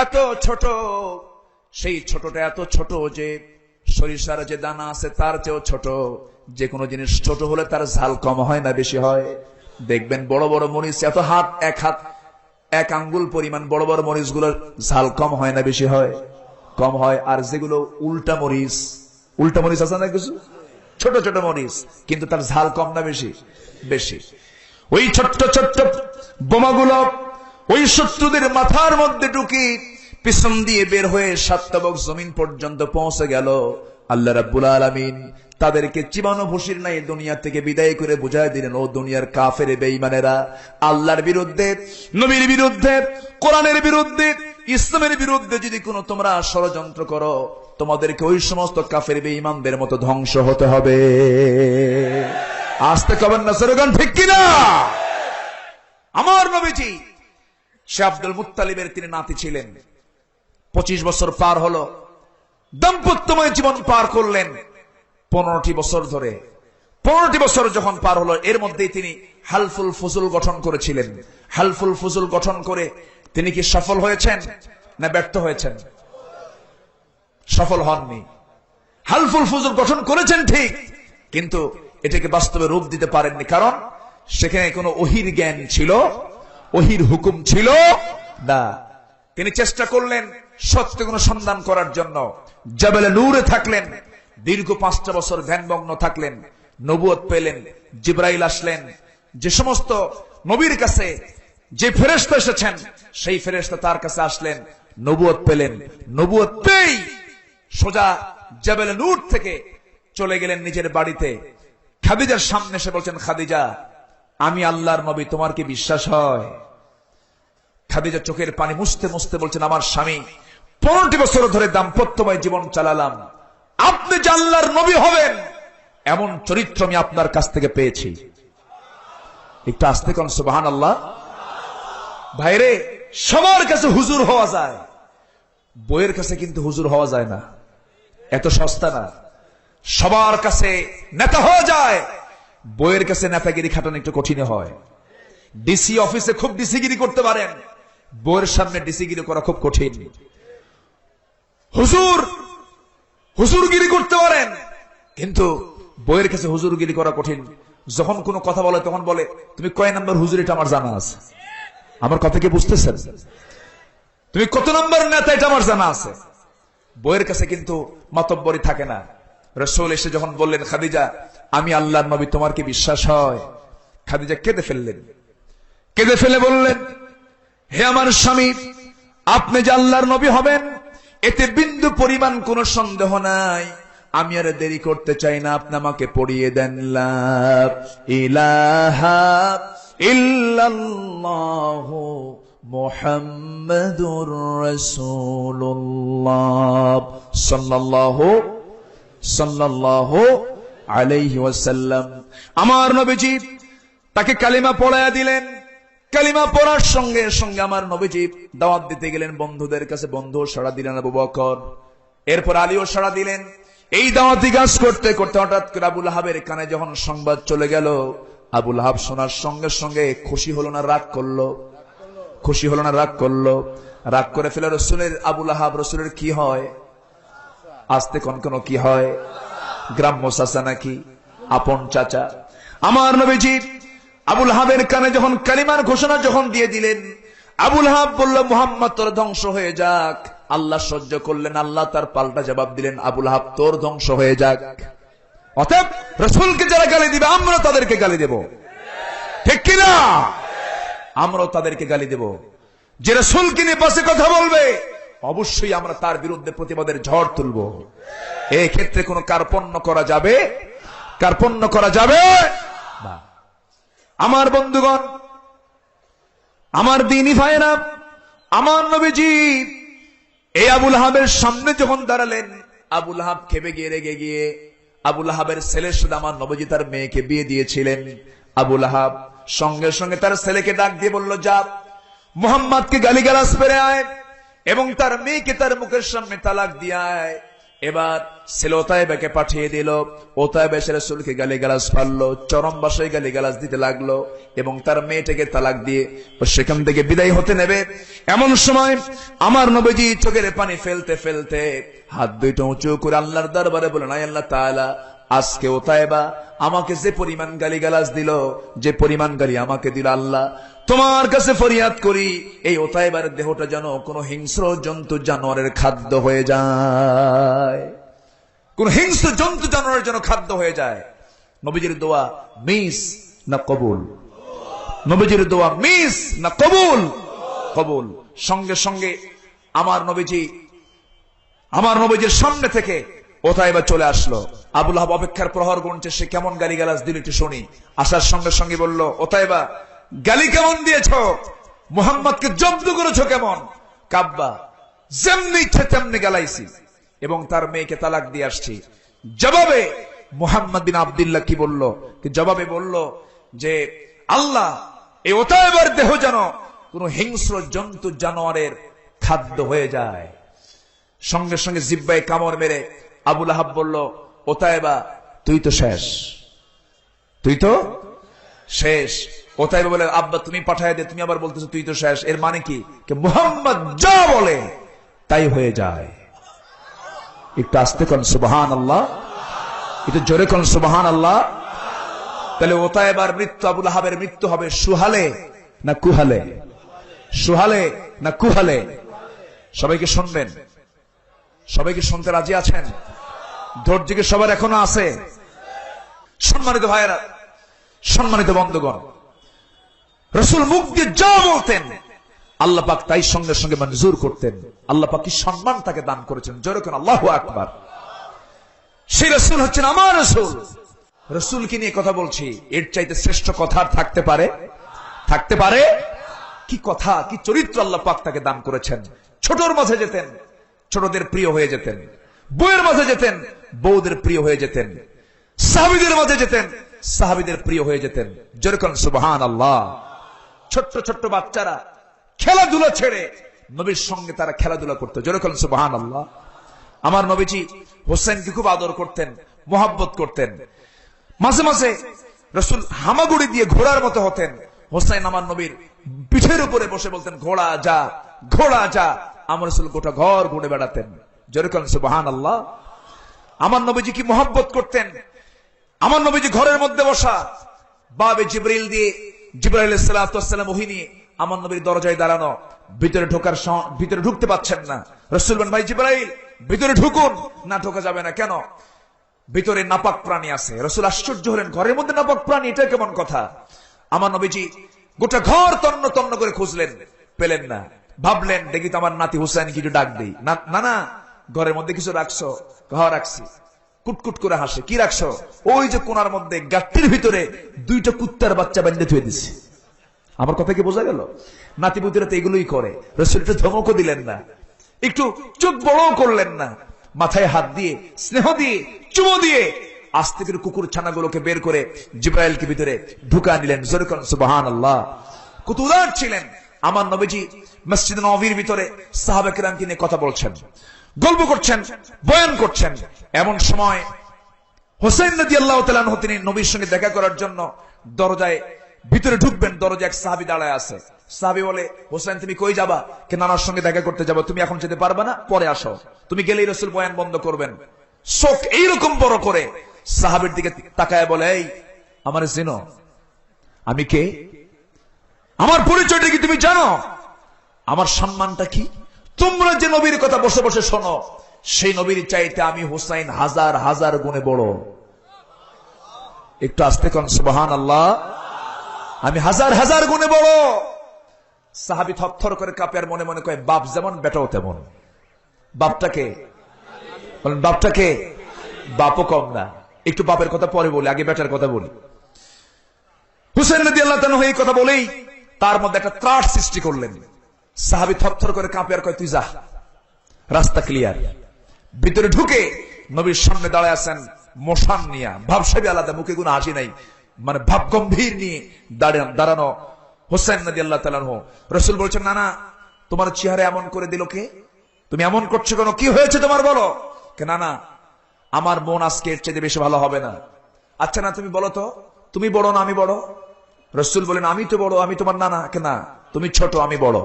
A: এত ছোট, সেই ছোটটা এত ছোট যে সরিষার যে দানা আছে তার চেয়েও ছোট। যে কোনো জিনিস ছোট হলে তার ঝাল কম হয় না বেশি হয়? দেখবেন বড় বড় মরিচ, এত হাত, এক আঙ্গুল পরিমাণ বড় বড় মরিচগুলোর ঝাল কম হয় না বেশি হয়? কম হয়। আর যেগুলো উল্টা মরিচ আছে না, কিছু ছোট ছোট মরিচ, কিন্তু তার ঝাল কম না বেশি? বেশি। ওই ছোট্ট ছোট্ট বোমাগুলো ওই শত্রুদের মাথার মধ্যে ঢুকি পিছন দিয়ে বের হয়ে 7 তবক জমিন পর্যন্ত পৌঁছে গেল। আল্লাহ রাব্বুল আলামিন তাদেরকে চিবানোভুষির নাই দুনিয়া থেকে বিদায় করে বুঝায় দিলেন, ও দুনিয়ার কাফের বেঈমানেরা, আল্লাহর বিরুদ্ধে, নবীর বিরুদ্ধে, কোরআনের বিরুদ্ধে, ইসলামের বিরুদ্ধে যদি কোনো তোমরা ষড়যন্ত্র করো, তোমাদেরকে ওই সমস্ত কাফের বেঈমানদের মতো ধ্বংস হতে হবে। আসতে কবেন না স্লোগান, ঠিক কিনা? আমার নবীজি সে আব্দুল মুত্তালিবের তিনি নাতি ছিলেন। 25 বছর পার হলো, দাম্পত্যময় জীবন পার করলেন 15টি বছর ধরে। 15টি বছর যখন পার হলো, এর মধ্যেই তিনি হালফুল ফুজুল গঠন করেছিলেন। হালফুল ফুজুল গঠন করে তিনি কি সফল হয়েছেন না ব্যর্থ হয়েছেন? সফল হননি। হালফুল ফুজুল গঠন করেছেন ঠিক, কিন্তু এটাকে বাস্তবে রূপ দিতে পারেননি। কারণ সেখানে কোনো ওহির জ্ঞান ছিল, ওহির হুকুম ছিল না। তিনি চেষ্টা করলেন সত্যগুলো সন্ধান করার জন্য। জাবেলে নূরে থাকলেন, দীর্ঘ 5টা বছর ধ্যানমগ্ন থাকলেন, নবুয়ত পেলেন। জিবরাইল আসলেন, যে সমস্ত নবীর কাছে যে ফেরেশতা এসেছেন সেই ফেরেশতা তার কাছে আসলেন, নবুয়ত পেলেন। নবুয়ত পেয়ে সোজা জাবেলে নূর থেকে চলে গেলেন নিজের বাড়িতে। খাদিজার সামনে এসে বলছেন, খাদিজা, আমি আল্লাহর নবী, তোমার কি বিশ্বাস হয়? খাদিজা চোখের পানি মুছতে মুছতে বলছেন, আমার স্বামী, 15টি বছর ধরে দাম্পত্যময় জীবন চালালাম, আপনি যে আল্লাহর নবী হবেন এমন চরিত্র আমি আপনার কাছ থেকে পেয়েছি। একটু আস্তে কোন সুবহানাল্লাহ। ভাইরে, সবার কাছে হুজুর হওয়া যায়, বইয়ের কাছে কিন্তু হুজুর হওয়া যায় না। এত সস্তা না। সবার কাছে নেতা হওয়া যায়, বইয়ের কাছে নেতাগিরি খাটানো একটু কঠিন হয়। ডিসি অফিসে খুব ডিসিগিরি করতে পারেন, বইয়ের সামনে ডিসিগিরি করা খুব কঠিন। হুজুরগিরি করতে পারেন, কিন্তু বইয়ের কাছে হুজুরগিরি করা কঠিন। যখন কোনো কথা বলে তখন বলে, তুমি কয় নাম্বার হুজুর এটা আমার জানা আছে। আমার কথা কি বুঝতেছেন? তুমি কত নাম্বার নেতা এটা আমার জানা আছে। বইয়ের কাছে কিন্তু মাতব্বরি থাকে না। রাসূল এসে যখন বললেন, খাদিজা, আমি আল্লাহর নবী, তোমার কি বিশ্বাস হয়? খাদিজা কেঁদে ফেললেন। কেঁদে ফেলে বললেন, হে আমার স্বামী, আপনি যে আল্লাহর নবী হবেন এতে বিন্দু পরিমাণ কোনো সন্দেহ নাই। আমি আর দেরি করতে চাই না, আপনি আমাকে পড়িয়ে দেন লা ইলাহা ইল্লাল্লাহু মুহাম্মাদুর রাসূলুল্লাহ সাল্লাল্লাহু আলাইহি ওয়াসাল্লাম। আমার নবীজি তাকে কালিমা পড়ায়া দিলেন। কালিমা পড়ার সঙ্গে সঙ্গে আমার নবীজি দাওয়াত দিতে গেলেন বন্ধুদের কাছে। বন্ধু সাড়া দিলেন আবু বকর, এরপর আলীও সাড়া দিলেন। এই দাওয়াতি কাজ করতে করতে হঠাৎ করে আবুল আহাবের কানে যখন সংবাদ চলে গেল, আবুল আহাব শোনার সঙ্গে সঙ্গে খুশি হলো না রাগ করলো? খুশি হলো না রাগ করলো? রাগ করে ফেলে রসুলের আবুল আহাব রসুলের কি হয়? আস্তে কনকন কি হয়? গ্রাম্য চাচা নাকি আপন চাচা? আমার নবীজি আবুল আহাবের কানে যখন কালিমার ঘোষণা যখন দিয়ে দিলেন, আবুল আহাব বলল, মুহাম্মদ তোর ধ্বংস হয়ে যাক। আল্লাহ সহ্য করলেন, আল্লাহ তার পাল্টা জবাব দিলেন, আবুল আহাব তোর ধ্বংস হয়ে যাক। অতএব রসুলকে যারা গালি দিবে আমরা তাদেরকে গালি দেব, ঠিক কিনা? আমরাও তাদেরকে গালি দেব। যে রসুলকে নিয়ে পাশে কথা বলবে অবশ্যই আমরা তার বিরুদ্ধে প্রতিবাদের ঝড় তুলব। এই ক্ষেত্রে কোনো কার্পণ্য করা যাবে? কার্পণ্য করা যাবে না। আমার বন্ধুগণ, আমার দ্বীনি ভাইরা, আমার নবীজি এই আবুল আহাবের সামনে যখন দাঁড়ালেন, আবুল আহাব খেপে গিয়ে রেগে গিয়ে, আবুল আহাবের ছেলের সাথে আমার নবীজি তার মেয়েকে বিয়ে দিয়েছিলেন। আবুল আহাব সঙ্গে সঙ্গে তার ছেলেকে ডাক দিয়ে বলল, যা মুহাম্মদকে গালিগালাজ পেরে আয় এবং তার মেয়েকে তার মুখের সামনে তালাক দিয়ে আয়। এবার ছেলে ওতায়েবাকে পাঠিয়ে দিল। ওতায়েবা এসে রাসূলকে গালিগালাজ পারলো, চরম ভাষায় গালিগালাজ দিতে লাগলো এবং তার মেয়েটাকে তালাক দিয়ে সেখান থেকে বিদায় হতে নেবে। এমন সময় আমার নবীজি চোখের পানি ফেলতে ফেলতে হাত দুইটা উঁচু করে আল্লাহর দরবারে বলেন, আয় আল্লাহ তাআলা, আজকে ওতায়েবা আমাকে যে পরিমাণ গালিগালাজ দিল, যে পরিমাণ গালি আমাকে দিল, আল্লাহ তোমার কাছে ফরিয়াদ করি এই ওতায়েবার দেহটা যেন কোন হিংস্র জন্তু জানোয়ারের খাদ্য হয়ে যায়, কোন হিংস্র জন্তু জানোয়ারের জন্য খাদ্য হয়ে যায়। নবীজির দোয়া মিস না কবুল? নবীজির দোয়া মিস না কবুল? কবুল। সঙ্গে সঙ্গে আমার নবীজির সামনে থেকে ওতায়েবা চলে আসলো। আবুল আহাব অপেক্ষার প্রহর গুনছে, সে কেমন গালিগালাজ দিল একটু শুনি। আসার সঙ্গে সঙ্গে বলল, ওতায়েবা গালি কেমন দিয়েছ? মুহাম্মদকে জব্দ করেছো কেমন? কাব্বা যেমনি ইচ্ছে তেমনি গালাইছি এবং তার মেয়েকে তালাক দিয়ে আসছি। জবাবে মুহাম্মদ বিন আব্দুল্লাহ কি বলল? জবাবে বলল যে আল্লাহ এই ওতায়েবার দেহ যেন কোন হিংস্র জন্তু জানোয়ারের খাদ্য হয়ে যায়। সঙ্গে সঙ্গে জিহ্বায় কামড় মেরে আবুল আহাব বলল, ওতায়েবা তুই তো শেষ, তুই তো শেষ। ওতায়েবা বলে, আব্বা তুমি পাঠায় দে, তুমি আবার বলতেছো তুই তো শেষ, এর মানে কি? মুহাম্মদ যা বলে তাই হয়ে যায়। একটু আস্তে কোন সুবহানাল্লাহ, একটু জোরে কোন সুবহানাল্লাহ। তাহলে ওতায়েবার মৃত্যু, আবুল আহাবের মৃত্যু হবে সুহালে না কুহালে? সুহালে না কুহালে? সবাইকে শুনবেন? সবাইকে শুনতে রাজি আছেন? ধৈর্য কি সবার এখনো আছে? সম্মানিত ভাইয়েরা, সম্মানিত বন্ধুগণ, রাসূল মুখ দিয়ে যা বলতেন আল্লাহ পাক তাই সঙ্গে সঙ্গে মঞ্জুর করতেন। আল্লাহ পাক কি সম্মান তাকে দান করেছেন, জোরে কোন আল্লাহু আকবার। সেই রাসূল হচ্ছেন আমার রাসূল। রাসূলকে নিয়ে কথা বলছি, এর চাইতে শ্রেষ্ঠ কথা থাকতে পারে? থাকতে পারে? কি কথা, কি চরিত্র আল্লাহ পাক তাকে দান করেছেন। ছোটর মাঝে যেতেন, ছোটদের প্রিয় হয়ে যেতেন। বউয়ের মাঝে যেতেন, বউদের প্রিয় হয়ে যেতেন। সাহাবীদের মাঝে যেতেন, সাহাবীদের প্রিয় হয়ে যেতেন। যেরকম সুবহানাল্লাহ। ছোট্ট ছোট্ট বাচ্চারা খেলাধুলা ছেড়ে নবীর সঙ্গে তারা খেলাধুলা করতো, যেরকম সুবহানাল্লাহ। আমার নবীজি হোসেনকে খুব আদর করতেন, মোহাব্বত করতেন। মাঝে মাঝে রাসূল হামাগুড়ি দিয়ে ঘোড়ার মতো হতেন। হোসেন আমার নবীর পিঠের উপরে বসে বলতেন, ঘোড়া যা, ঘোড়া যা। আমার রাসূল গোটা ঘর ঘুরে বেড়াতেন, যেরকম সুবহানাল্লাহ। আমার নবীজি কি মোহাব্বত করতেন। আমার নবীজি ঘরের মধ্যে বসা, বাবে জিবরিল দিয়ে, জিবরাইল আলাইহিস সালাতু ওয়াস সালাম ওহী নিয়ে আমার নবীর দরজায় দাঁড়ানো, ভিতরে ঢুকতে পাচ্ছেন না। রাসূল বলেন, ভাই জিবরাইল ভিতরে ঢুকুন। না, ঢোকা যাবে না। কেন? ভিতরে নাপাক প্রাণী আছে। রাসূল আশ্চর্য হলেন, ঘরের মধ্যে নাপাক প্রাণী, এটা কেমন কথা? আমার নবীজি গোটা ঘর তন্ন তন্ন করে খুঁজলেন, পেলেন না। ভাবলেন, দেখি তো আমার নাতি হুসাইন কিছু ডাক দেই। না না, ঘরের মধ্যে কিছু রাখছো? ঘর রাখছি। কুটকুট করে হাসে, কি রাখছো? ওই যে কোনার মধ্যে গাট্টির ভিতরে দুইটা কুত্তার বাচ্চা বেঁধে থুয়ে দিছে। আমার কথা কি বোঝা গেল? নাতিপুতিরা তো এগুলোই করে। রাসূল একটু ধমকও দিলেন না, একটু চোখ বড় করলেন না, মাথায় হাত দিয়ে স্নেহ দিয়ে চুমো দিয়ে আস্তে করে কুকুর ছানাগুলোকে বের করে জিব্রাইলকে ভিতরে ঢুকা নিলেন। জোরে করুন সুবহানাল্লাহ। কত উদার ছিলেন আমার নবীজি। মসজিদ নববীর ভিতরে সাহাবা কিরামকে নিয়ে কথা বলছেন, গল্প করছেন, বয়ান করছেন। এমন সময় হোসেন রাদিয়াল্লাহু তাআলা আনহু তিনি নবীর সঙ্গে দেখা করার জন্য দরজায় ভিতরে ঢুকবেন, দরজায় এক সাহাবী দাঁড়ায় আছে। সাহাবী বলে, হোসেন তুমি কই যাবা? কে? নানার সঙ্গে দেখা করতে যাবো। তুমি এখন যেতে পারবে না, পরে আসো। তুমি গেলেই রাসূল বয়ান বন্ধ করবেন। চোখ এইরকম বড় করে সাহাবীর দিকে তাকায় বলে, এই আমারে চিনো? আমি কে? আমার পরিচয়টা কি তুমি জানো? আমার সম্মানটা কি? তোমরা যে নবীর কথা বসে বসে শোনো, সেই নবীর চাইতে আমি হুসাইন হাজার হাজার গুণে বড়। একটু আস্তে কোন সুবহানাল্লাহ। আমি হাজার হাজার গুণে বড়। সাহাবী থরথর করে কাঁপে আর মনে মনে কয়, বাপ যেমন বেটাও তেমন। বাপটাকে বলেন, বাপটাকে? বাপও কম না। একটু বাপের কথা পরে বলি, আগে বেটার কথা বলি। হুসাইন রাদিয়াল্লাহু তাআলা এই কথা বলেই তার মধ্যে একটা ত্রাস সৃষ্টি করলেন। সাহাবী থরথর করে কাঁপে আর কয়, তুই যা, রাস্তা ক্লিয়ার। ভিতরে ঢুকে নবীর সামনে দাঁড়ায় আছেন মোশান নিয়া, ভাবসাবি আলাদা, মুখে কোনো হাসি নাই, মানে ভাব গম্ভীর নিয়ে দাঁড়ানো হোসেন রাদিয়াল্লাহু তাআলা আনহু। রাসূল বলছেন, না না, তোমার চেহারা এমন করে দিল কে? তুমি এমন করছো কেন? কি হয়েছে তোমার, বলো। কে? না না, আমার মন আজকে এর চেয়ে বেশি ভালো হবে না। আচ্ছা না, তুমি বলো তো, তুমি বড় না আমি বড়? রাসূল বলেন, আমি তো বড়, আমি তোমার নানা। কে? না, তুমি ছোট, আমি বড়।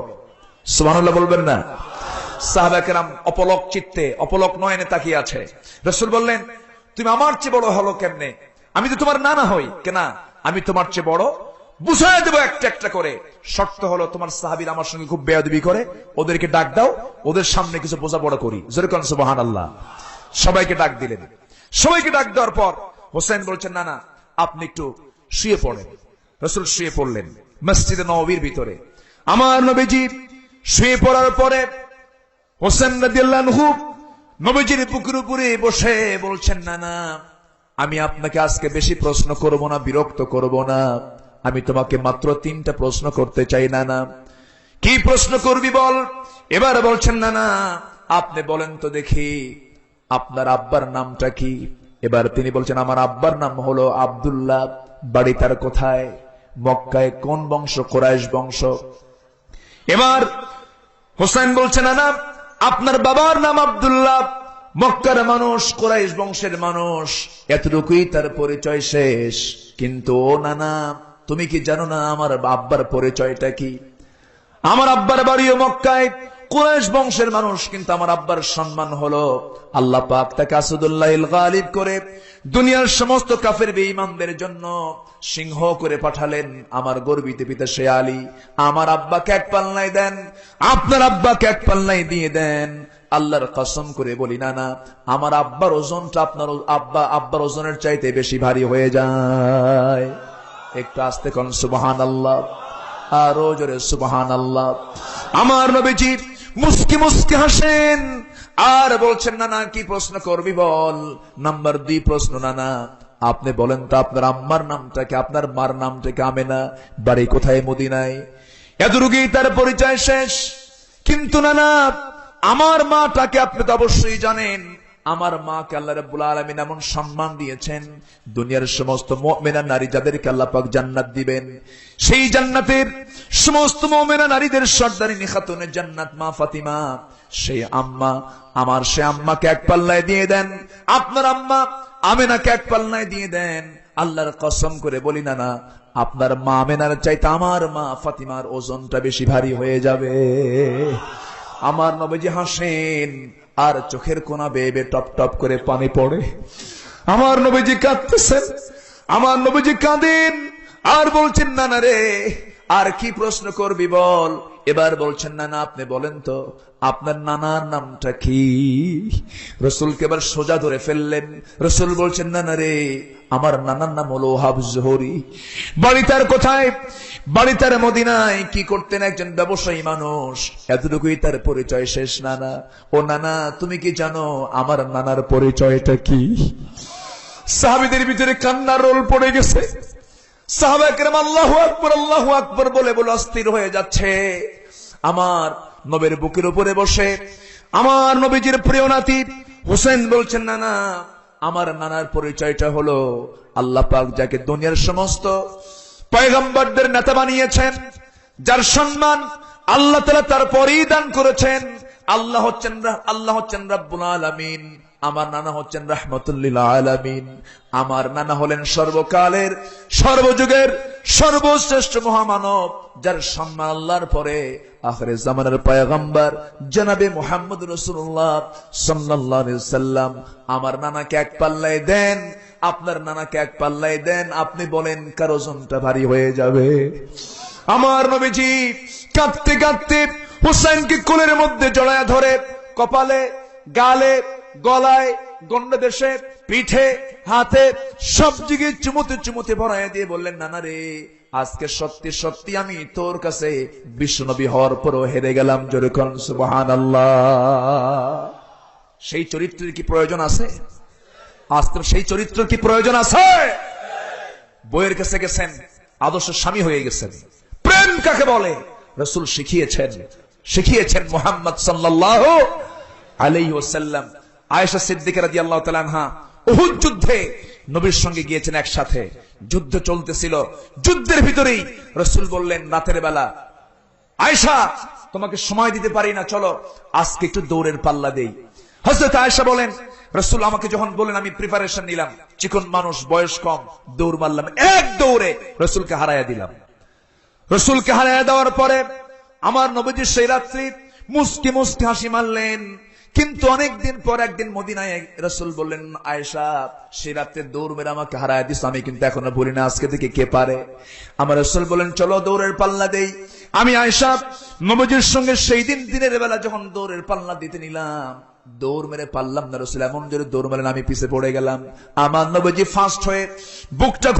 A: সুবহানাল্লাহ বলবেন না? সাহাবা কেরাম অপলক চিত্তে, অপলক নয়নে তাকিয়ে আছে। রাসূল বললেন, তুমি আমার চেয়ে বড় হলো কেমনে? আমি তো তোমার নানা হই। কে? না, আমি তোমার চেয়ে বড়। বুঝায় দেবো একটা একটা করে। শর্ত হলো, তোমার সাহাবীরা আমার সঙ্গে খুব বেয়াদবি করে, ওদেরকে ডাক দাও, ওদের সামনে কিছু বোঝাপড়া করি। জোরে কোন সুবহানাল্লাহ। সবাইকে ডাক দিলেন। সবাইকে ডাক দেওয়ার পর হোসেন বলছেন, না না, আপনি একটু শুয়ে পড়েন। রাসূল শুয়ে পড়লেন মসজিদে নববীর ভিতরে। আমার নবীজি শুয়ে পড়ার পরে হোসেন রাদিয়াল্লাহু আনহু নবীজির বুকের উপরে বসে বলছেন, না না, আমি আপনাকে আজকে বেশি প্রশ্ন করব না, বিরক্ত করব না। আমি তোমাকে মাত্র 3টা প্রশ্ন করতে চাই। না না, কি প্রশ্ন করবি বল? এবার বলছেন, না না, আপনি বলেন তো দেখি, আপনার আব্বার নামটা কি? এবার তিনি বলছেন, আমার আব্বার নাম হলো আব্দুল্লাহ। বাড়ি তার কোথায়? মক্কায়। কোন বংশ? কুরাইশ বংশ। এবার হোসেন বলছেন, না না, আপনার বাবার নাম আব্দুল্লাহ, মক্কার মানুষ, কুরাইশ বংশের মানুষ, এতটুকুই তার পরিচয়, শেষ। কিন্তু ও নানা, তুমি কি জানো না আমার আব্বার পরিচয়টা কি? আমার আব্বার বাড়িও মক্কায়, কুরাইশ বংশের মানুষ, কিন্তু আমার আব্বার সম্মান হলো, আল্লাহ পাক তাকে আসাদুল্লাহিল গালিব করে দুনিয়ার সমস্ত কাফের বেঈমানদের জন্য সিংহ করে পাঠালেন। আমার গর্বিত পিতা সে আলী। আমার আব্বাকে এক পাল্লায় দেন, আপনার আব্বাকে এক পাল্লায় দিয়ে দেন। আল্লাহর কসম করে বলি, না না, আমার আব্বার ওজনটা আপনার আব্বার ওজনের চাইতে বেশি ভারী হয়ে যায়। একটু আস্তে কোন সুবহানাল্লাহ, আরো জোরে সুবহানাল্লাহ। আমার নবীজি মুস্কি মুস্কি হাসেন আর বলছেন, না না, কি প্রশ্ন করবি বল? নাম্বার 2 প্রশ্ন, না না, আপনি বলেন তো আপনার আম্মার নামটা কি? আপনার মার নামটা কি? আমেনা। বাড়ি কোথায়? মদিনায়। এতটুকুই তার পরিচয়, শেষ। কিন্তু না না, আমার মাটাকে আপনি তো অবশ্যই জানেন। আমার মাকে আল্লাহ রাব্বুল আলামিন এমন সম্মান দিয়েছেন, দুনিয়ার সমস্ত মুমিনা নারী যাদেরকে আল্লাহ পাক জান্নাত দিবেন, সেই জান্নাতের সমস্ত মুমিনা নারীদের সর্দারিনী খাতুনে জান্নাত মা ফাতিমা, সেই আম্মা, আমার সে আম্মাকে এক পাল্লায় দিয়ে দেন, আপনার আম্মা আমেনাকে এক পাল্লায় দিয়ে দেন। আল্লাহর কসম করে বলি, না না, আপনার মা আমেনার চাইতে আমার মা ফাতিমার ওজনটা বেশি ভারী হয়ে যাবে। আমার নবীজি হাসেন আর চোখের কোনা বেয়ে বেয়ে টপ টপ করে পানি পড়ে। আমার নবীজি কাঁদতেছেন, আমার নবীজি কাঁদেন আর বলছেন, না না রে, আর কি প্রশ্ন করবি বল? এবার বলছেন, না না, আপনি বলেন তো আপনার নানার নামটা কি? রাসূলকে এবার সোজা ধরে ফেললেন। রাসূল বলছেন, না না রে, আমার নানার নাম হলো ওহাব জোহরি। বাড়ি তার কোথায়? বাড়ি তার মদিনায়। কি করতেন? একজন ব্যবসায়ী মানুষ। এতটুকুই তার পরিচয়, শেষ। নানা, ও নানা, তুমি কি জানো আমার নানার পরিচয়টা কি? সাহাবীদের ভিতরে কান্নার রোল পড়ে গেছে। সাহাবায়ে কেরাম আল্লাহু আকবার বলে বলে অস্থির হয়ে যাচ্ছে। আমার নবীর বুকের উপরে বসে আমার নবীজির প্রিয় নাতি হুসেন বলছেন, না না, আমার নানার পরিচয়টা হলো আল্লাহ পাক যাকে দুনিয়ার সমস্ত পয়গম্বরদের নেতা বানিয়েছেন, যার সম্মান আল্লাহ তাআলা তার পরিধান করেছেন, আল্লাহ হচ্ছেন রাব্বুল আলামিন। আমার নানা হচ্ছেন রাহমাতুল লিল আলামিন। আমার নানা হলেন সর্বকালের সর্বযুগের সর্বশ্রেষ্ঠ মহামানব, যার সম্মান আল্লাহর পরে আখিরে জামানার পয়গম্বর জনাবে মুহাম্মদ রাসূলুল্লাহ সাল্লাল্লাহু আলাইহি ওয়াসাল্লাম। আমার নানাকে এক পাল্লায় দেন, আপনার নানাকে এক পাল্লায় দেন, আপনি বলেন কার ওজনটা ভারী হয়ে যাবে? আমার নবীজি কাঁদতে কাঁদতে হুসাইনকে কোলের মধ্যে জড়ায়া ধরে কপালে, গালে, গলায়, গন্ডদেশে, পিঠে, হাতে সব দিকে চুমুতে চুমুতে ভরাইয়া দিয়ে বললেন, নানা রে, আজকে সত্যি সত্যি আমি তোর কাছে বিশ্বনবী হওয়ার পরও হেরে গেলাম। জোরে কোন সুবহানাল্লাহ। সেই চরিত্রের কি প্রয়োজন আছে? আজকে সেই চরিত্র কি প্রয়োজন আছে? বইয়ের কাছে গেছেন, আদর্শ স্বামী হয়ে গেছেন। প্রেম কাকে বলে রাসূল শিখিয়েছেন মুহাম্মদ সাল্লাল্লাহু আলাইহি ওয়াসাল্লাম। আয়েশা সিদ্দিকা রাদিয়াল্লাহু তাআলা আনহা উহুদ যুদ্ধে নবীর সঙ্গে গিয়েছেন একসাথে। যুদ্ধ চলতেছিল, যুদ্ধের ভিতরেই রাসূল বললেন রাতের বেলা, আয়েশা তোমাকে সময় দিতে পারি না, চলো আজকে একটু দৌড়ের পাল্লা দেই। হযরত আয়েশা বলেন, রাসূল আমাকে যখন বলেন আমি প্রিপারেশন নিলাম, চিকন মানুষ, বয়স কম, দৌড় মারলাম, এক দৌড়ে রাসূলকে হারায়া দিলাম। রাসূলকে হারায়া দেওয়ার পরে আমার নবীজি সেই রাত্রি মুস্কি মুস্কি হাসি মারলেন। কিন্তু অনেকদিন পর একদিন মদিনায় রাসূল বললেন, আয়েশা সেই রাতে দৌড় মেরে আমাকে হারায় দিস, আমি কিন্তু এখনো ভুলি না, আজকে থেকে কে পারে? আমার রাসূল বলেন, চলো দৌড়ের পাল্লা দেই। আমি আয়েশা নবীজির সঙ্গে সেই দিন দিনের বেলা যখন দৌড়ের পাল্লা দিতে নিলাম, দৌড় মেরে পারলাম না। রাসূল এমন জোরে দৌড় মেরেন আমি পিছে পড়ে গেলাম। আমার নবীজি ফাস্ট হয়ে মুখটা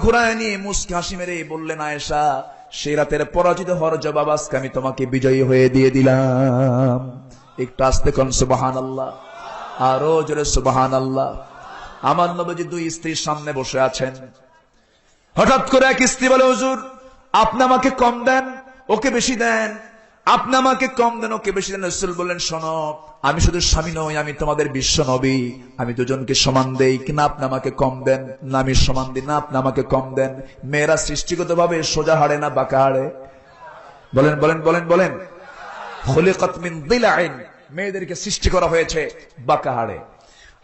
A: ঘুরায় নিয়ে মুস্কি হাসি মেরে বললেন, আয়েশা সেই রাতের পরাজিত হওয়ার জবাব আজকে আমি তোমাকে বিজয়ী হয়ে দিয়ে দিলাম। একটু আস্তে কোন সুবহানাল্লাহ, আরো জোরে সুবহানাল্লাহ। আমার নবীজি দুই স্ত্রীর সামনে বসে আছেন। হঠাৎ করে এক স্ত্রী বলে, হুজুর আপনি আমাকে কম দেন, ওকে বেশি দেন, আপনি আমাকে কম দেন, ওকে বেশি দেন। রাসূল বললেন, শোনো, আমি শুধু স্বামী নই, আমি তোমাদের বিশ্ব নবী, আমি দুজনকে সমান দেই, কিনা আপনি আমাকে কম দেন, না আমি সমান দিই, না আপনি আমাকে কম দেন। মেয়েরা সৃষ্টিগত ভাবে সোজা হাড়ে না বাঁকা হাড়ে? বলেন বলেন বলেন বলেন। খুলিকাত মিন দিলাইন, মেয়েদেরকে সৃষ্টি করা হয়েছে বাঁকা হাড়ে।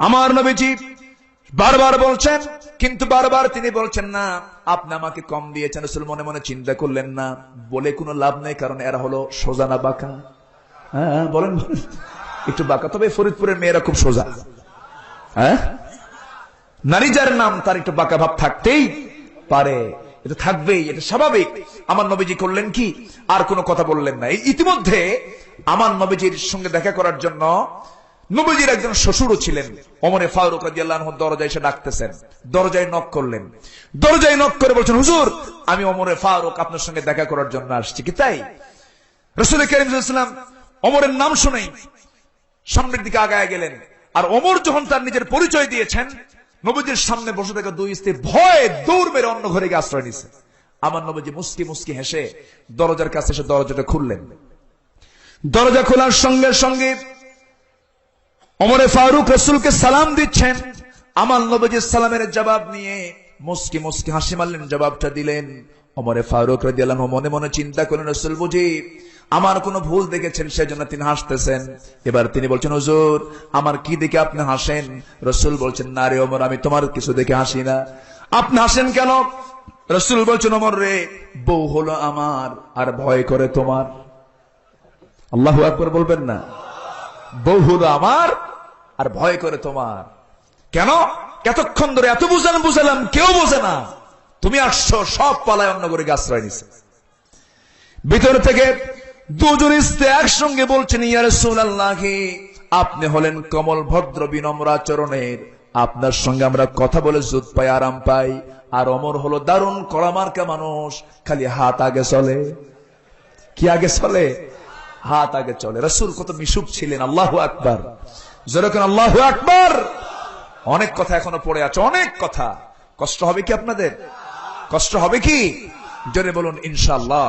A: আমার নবীজি বারবার বলছেন, কিন্তু বারবার তিনি বলছেন না আপনি আমাকে কম দিয়েছেন। রাসূল মনে মনে চিন্তা করলেন, না বলে কোনো লাভ নেই, কারণ এরা হলো সোজা না বাঁকা? হ্যাঁ বলেন, একটু বাঁকা, তবে ফরিদপুরের মেয়েরা খুব সোজা। হ্যাঁ, নারী যার নাম তার একটু বাঁকা ভাব থাকতেই পারে, এটা থাকবেই, এটা স্বাভাবিক। আমার নবীজি করলেন কি, আর কোনো কথা বললেন না। ইতিমধ্যে আমার নবীজির সঙ্গে দেখা করার জন্য নবীজির একজন শ্বশুরও ছিলেন, ওমরে ফারুক রাদিয়াল্লাহু আনহু দরজায় এসে ডাকতেছেন। দরজায় নক করলেন, দরজায় নক করে বলছেন, হুজুর আমি ওমরে ফারুক আপনার সঙ্গে দেখা করার জন্য আসছি। কি তাই? রাসূল কারীম সাল্লাল্লাহু আলাইহি ওয়াসাল্লাম ওমরের নাম শুনেই সামনের দিকে আগায় গেলেন। আর ওমর যখন তার নিজের পরিচয় দিয়েছেন, নবীজির সামনে বসে থাকা দুই স্ত্রী ভয়ে দৌড় মেরে অন্য ঘরে গিয়ে আশ্রয় নিছে। আমার নবীজি মুস্কি মুস্কি হেসে দরজার কাছে এসে দরজাটা খুললেন। দরজা খোলার সঙ্গে সঙ্গে ওমরে ফারুক রাসূলকে সালাম দিচ্ছেন। আমার নবীজির সালামের জবাব নিয়ে মুস্কি মুস্কি হাসি মারলেন, জবাবটা দিলেন। ওমরে ফারুক রাদিয়াল্লাহু আনহু মনে মনে চিন্তা করলেন, রাসূল বুঝি আমার কোনো ভুল দেখেছেন, সেজন্য তিনি হাসতেছেন। এবার তিনি বলছেন, হুজুর আমার কি দেখে আপনি হাসেন? রাসূল বলছেন, না রে ওমর, আমি তোমার কিছু দেখে হাসি না। আপনি হাসেন কেন? রাসূল বলছেন, ওমর রে, বউ হলো আমার আর ভয় করে তোমার। আল্লাহু আকবার বলবেন না? বউ হলো আমার আর ভয় করে তোমার। কেন? এতক্ষণ ধরে এত বুঝালাম কেউ বোঝে না, তুমি আসছো, সব পালায় অন্য করে আশ্রয় নিছে। ভিতর থেকে দুজন স্ত্রী একসঙ্গে বলছেন, ইয়া রাসূলুল্লাহ, আপনি হলেন কমল ভদ্র বিনম্র আচরণের, আপনার সঙ্গে আমরা কথা বলে জুত পাই, আরাম পাই। আর ওমর হলো দারুণ কড়ামার্কা মানুষ, খালি হাত আগে চলে। কি আগে চলে? হাত আগে চলে। রাসূল কত মিশুক ছিলেন! আল্লাহু আকবার, জোরে করে আল্লাহু আকবার। অনেক কথা এখনো পড়ে আছে, অনেক কথা। কষ্ট হবে কি আপনাদের? কষ্ট হবে কি? জোরে বলুন ইনশাআল্লাহ,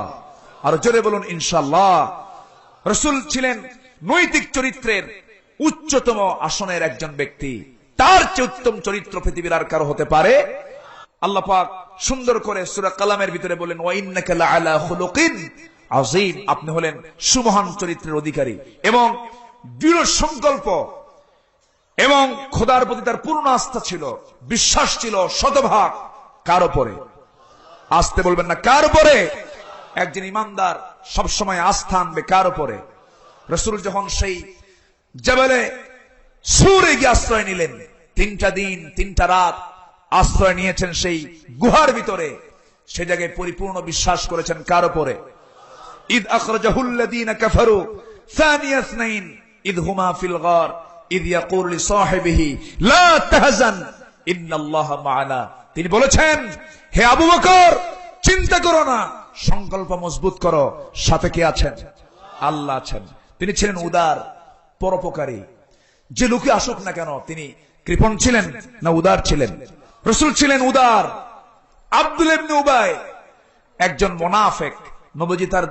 A: আর জোরে বলুন ইনশাআল্লাহ। রাসূল ছিলেন নৈতিক চরিত্রের উচ্চতম আসনের একজন ব্যক্তি। তার চেয়ে উত্তম চরিত্র পৃথিবীর আর কারো হতে পারে? আল্লাহ পাক সুন্দর করে সূরা কালামের ভিতরে বলেন, ওয়া ইন্নাকা লাআলা খুলুকিন আযীম, আপনি হলেন সুমহান চরিত্রের অধিকারী। এবং দৃঢ় সংকল্প এবং খোদার প্রতি তার পূর্ণ আস্থা ছিল, বিশ্বাস ছিল শতভাগ। কার উপরে? আসতে বলবেন না, কার উপরে? একজন ইমানদার সবসময় আস্থা আনবে কার উপরে? রাসূল যখন সেই জাবালে সূরে গিয়ে আশ্রয় নিলেন, 3টা দিন 3টা রাত আশ্রয় নিয়েছেন সেই গুহার ভিতরে, সে জায়গায় পরিপূর্ণ বিশ্বাস করেছেন কার উপরে? ইদ আখরাজাহুল্লাযীনা কাফারু সানিয়া ইসনাইন ইদ হুমা ফিল গার ইদ ইয়াকুলু লিসাহিবিহি লা তাহজান ইন্নাল্লাহা মা'ানা। তিনি বলেছেন, হে আবু বকর, চিন্তা করো না, সংকল্প মজবুত করো, সাথে কে আছেন? আল্লাহ আছেন। তিনি ছিলেন উদার, পরোপকারী। যে লোকে আসুক না কেন, তিনি কৃপণ ছিলেন না উদার ছিলেন? রাসূল ছিলেন উদার। আব্দুল্লাহ ইবনে উবাই একজন মুনাফিক, নবীজি তার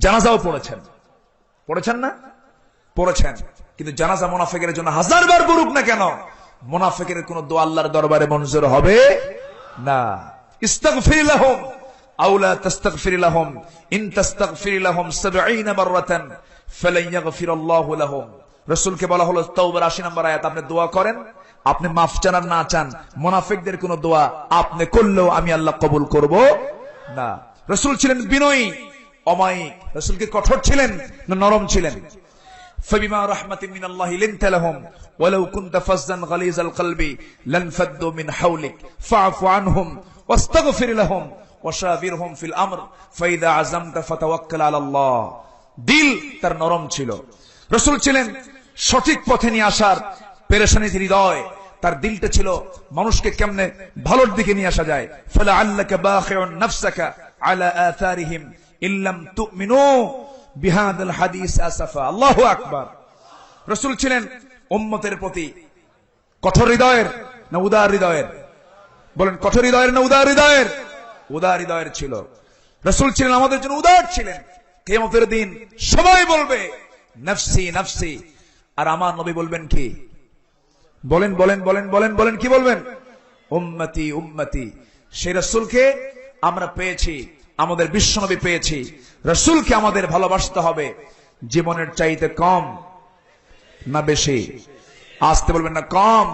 A: জানাজাও পড়েছেন। পড়েছেন না? পড়েছেন। কিন্তু জানাজা মুনাফিকের জন্য হাজারবার পড়ুক না কেন, মুনাফিকের কোন দোয়া আল্লাহর দরবারে মঞ্জুর হবে না। ইস্তাগফির লাহুম আও লা তাস্তাগফির লাহুম ইন তাস্তাগফির লাহুম 70 মাররাতান ফালান ইয়াগফিরাল্লাহু লাহুম। রাসূলকে বলা হলো তাওবার 80 নম্বর আয়াত, আপনি দোয়া করেন, আপনি মাফ চান আর না চান, মুনাফিকদের কোন দোয়া আপনি করলেও আমি আল্লাহ কবুল করব না। রাসূল ছিলেন বিনয়ী, অমায়িক। রাসূলকে কঠোর ছিলেন না নরম ছিলেন? فبما رحمة من الله لنت لهم ولو كنت فظا غليظ القلب لانفضوا من حولك فاعف عنهم واستغفر لهم وشاورهم في الامر فاذا عزمت فتوكل على الله। দিল তার নরম ছিল। রাসূল ছিলেন সঠিক পথে নিয়ে আসার পেরেশানির হৃদয়। তার দিলটা ছিল মানুষকে কেমনে ভালোর দিকে নিয়ে আসা যায়। ফালাআল্লাকা বাখিউন নাফসাকা আলা আথারিহিম ইল্লাম তুমিনু বিহাদাল হাদিস আসাফা। আল্লাহু আকবার। রাসূল ছিলেন উম্মতের প্রতি কঠোর হৃদয়ের না উদার হৃদয়ের? বলেন, কঠোর হৃদয়ের না উদার হৃদয়ের? উদার হৃদয়ের ছিল। রাসূল ছিলেন আমাদের জন্য উদার ছিলেন। কিয়ামতের দিন সবাই বলবে নফসি নফসি, আর আমার নবী বলবেন কি? বলেন বলেন বলেন বলেন বলেন, কি বলবেন? উম্মতি উম্মতি। সেই রাসূলকে আমরা পেয়েছি, আমাদের বিশ্বনবী পেয়েছি। রাসূলকে আমাদের ভালোবাসতে হবে জীবনের চাইতে কম না বেশি? আসতে বলবেন না, কম।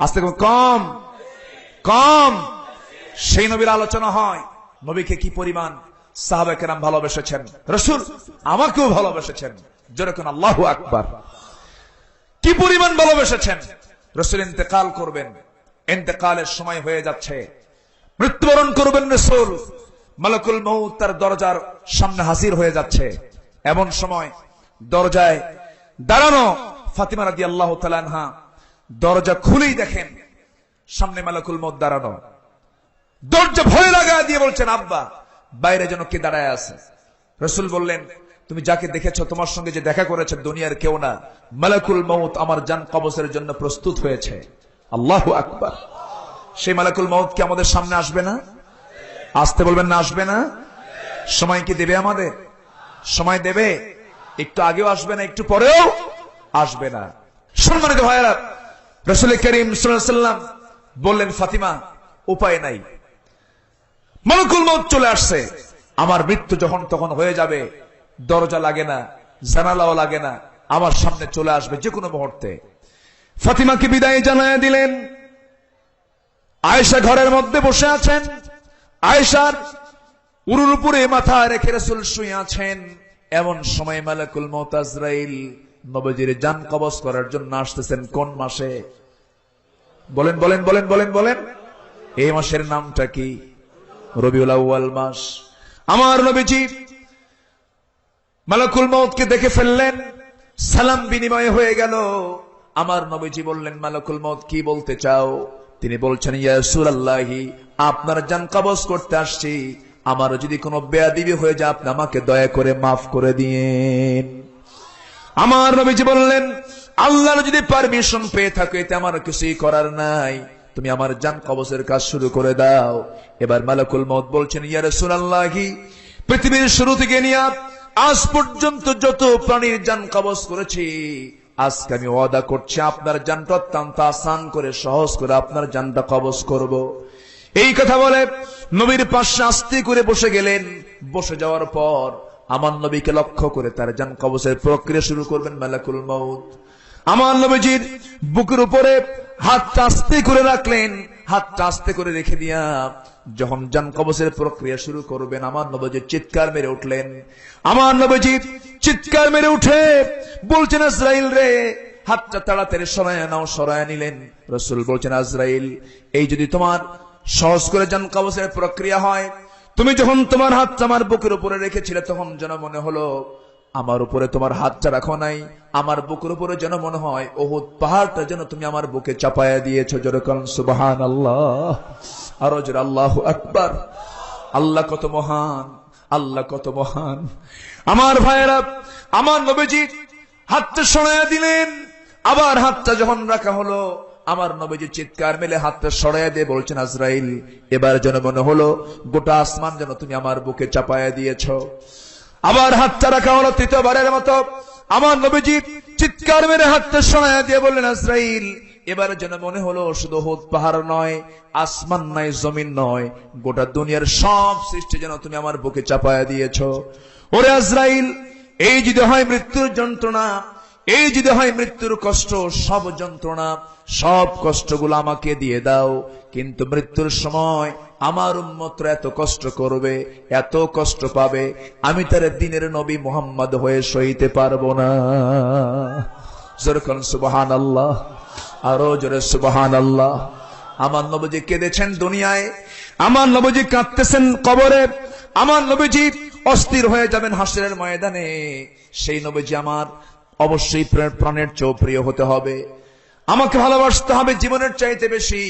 A: আসতে কম কম। সেই নবীর আলোচনা হয়, নবীকে কি পরিমাণ সাহাবায়ে কেরাম ভালোবেসেছেন। রাসূল আমাকেও ভালোবেসেছেন। জোরে কোন আল্লাহু আকবার। কি পরিমাণ ভালোবেসেছেন। রাসূল ইন্তেকাল করবেন, ইন্তেকালের সময় হয়ে যাচ্ছে, মৃত্যুবরণ করবেন রাসূল। মালাকুল মউত তার দরজার সামনে হাজির হয়ে যাচ্ছে। এমন সময় দরজায় দাঁড়ানো ফাতিমা রাদিয়াল্লাহু তাআলা আনহা দরজা খুলেই দেখেন সামনে মালাকুল মউত দাঁড়ানো। দরজা ভয় লাগা দিয়ে বলছেন, আব্বা, বাইরে যেন কে দাঁড়ায় আছে। রাসূল বললেন, তুমি যাকে দেখেছো, তোমার সঙ্গে যে দেখা করেছে দুনিয়ার কেউ না, মালাকুল মউত আমার জান কবজের জন্য প্রস্তুত হয়েছে। আল্লাহু আকবার। সেই মালাকুল মউত কি আমাদের সামনে আসবে না? আসতে বলবেন না, আসবে না? সময় কি দেবে আমাদের? সময় দেবে। একটু আগেও আসবে না, একটু পরেও আসবে না। সম্মানিত ভাইয়েরা, রাসূল করিম সাল্লাল্লাহু আলাইহি ওয়াসাল্লাম বললেন, ফাতিমা, উপায় নাই, মালাকুল মউত চলে আসছে, আমার মৃত্যু যখন তখন হয়ে যাবে, দরজা লাগে না, জানালাও লাগে না, আমার সামনে চলে আসবে যে কোনো মুহূর্তে। ফাতিমাকে বিদায় জানায় দিলেন। আয়েশা ঘরের মধ্যে বসে আছেন। আয়েশার উরুর উপরে মাথা রেখে রাসূল শুয়ে আছেন। এমন সময় মালাকুল মউত আজরাইল নবীজির জান কবজ করার জন্য আসতেছেন। কোন মাসে? বলেন বলেন বলেন বলেন বলেন। এই মাসের নামটা কি? রবিউল আউয়াল মাস। আমার নবীজি মালাকুল মউতকে দেখে ফেললেন, সালাম বিনিময় হয়ে গেল। আমার নবীজি বললেন, মালাকুল মউত কি বলতে চাও? তিনি বলছেন, ইয়া রাসূলুল্লাহি, আপনার জান কবজ করতে আসছি, আমার যদি কোনো বেয়াদবি হয়ে যায় আপনি আমাকে দয়া করে মাফ করে দিন। আমার নবীজি বললেন, আল্লাহর যদি পারমিশন পেয়ে থাকে এতে আমার কিছুই করার নাই, তুমি আমার জান কবজের কাজ শুরু করে দাও। এবার মালাকুল মউত বলছেন, ইয়া রাসূলুল্লাহি, পৃথিবীর শুরু থেকে নিয়ে আজ পর্যন্ত যত প্রাণীর জান কবজ করেছি, আজকে আমি ওয়াদা করছি আপনার জানটা অত্যন্ত আসান করে, সহজ করে আপনার জানটা কবজ করব। এই কথা বলে নবীর পাশে আস্তে করে বসে গেলেন। বসে যাওয়ার পর আমার নবীকে লক্ষ্য করে তার জান কবজের প্রক্রিয়া শুরু করবেন মালাকুল মউত। আমার নবীজির বুকের উপরে হাতটা আস্তে করে রাখলেন। হাতটা আস্তে করে রেখে দিয়া যখন জান কবজের প্রক্রিয়া শুরু করবেন, আমার নবীজি চিৎকার মেরে উঠলেন। আমার নবীজি চিৎকার মেরে উঠে বলছেন, আজরাইল রে, হাতটা তাড়াতাড়ি সরায় নাও। সরায় নিলেন। রাসূল বলছেন, আজরাইল, এই যদি তোমার সহজ করে জান কবজের প্রক্রিয়া হয়, তুমি যখন তোমার হাতটা আমার বুকের উপরে রেখেছিলে, তখন যেন মনে হলো আমার উপরে তোমার হাতটা রাখো নাই। আমার বুকের উপরে যেন মনে হয় উহুদ পাহাড়টা যেন তুমি আমার বুকে চাপায়া দিয়েছো। জোরে বলুন সুবহানাল্লাহ, আরো জোরে আল্লাহু আকবার। আল্লাহ কত মহান, আল্লাহ কত মহান। আমার ভাইয়েরা, আমার নবীজি হাতটা সরাইয়া দিলেন। আবার হাতটা যখন রাখা হলো, আমার নবীজি চিৎকার মেলে হাতটা সরাইয়া দিয়ে বলছেন, আজরাইল, এবার যেন মনে হলো গোটা আসমান যেন তুমি আমার বুকে চাপায়া দিয়েছো। আবার হাতটা রাখা হলো তৃতীয়বারের মতো। আমার নবীজি চিৎকার মেরে হাতটা সরাইয়া দিয়ে বললেন, আজরাইল, এবার যেন মনে হলো শুধু উহুদ পাহাড় নয়, আসমান নয়, জমিন নয়, গোটা দুনিয়ার সব সৃষ্টি যেন তুমি আমার বুকে চাপায়া দিয়েছো। ওরে আজরাইল, এই যদি হয় মৃত্যুর যন্ত্রণা, এই যদি হয় মৃত্যুর কষ্ট, সব যন্ত্রণা, সব কষ্টগুলো আমাকে দিয়ে দাও। কিন্তু মৃত্যুর সময় আমার উম্মতরা এত কষ্ট করবে, এত কষ্ট পাবে, আমি তার দিনের নবী মুহাম্মদ হয়ে সইতে পারবো না। জোরে বলুন সুবহানাল্লাহ, আরো জোরে সুবহানাল্লাহ। আমার নবীজি কেঁদেছেন দুনিয়ায়, আমার নবীজি কাঁদতেছেন কবরে, আমার নবীজি অস্থির হয়ে যাবেন হাসরের ময়দানে। সেই নবীজি আমার অবশ্যই প্রাণের চেয়ে প্রিয় হতে হবে, আমাকে ভালোবাসতে হবে জীবনের চাইতে বেশি।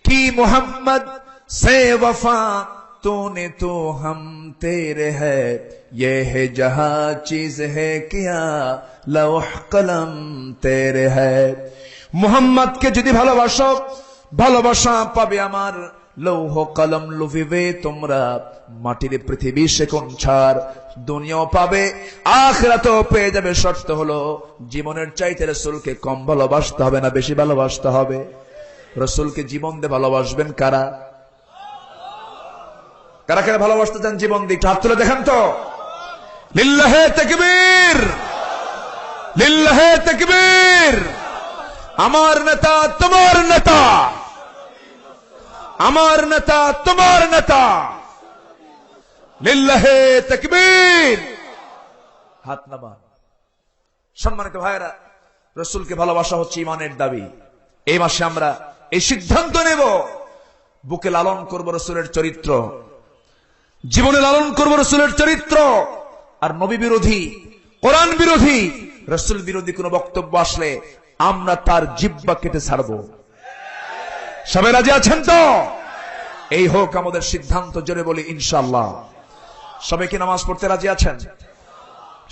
A: কি মোহাম্মদ से वफा तूने तो हम तेरे है, ये है जहां चीज है किया लौह कलम तेरे है। মোহাম্মদ কে যদি ভালোবাসো, ভালোবাসা পাবে আমার লৌহ কলম লুভিবে তোমরা। মাটির পৃথিবী সে কোন ছাড়, দুনিয়াও পাবে, আখিরাতও পেয়ে যাবে। শর্ত হলো জীবনের চাইতে রাসূলকে কম ভালোবাসতে হবে না, বেশি ভালোবাসতে হবে। রাসূলকে জীবন দিয়ে ভালোবাসবেন কারা? কারা কারা ভালোবাসতে চান জীবন দিয়ে? হাত তুলে দেখেন তো। লিল্লাহে তাকবীর, লিল্লাহে তাকবীর। আমার নেতা তোমার নেতা, আমার নেতা তোমার নেতা। লিল্লাহে তাকবীর। হাত নামান। সম্মানিত ভাইরা, রাসূলকে ভালোবাসা হচ্ছে ঈমানের দাবি। এই মাসে আমরা এই সিদ্ধান্ত নেব, বুকে লালন করব রাসূলের চরিত্র, জীবনে লালন করব রাসূলের চরিত্র। আর নবী বিরোধী, কোরআন বিরোধী, রাসূল বিরোধী কোন বক্তব্য আসলে আমরা তার জিহ্বা কেটে ছাড়বো। সবাই রাজি আছেন তো? এই হোক আমাদের সিদ্ধান্ত, জোরে বলি ইনশাআল্লাহ। সবাইকে নামাজ পড়তে রাজি আছেন?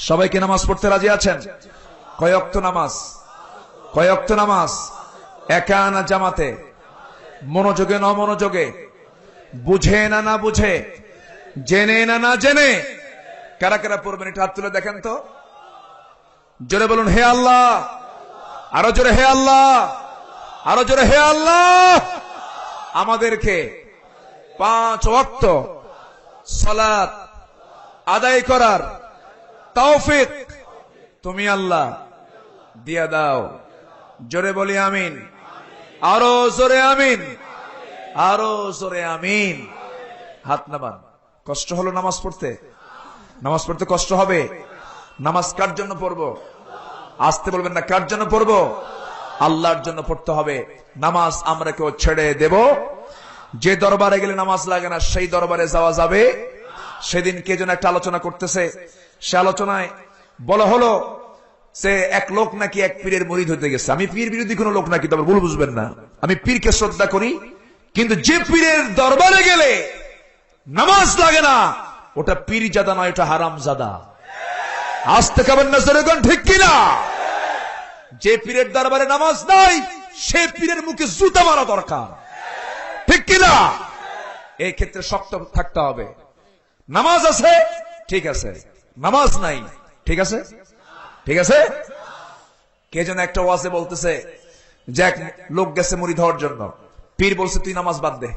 A: সবাইকে নামাজ পড়তে রাজি আছেন? কয় ওয়াক্ত নামাজ? কয় ওয়াক্ত নামাজ? একা না জামাতে? মনোযোগে না মনোযোগে? বুঝে না না বুঝে? জেনে না না জেনে? কারা কারা পড়বেন একটু হাত তুলে দেখেন তো। জোরে বলুন হে আল্লাহ। আরো জোরে হে আল্লাহ, আরো জোরে হে আল্লাহ। আমাদেরকে 5 ওয়াক্ত সালাত আদায় করার তৌফিক তুমি আল্লাহ দিয়া দাও। জোরে বলি আমিন, আরো জোরে আমিন, আরো জোরে আমিন। হাত নামান। কষ্ট হলো নামাজ পড়তে? নামাজ পড়তে কষ্ট হবে। নামাজ কার জন্য পড়বো? আসতে বলবেন না, কার জন্য পড়বো? আল্লাহর জন্য পড়তে হবে। নামাজ আমরা কেউ ছেড়ে দেব? যে দরবারে গেলে নামাজ লাগে না সেই দরবারে যাওয়া যাবে? সেদিন কে যেন একটা আলোচনা করতেছে, সে আলোচনায় বলা হলো সে এক লোক নাকি এক পীরের মুরিদ হতে গেছে। আমি পীর বিরোধী কোন লোক নাকি, তবে ভুল বুঝবেন না, আমি পীরকে শ্রদ্ধা করি, কিন্তু যে পীরের দরবারে গেলে নামাজ লাগে না ওটা পীর জাদা নয়, ওটা হারাম জাদা। আসতে খাবেন না সেরকম, ঠিক কিনা? যে পীরের দরবারে নামাজ নাই সে পীরের মুখে জুতা মারা দরকার। কিনা? এই ক্ষেত্রে শক্ত থাকতে হবে। নামাজ আছে, ঠিক আছে, নামাজ নাই, ঠিক আছে, ঠিক আছে। কে যেন একটা ওয়াজে বলতেছে যে এক লোক গেছে মুড়ি ধোয়ার জন্য, পীর বলছে তুই নামাজ বাদ দে।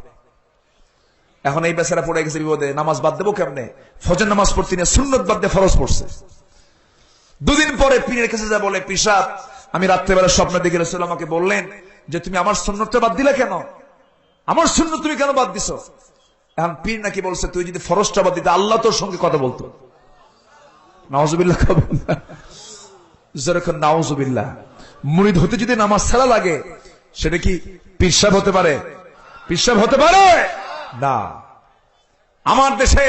A: এখন এই বেচারা পড়ে গেছে বিপদে, নামাজ বাদ দেবো কেমনে? ফজর নামাজ পড়তে নিয়ে সুন্নত বাদ দিয়ে ফরজ পড়ছে। দুদিন পরে পীরের কাছে যা বলে, পীর সাহেব আমি রাত্রেবেলা স্বপ্ন দেখে রাসূল আমাকে বললেন যে তুমি আমার সুন্নতটা বাদ দিলে কেন? আমার সুন্নত তুমি কেন বাদ দিছো? এখন পীর নাকি বলছে তুই যদি ফরজটা বাদ দিতে আল্লাহ তোর সঙ্গে কথা বলতো। নাউজুবিল্লাহ, যেরকম নাউজুবিল্লাহ। মুরিদ হতে যদি নামাজ ছাড়া লাগে, সেটা কি পীর সাহেব হতে পারে? পীর সাহেব হতে পারে না। আমার দেশে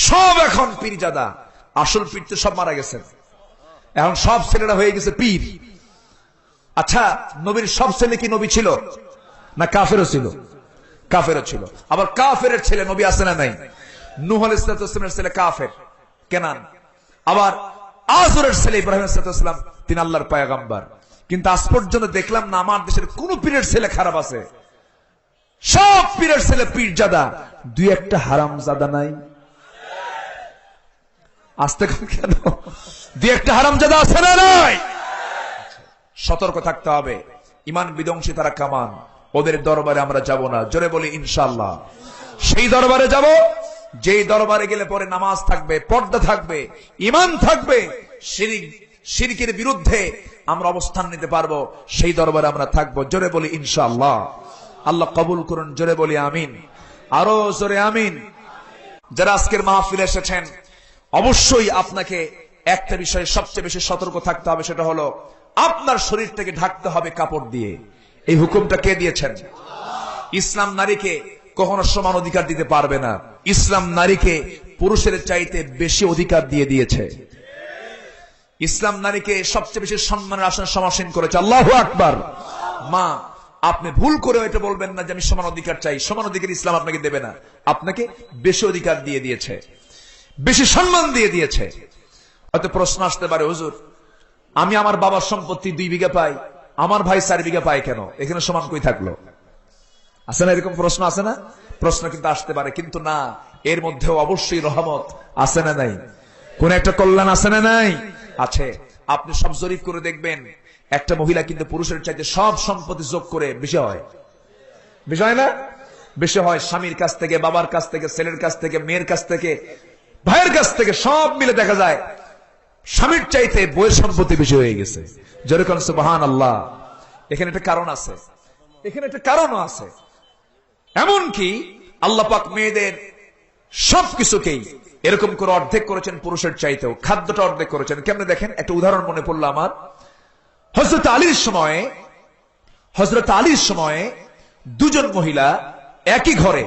A: সব এখন পীরজাদা, আসল পীর তো সব মারা গেছেন। এখন সব ছেলেরা হয়ে গেছে পীর। আচ্ছা, নবীর সব ছেলে কি নবী ছিল না কাফেরও ছিল? কাফেরও ছিল। আবার কাফেরের ছেলে নবী আছে না নাই? নূহ আলাইহিস সালামের ছেলে কাফের, কেনান। আবার আজরের ছেলে ইব্রাহিম আলাইহিস সালাম, তিনি আল্লাহর পয়গম্বর। কিন্তু আজ পর্যন্ত দেখলাম না আমার দেশের কোন পীরের ছেলে খারাপ আছে। সব পীরের ছেলে পীরজাদা, দুই একটা হারামজাদা নাই? আসতে কেন? দুই একটা হারামজাদা আছে না নাই? সতর্ক থাকতে হবে। ইমান বিধ্বংসী তারা কামান, ওদের দরবারে আমরা যাব না। জোরে বলি ইনশাআল্লাহ। সেই দরবারে যাব যেই দরবারে গেলে পরে নামাজ থাকবে, পর্দা থাকবে, ইমান থাকবে, শিরকের বিরুদ্ধে আমরা অবস্থান নিতে পারবো। সেই দরবারে আমরা থাকবো। জোরে বলি ইনশাআল্লাহ। আল্লাহ কবুল করুন। জোরে বলি আমিন। আরো জোরে আমিন। যারা আজকের মাহফিলে এসেছেন, অবশ্যই আপনাকে একটা বিষয়ে সবচেয়ে বেশি সতর্ক থাকতে হবে, সেটা হলো আপনার শরীরটাকে ঢাকতে হবে কাপড় দিয়ে। এই হুকুমটা কে দিয়েছেন? ইসলাম নারীকে কখনো সমান অধিকার দিতে পারবে না। ইসলাম নারীকে পুরুষের চাইতে বেশি অধিকার দিয়ে দিয়েছে। ইসলাম নারীকে সবচেয়ে বেশি সম্মানের আসনে সমাসীন করেছে। আল্লাহু আকবার। মা, আপনি ভুল করে এটা বলবেন না যে আমি সমান অধিকার চাই। সমান অধিকার ইসলাম আপনাকে দেবে না। আপনাকে বেশি অধিকার দিয়ে দিয়েছে, বেশি সম্মান দিয়ে দিয়েছে। হয়তো প্রশ্ন আসতে পারে, হুজুর আমি আমার বাবার সম্পত্তি 2 বিঘা পাই, আমার ভাই 4 বিঘা পায় কেন? এখানে সমান কই থাকলো? আছে না এরকম প্রশ্ন? আছে না? প্রশ্ন কিন্তু আসতে পারে, কিন্তু না, এর মধ্যেও অবশ্যই রহমত আছে না নাই? কোন একটা কল্যাণ আছে না নাই? আছে। আপনি সব জরিপ করে দেখবেন, একটা মহিলা কিন্তু পুরুষের চাইতে সব সম্পত্তি যোগ করে বেশি হয়। বেশি হয় না? বেশি হয়। স্বামীর কাছ থেকে, বাবার কাছ থেকে, ছেলের কাছ থেকে, মেয়ের কাছ থেকে, ভাইয়ের কাছ থেকে, সব মিলে দেখা যায় স্বামীর চাইতে বইয়ের সম্পত্তি বেশি হয়ে গেছে। যেরকম সুবহানাল্লাহ। এখানে একটা কারণ আছে, এখানে একটা কারণও আছে। এমনকি আল্লাহ পাক মেয়েদের সবকিছুকেই এরকম করে অর্ধেক করেছেন পুরুষের চাইতেও। খাদ্যটা অর্ধেক করেছেন। কেমনে দেখেন, একটা উদাহরণ মনে পড়লো আমার। হযরত আলীর সময়ে দুজন মহিলা একই ঘরে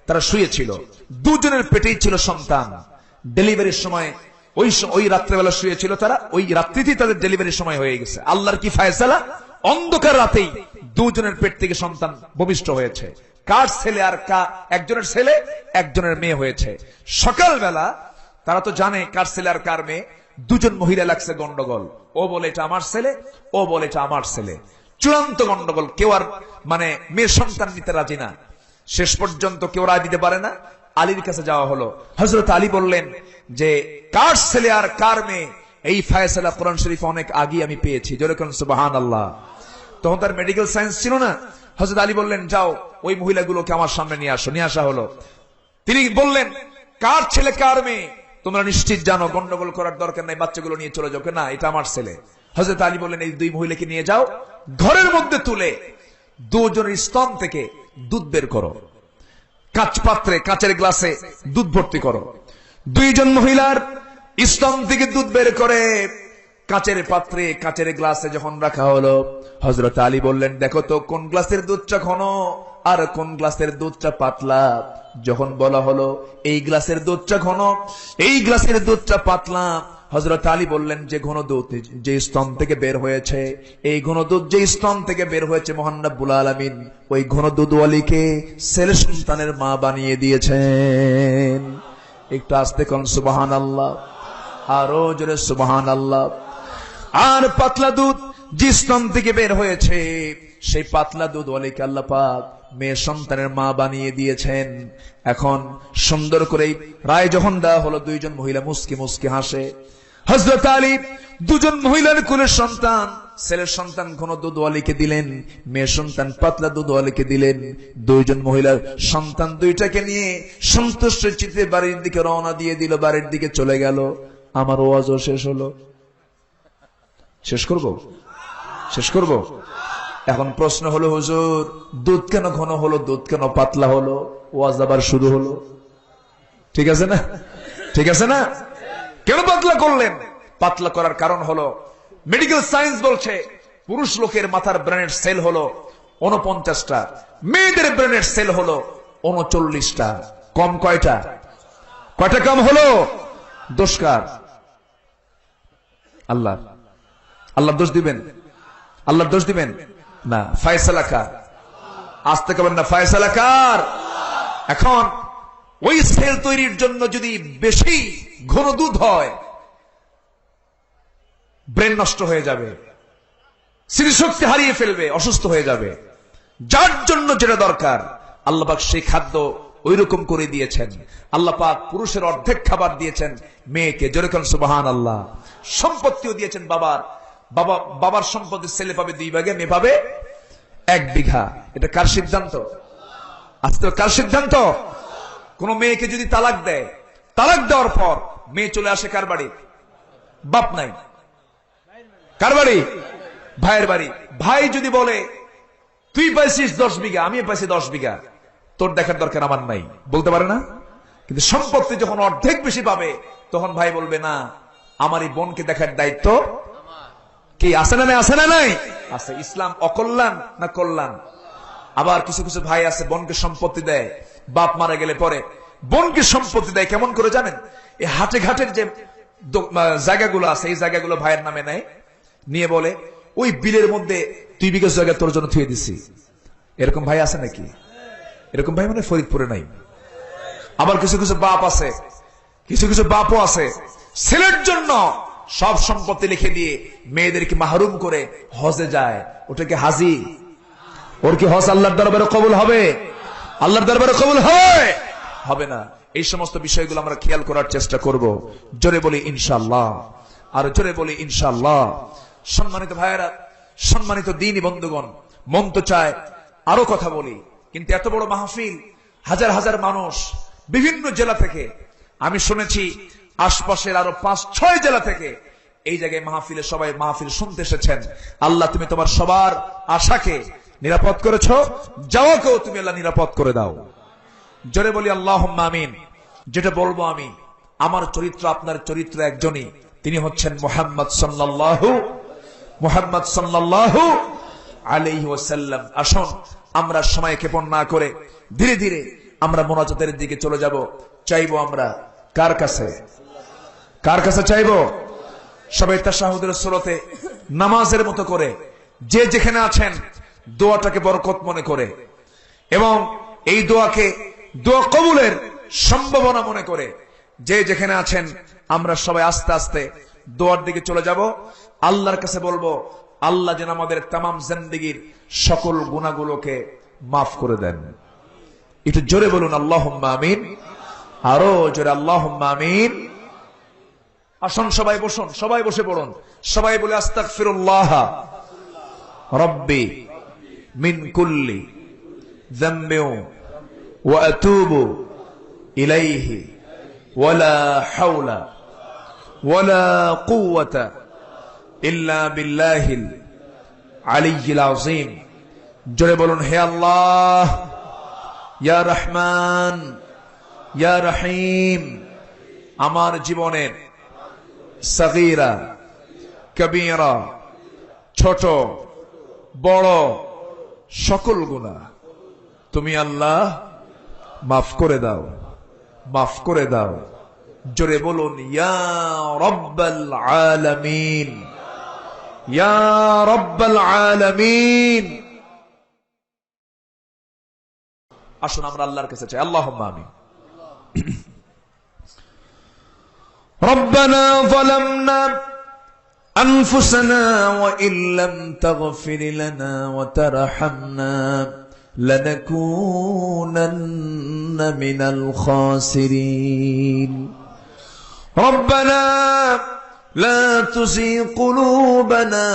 A: তারা শুয়েছিল। দুজনের পেটেই ছিল সন্তান। ডেলিভারির সময় ওই রাত্রেবেলা শুয়েছিল তারা, ওই রাত্রিতেই তাদের ডেলিভারির সময় হয়ে গেছে। আল্লাহর কি ফায়সালা, অন্ধকার রাতেই দুজনের পেট থেকে সন্তান ভূমিষ্ঠ হয়েছে। কার ছেলে আর একজনের ছেলে একজনের মেয়ে হয়েছে। সকালবেলা তারা তো জানে কার ছেলে আর কার মেয়ে। দুজন মহিলা লাগছে গন্ডগোল। ও বলে এটা আমার ছেলে, ও বলে এটা আমার ছেলে। চূড়ান্ত গন্ডগোল। কেউ আর মেয়ের সন্তান নিতে রাজি না। শেষ পর্যন্ত কেউ রায় দিতে পারে না। আলীর কাছে যাওয়া হলো। হযরত আলী বললেন যে কার ছেলে আর কার মেয়ে, এই ফায়সালা কোরআন শরীফ অনেক আগে আমি পেয়েছি। যেরকম সুবহানাল্লাহ। তখন তার মেডিকেল সায়েন্স ছিল না। হযরত আলী বললেন যাও ওই মহিলাগুলোকে আমার সামনে নিয়ে আসো। নিয়ে আসা হলো। তিনি বললেন কার ছেলে কার মেয়ে তোমরা নিশ্চিত জানো, গন্ডগোল করার দরকার নাই, বাচ্চাগুলো নিয়ে চলে যাও। না, এটা আমার ছেলে। হযরত আলী বললেন এই 2 মহিলাকে নিয়ে যাও, ঘরের মধ্যে তুলে দুজনের স্তন থেকে দুধ বের করো, কাঁচ পাত্রে, কাঁচের গ্লাসে দুধ ভর্তি করো। 2 জন মহিলার স্তন থেকে দুধ বের করে কাঁচের পাত্রে, কাঁচের গ্লাসে যখন রাখা হলো, হযরত আলী বললেন দেখো তো কোন গ্লাসের দুধটা ঘন আর কোন গ্লাসের দুধটা পাতলা। যখন বলা হলো এই গ্লাসের দুধটা ঘন, এই গ্লাসের দুধটা পাতলা, হযরত আলী বললেন যে ঘন দুধ যে স্তন থেকে বের হয়েছে, এই ঘন দুধ যে স্তন থেকে বের হয়েছে, মহান রব্বুল আলামিন ওই ঘন দুধওয়ালিকে ছেলে সন্তানের মা বানিয়ে দিয়েছেন। একটু আস্তে কোন সুবহানাল্লাহ, আরো জোরে সুবহানাল্লাহ। আর পাতলা দুধ যে স্তন থেকে বের হয়েছে, সেই পাতলা দুধওয়ালিকে আল্লাহ পাক মেয়ে সন্তানের মা বানিয়ে দিয়েছেন। এখন সুন্দর করে রায় যখন দেওয়া হলো, দুইজন মহিলা মুস্কি মুস্কি হাসে। হযরত আলী দুজন মহিলার কোলের সন্তান, ছেলের সন্তান ঘন দুধওয়ালিকে দিলেন, মেয়ে সন্তান পাতলা দুধওয়ালিকে দিলেন। দুইজন মহিলার সন্তান দুইটাকে নিয়ে সন্তুষ্ট চিত্তে বাড়ির দিকে রওনা দিয়ে দিল, বাড়ির দিকে চলে গেল। আমার ওয়াজও শেষ হলো। শেষ করব। এখন প্রশ্ন হলো, হুজুর দুধ কেন ঘন হলো, দুধ কেন পাতলা হলো, ওয়াজ আবার শুরু হলো? ঠিক আছে না? কেন পাতলা করলেন? পাতলা করার কারণ হলো, মেডিকেল সায়েন্স বলছে পুরুষ লোকের মাথার ব্রেনের সেল হলো 49টা, মেয়েদের ব্রেনের সেল হলো 39টা। কম কয়টা কম হলো? দোষকার আল্লাহ দোষ দিবেন না, ফয়সালা কার? আসতে কবেন না, ফয়সালা কার? এখন ওই সেল তৈরির জন্য যদি বেশি ঘন দুধ হয়, ব্রেন নষ্ট হয়ে যাবে, স্মৃতিশক্তি হারিয়ে ফেলবে, অসুস্থ হয়ে যাবে। যার জন্য যেটা দরকার আল্লাহ পাক সেই খাদ্য ওইরকম করে দিয়েছেন। আল্লাহ পাক পুরুষের অর্ধেক খাবার দিয়েছেন মেয়েকে, জোরে বলেন সুবহানাল্লাহ। সম্পত্তিও দিয়েছেন বাবার সম্পত্তি ছেলে পাবে 2 ভাগে, মেয়ে পাবে 1 বিঘা। এটা কার সিদ্ধান্ত? আজকে কার সিদ্ধান্ত? কোন মেয়েকে যদি তালাক দেয়, তালাক দেওয়ার পর মেয়ে চলে আসে কার বাড়ি? বাপ নাই, কার বাড়ি? ভাইয়ের বাড়ি। ভাই যদি বলে তুই পাইছিস 10 বিঘা, আমি পাইছি 10 বিঘা, তোর দেখার দরকার আমার নাই, বলতে পারে না? কিন্তু সম্পত্তি যখন অর্ধেক বেশি পাবে, তখন ভাই বলবে না, আমার এই বোনকে দেখার দায়িত্ব কি আছে না নাই? আছে। ইসলাম অকল্যাণ না কল্যাণ? আবার কিছু কিছু ভাই আছে বোনকে সম্পত্তি দেয়, বাপ মারা গেলে পরে বোনকে সম্পত্তি দেয় কেমন করে জানেন? এই হাটে ঘাটের যে জায়গাগুলো আছে, এই জায়গাগুলো ভাইয়ের নামে নেয়, নিয়ে বলে ওই বিলের মধ্যে 2 বিঘা জায়গা তোর জন্য থুয়ে দিছি। এরকম ভাই আছে নাকি? এরকম ভাই মানে ফরিদপুরে নাই। আবার কিছু কিছু বাপও আছে ছেলের জন্য সব সম্পত্তি লিখে দিয়ে মেয়েদেরকে মাহরুম করে হজে যায়। ওটাকে হাজি? ওর কি হজ আল্লাহর দরবারে কবুল হবে? আল্লাহর দরবারে কবুল হবে না। এই সমস্ত বিষয়গুলো আমরা খেয়াল করার চেষ্টা করব। জোরে বলি ইনশাআল্লাহ, আর জোরে বলি ইনশাআল্লাহ। সম্মানিত ভাইয়েরা, সম্মানিত দ্বীনি বন্ধুগণ, মন তো চায় আরো কথা বলি, কিন্তু এত বড় মাহফিল, হাজার হাজার মানুষ বিভিন্ন জেলা থেকে, আমি শুনেছি আশপাশের আরো 5-6 জেলা থেকে এই জায়গায় মাহফিলে সবাই মাহফিল শুনতে এসেছেন। আল্লাহ তুমি তোমার সবার আশাকে নিরাপদ করেছো, যাওয়াকেও তুমি আল্লাহ নিরাপদ করে দাও। জোরে বলি আল্লাহুম্মা আমিন। যেটা বলবো আমি, আমার চরিত্র আপনার চরিত্র একজনই, তিনি হচ্ছেন মুহাম্মদ সাল্লাল্লাহু আলাইহি ওয়াসাল্লাম। আসুন আমরা সময় ক্ষেপণ না করে ধীরে ধীরে আমরা মুনাজাতের দিকে চলে যাব। চাইবো আমরা কার কাছে চাইবো? সবাই তাশাহুদের সুরতে নামাজের মতো করে যে যেখানে আছেন দোয়াটাকে বরকত মনে করে, এবং এই দোয়াকে দোয়া কবুলের সম্ভাবনা মনে করে যে যেখানে আছেন আমরা সবাই আস্তে আস্তে দোয়ার দিকে চলে যাব। আল্লাহর কাছে বলবো, আল্লাহ যেন আমাদের তামাম জিন্দেগীর সকল গুনাহগুলোকে মাফ করে দেন। একটু জোরে বলুন আল্লাহুম্মা আমিন, আরো জোরে আল্লাহুম্মা আমিন। আসুন সবাই বসুন, সবাই বসে পড়ুন, সবাই বলে আস্তাগফিরুল্লাহ রাব্বি মিন কুল্লি যামবিন ওয়া আতুবু ইলাইহি ওয়ালা হাওলা ওয়ালা কুওয়াতা ইল্লা বিল্লাহিল আলিয়্যিল আযীম। জোরে বলুন, হে আল্লাহ, ইয়া রহমান, ইয়া রহিম, আমার জীবনের সগীরা কবীরা, ছোট বড় সকল গুনাহ তুমি আল্লাহ মাফ করে দাও, মাফ করে দাও। জোরে বলুন, ইয়া রাব্বাল আলামিন, ইয়া রাব্বাল আলামিন। আসুন আমরা আল্লাহর কাছে চাই, আল্লাহুম্মা আমিন। ربنا ظلمنا أنفسنا وإن لم تغفر لنا وترحمنا لنكونن من الخاسرين ربنا لا تزغ قلوبنا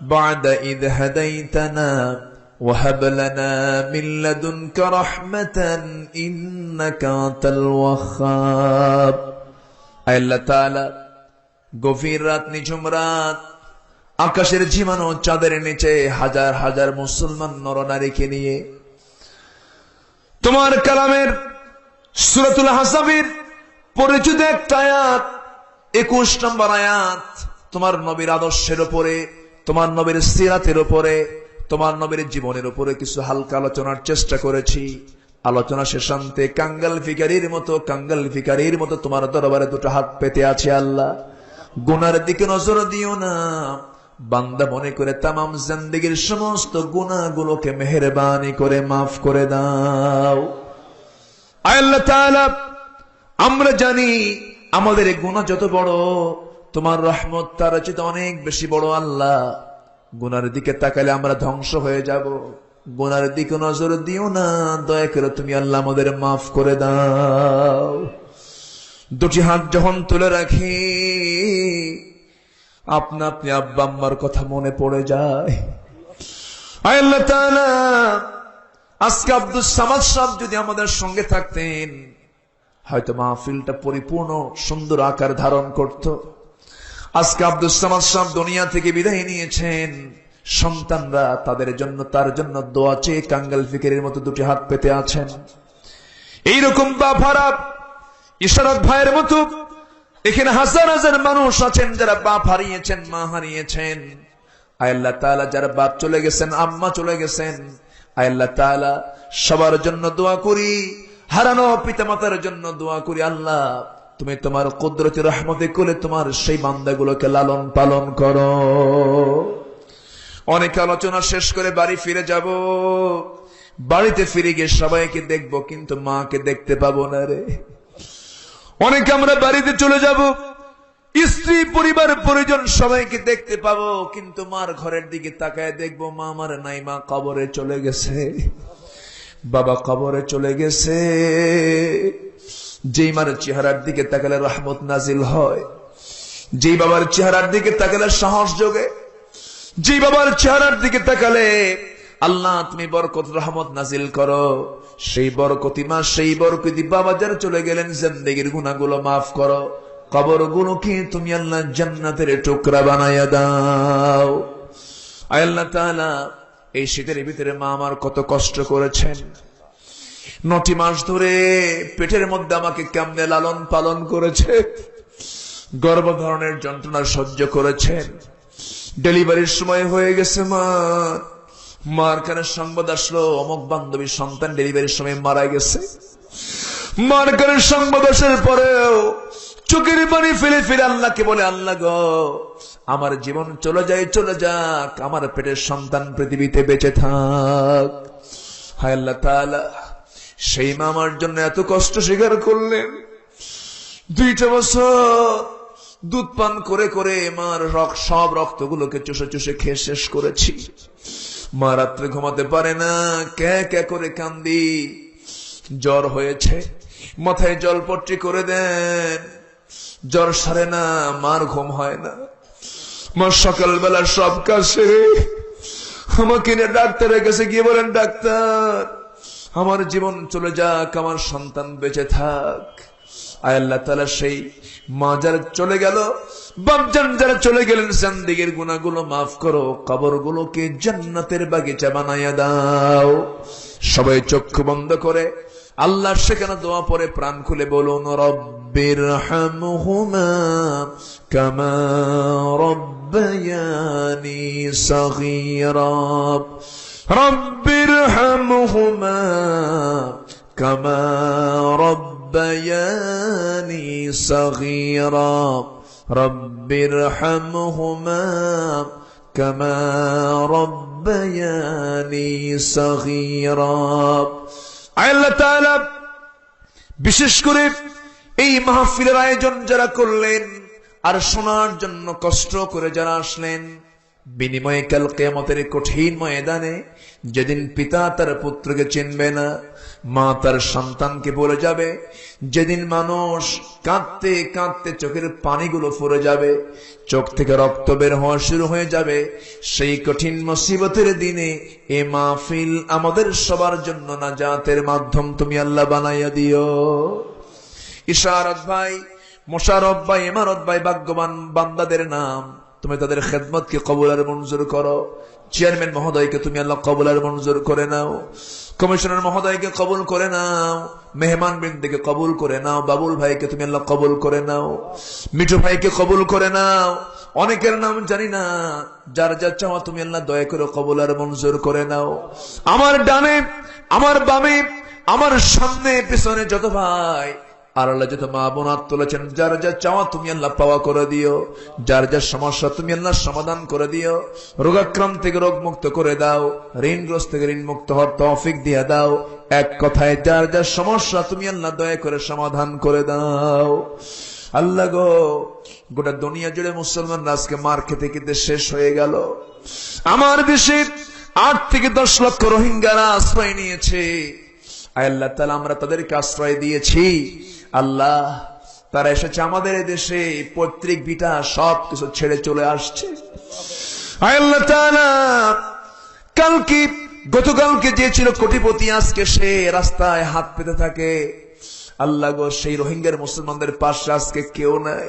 A: بعد إذ هديتنا وهب لنا من لدنك رحمة إنك أنت الوهاب আল্লাহ তাআলা গভীর রাত নিঝুম রাত আকাশের ঝিমানো চাঁদের নিচে হাজার হাজার মুসলমান নরনারীকে নিয়ে তোমার কালামের সূরাতুল আহজাবের পরিচিত একটা আয়াত 21 নম্বর আয়াত তোমার নবীর আদর্শের উপরে তোমার নবীর সিরাতের উপরে তোমার নবীর জীবনের উপরে কিছু হালকা আলোচনার চেষ্টা করেছি আলোচনা শেষান্তে কাঙ্গাল ফিকারির মতো তোমার দরবারে দুটো হাত পেতে আছে আল্লাহ গুনার দিকে নজর দিও না বান্দা মনে করে তামাম জিন্দেগীর সমস্ত গুনাহগুলোকে মেহেরবানি করে মাফ করে দাও আল্লাহ তাআলা আমরা জানি আমাদের এই গুনাহ যত বড় তোমার রহমত তার চেয়ে অনেক বেশি বড় আল্লাহ গুনার দিকে তাকালে আমরা ধ্বংস হয়ে যাব গুনার দিকে নজর দিও না দয়া করে তুমি আল্লাহ আমাদের মাফ করে দাও দুটি হাত যখন তুলে রাখি আপনা আপনি আব্বা আম্মার কথা মনে পড়ে যায় আল্লাহ তাআলা আজকে আব্দুস সামাদ সাহেব যদি আমাদের সঙ্গে থাকতেন হয়তো মাহফিলটা পরিপূর্ণ সুন্দর আকার ধারণ করত আজকে আব্দুস সামাদ সাহেব দুনিয়া থেকে বিদায় নিয়েছেন সন্তানরা তাদের জন্য তার জন্য দোয়া চেয়ে কাঙ্গাল ফিকিরের মতো দুটি হাত পেতে আছেন এইরকম বাবারা ইশারাত ভাইয়ের মতো এখানে হাজার হাজার মানুষ আছেন যারা বাপ হারিয়েছেন মা হারিয়েছেন আল্লাহ তাআলা যারা বাপ চলে গেছেন আম্মা চলে গেছেন আল্লাহ তাআলা সবার জন্য দোয়া করি হারানো পিতামাতার জন্য দোয়া করি আল্লাহ তুমি তোমার কুদরতি রহমতে কোলে তোমার সেই বান্দাগুলোকে লালন পালন করো অনেক আলোচনা শেষ করে বাড়ি ফিরে যাব বাড়িতে ফিরে গিয়ে সবাইকে দেখবো কিন্তু মাকে দেখতে পাবো না রে অনেক আমরা বাড়িতে চলে যাব স্ত্রী পরিবার পরিজন সবাইকে দেখতে পাবো কিন্তু মার ঘরের দিকে তাকায় দেখবো মা আমার নাই মা কবরে চলে গেছে বাবা কবরে চলে গেছে যেই মার চেহারার দিকে তাকালে রহমত নাজিল হয় যেই বাবার চেহারার দিকে তাকালে সাহস যোগে যে বাবার চেহারার দিকে তাকালে আল্লাহ তুমি বরকত রহমত নাজিল করো সেই বরকতি মা সেই বরকতি বাবা যারা চলে গেলেন জিন্দেগীর গুনাহগুলো মাফ করো কবরগুলোকে তুমি আল্লাহ জান্নাতের টুকরা বানায়া দাও আল্লাহ তাআলা এই শীতের ভিতরে মা আমার কত কষ্ট করেছেন 9টি মাস ধরে পেটের মধ্যে আমাকে কেমনে লালন পালন করেছে গর্ভধারণের যন্ত্রণা সহ্য করেছেন ডেলিভারির সময় হয়ে গেছে মার কানে সংবাদ আসলো অমুক বান্ধবী সন্তান ডেলিভারির সময় মারা গেছে মার কানে সংবাদ আসার পরেও চোখের পানি ফেলে ফেলে আল্লাহকে বলে আল্লাহ গো আমার জীবন চলে যাক আমার পেটের সন্তান পৃথিবীতে বেঁচে থাক হায় আল্লাহ তাআলা সেই মা আমার জন্য এত কষ্ট স্বীকার করলেন 2টা বছর দুধ পান করে করে মার সব রক্তগুলোকে চুষে চুষে খেয়ে শেষ করেছি মা রাত্রে ঘুমাতে পারে না কে করে কান্দি জ্বর হয়েছে মাথায় জলপট্টি করে দেন জ্বর সারে না মার ঘুম হয় না মা সকালবেলা সব কাজ সেরে আমাকে নিয়ে ডাক্তারের কাছে গিয়ে বলেন ডাক্তার আমার জীবন চলে যাক আমার সন্তান বেঁচে থাক আয় আল্লাহ তাআলা সেই মা যারা চলে গেল বাপজান যারা চলে গেলেন জিন্দেগীর গুনাহগুলো মাফ করো কবরগুলোকে জান্নাতের বাগিচা বানায়া দাও সবাই চক্ষু বন্ধ করে আল্লাহর শেখানো দোয়া পড়ে প্রাণ খুলে বলুন রব্বিরহামহুমা কামা রব্বায়ানি সগীরা রব্বিরহামহুমা কামা রব্বায়ানি সগীরা রব্বিরহামহুমা কামা রব্বায়ানি সগীরা আল্লাহ তাআলা বিশেষ করে এই মাহফিলের আয়োজন যারা করলেন আর শোনার জন্য কষ্ট করে যারা আসলেন, বিনিময়ে কাল কিয়ামতের কঠিন ময়দানে যেদিন পিতা তার পুত্রকে চিনবে না, মা তার সন্তানকে ভুলে যাবে, যেদিন মানুষ কাঁদতে কাঁদতে চোখের পানিগুলো ফুরে যাবে, চোখ থেকে রক্ত বের হওয়া শুরু হয়ে যাবে, সেই কঠিন মুসিবতের দিনে এ মাহফিল আমাদের সবার জন্য নাজাতের মাধ্যম তুমি আল্লাহ বানাইয়া দিও। ইশারত ভাই, মোশাররফ ভাই, ইমারত ভাই ভাগ্যবান বান্দাদের নাম, তুমি তাদের খেদমতকে কবুল আর মঞ্জুর করো। চেয়ারম্যান মহোদয়কে তুমি আল্লাহ কবুল আর মঞ্জুর করে নাও, কমিশনার মহোদয়কে কবুল করে নাও, মেহমান বৃন্দকে কবুল করে নাও, বাবুল ভাইকে তুমি আল্লাহ কবুল করে নাও, মিঠু ভাইকে কবুল করে নাও। অনেকের নাম জানি না, যার যা চাওয়া তুমি আল্লাহ দয়া করে কবুল আর মঞ্জুর করে নাও। আমার ডানে, আমার বামে, আমার সামনে পিছনে যত ভাই আর আল্লাহ যত মা বোন হাত তুলেছেন, যার যা চাওয়া তুমি আল্লাহ পাওয়া করে দিও, যার যা সমস্যা তুমি আল্লাহ সমাধান করে দিও, রোগাক্রান্ত থেকে রোগ মুক্ত করে দাও, ঋণগ্রস্ত থেকে ঋণ মুক্ত হওয়ার তৌফিক দিয়ে দাও। এক কথায় যার যা সমস্যা তুমি আল্লাহ দয়া করে সমাধান করে দাও। আল্লাহ গো, গোটা দুনিয়া জুড়ে মুসলমানরা আজকে মার খেতে খেতে শেষ হয়ে গেল। আমার দেশে 8 থেকে 10 লক্ষ রোহিঙ্গারা আশ্রয় নিয়েছে। আল্লাহ তাআলা আমরা তাদেরকে আশ্রয় দিয়েছি। আল্লাহ, তারা এসেছে আমাদের দেশে, পৈতৃক ভিটা সবকিছু ছেড়ে চলে আসছে। আল্লাহ তাআলা গতকালকে যে ছিল কোটিপতি, আজকে সে রাস্তায় হাত পেতে থাকে। আল্লাহ গো, সেই রোহিঙ্গার মুসলমানদের পাশে আজকে কেউ নাই।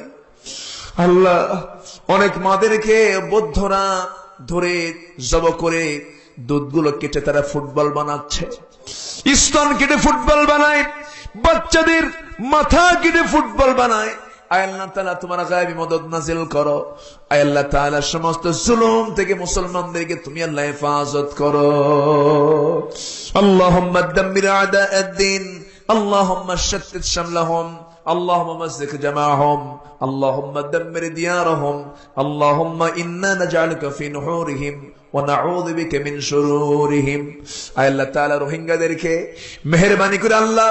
A: আল্লাহ, অনেক মাদেরকে বৌদ্ধরা ধরে জব করে দুধগুলো কেটে তারা ফুটবল বানাচ্ছে, স্তন কেটে ফুটবল বানায়, বাচ্চাদের মাথা কেটে ফুটবল বানায়। আল্লাহ তাআলা তোমার গায়েবী মদদ নাজিল করো। আল্লাহ তাআলা সমস্ত জুলুম থেকে মুসলমানদেরকে তুমি আল্লাহ হেফাজত করো। আল্লাহুম্মা দাম্মির আ'দা'আদ-দ্বীন, আল্লাহুম্মা শাত্তিত শামলাহুম, اللهم مزق جماعهم، اللهم دمر ديارهم، اللهم إنا نجعلك في نحورهم ونعوذ بك من شرورهم। আল্লাহ তাআলা রোহিঙ্গাদেরকে মেহেরবানি করে আল্লাহ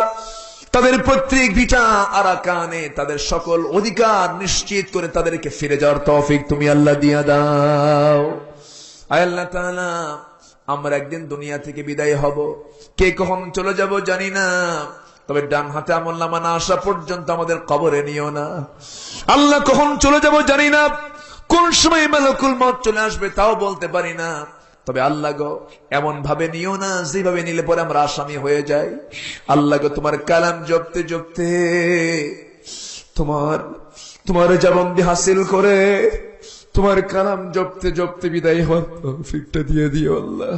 A: তাদের পৈতৃক ভিটা আরাকানে তাদের সকল অধিকার নিশ্চিত করে তাদেরকে ফিরে যাওয়ার তৌফিক তুমি আল্লাহ দিয়া দাও। আল্লাহ তাআলা, আমরা একদিন দুনিয়া থেকে বিদায় হব, কে কখন চলে যাব জানি না, তবে ডান হাতে আমলনামা না আসা পর্যন্ত আমাদের কবরে নিও না। আল্লাহ, কখন চলে যাব জানি না, কোন সময় মালাকুল মউত চলে আসবে তাও বলতে পারি না, তবে আল্লাহ গো, এমন ভাবে নিও না যেভাবে নিলে পরে আমরা আসামি হয়ে যাই। আল্লাহ গো, তোমার কালাম জপতে জপতে তোমার জবানবন্দি হাসিল করে তোমার কালাম জপতে জপতে বিদায় হওয়ার তৌফিকটা দিয়ে দিও আল্লাহ।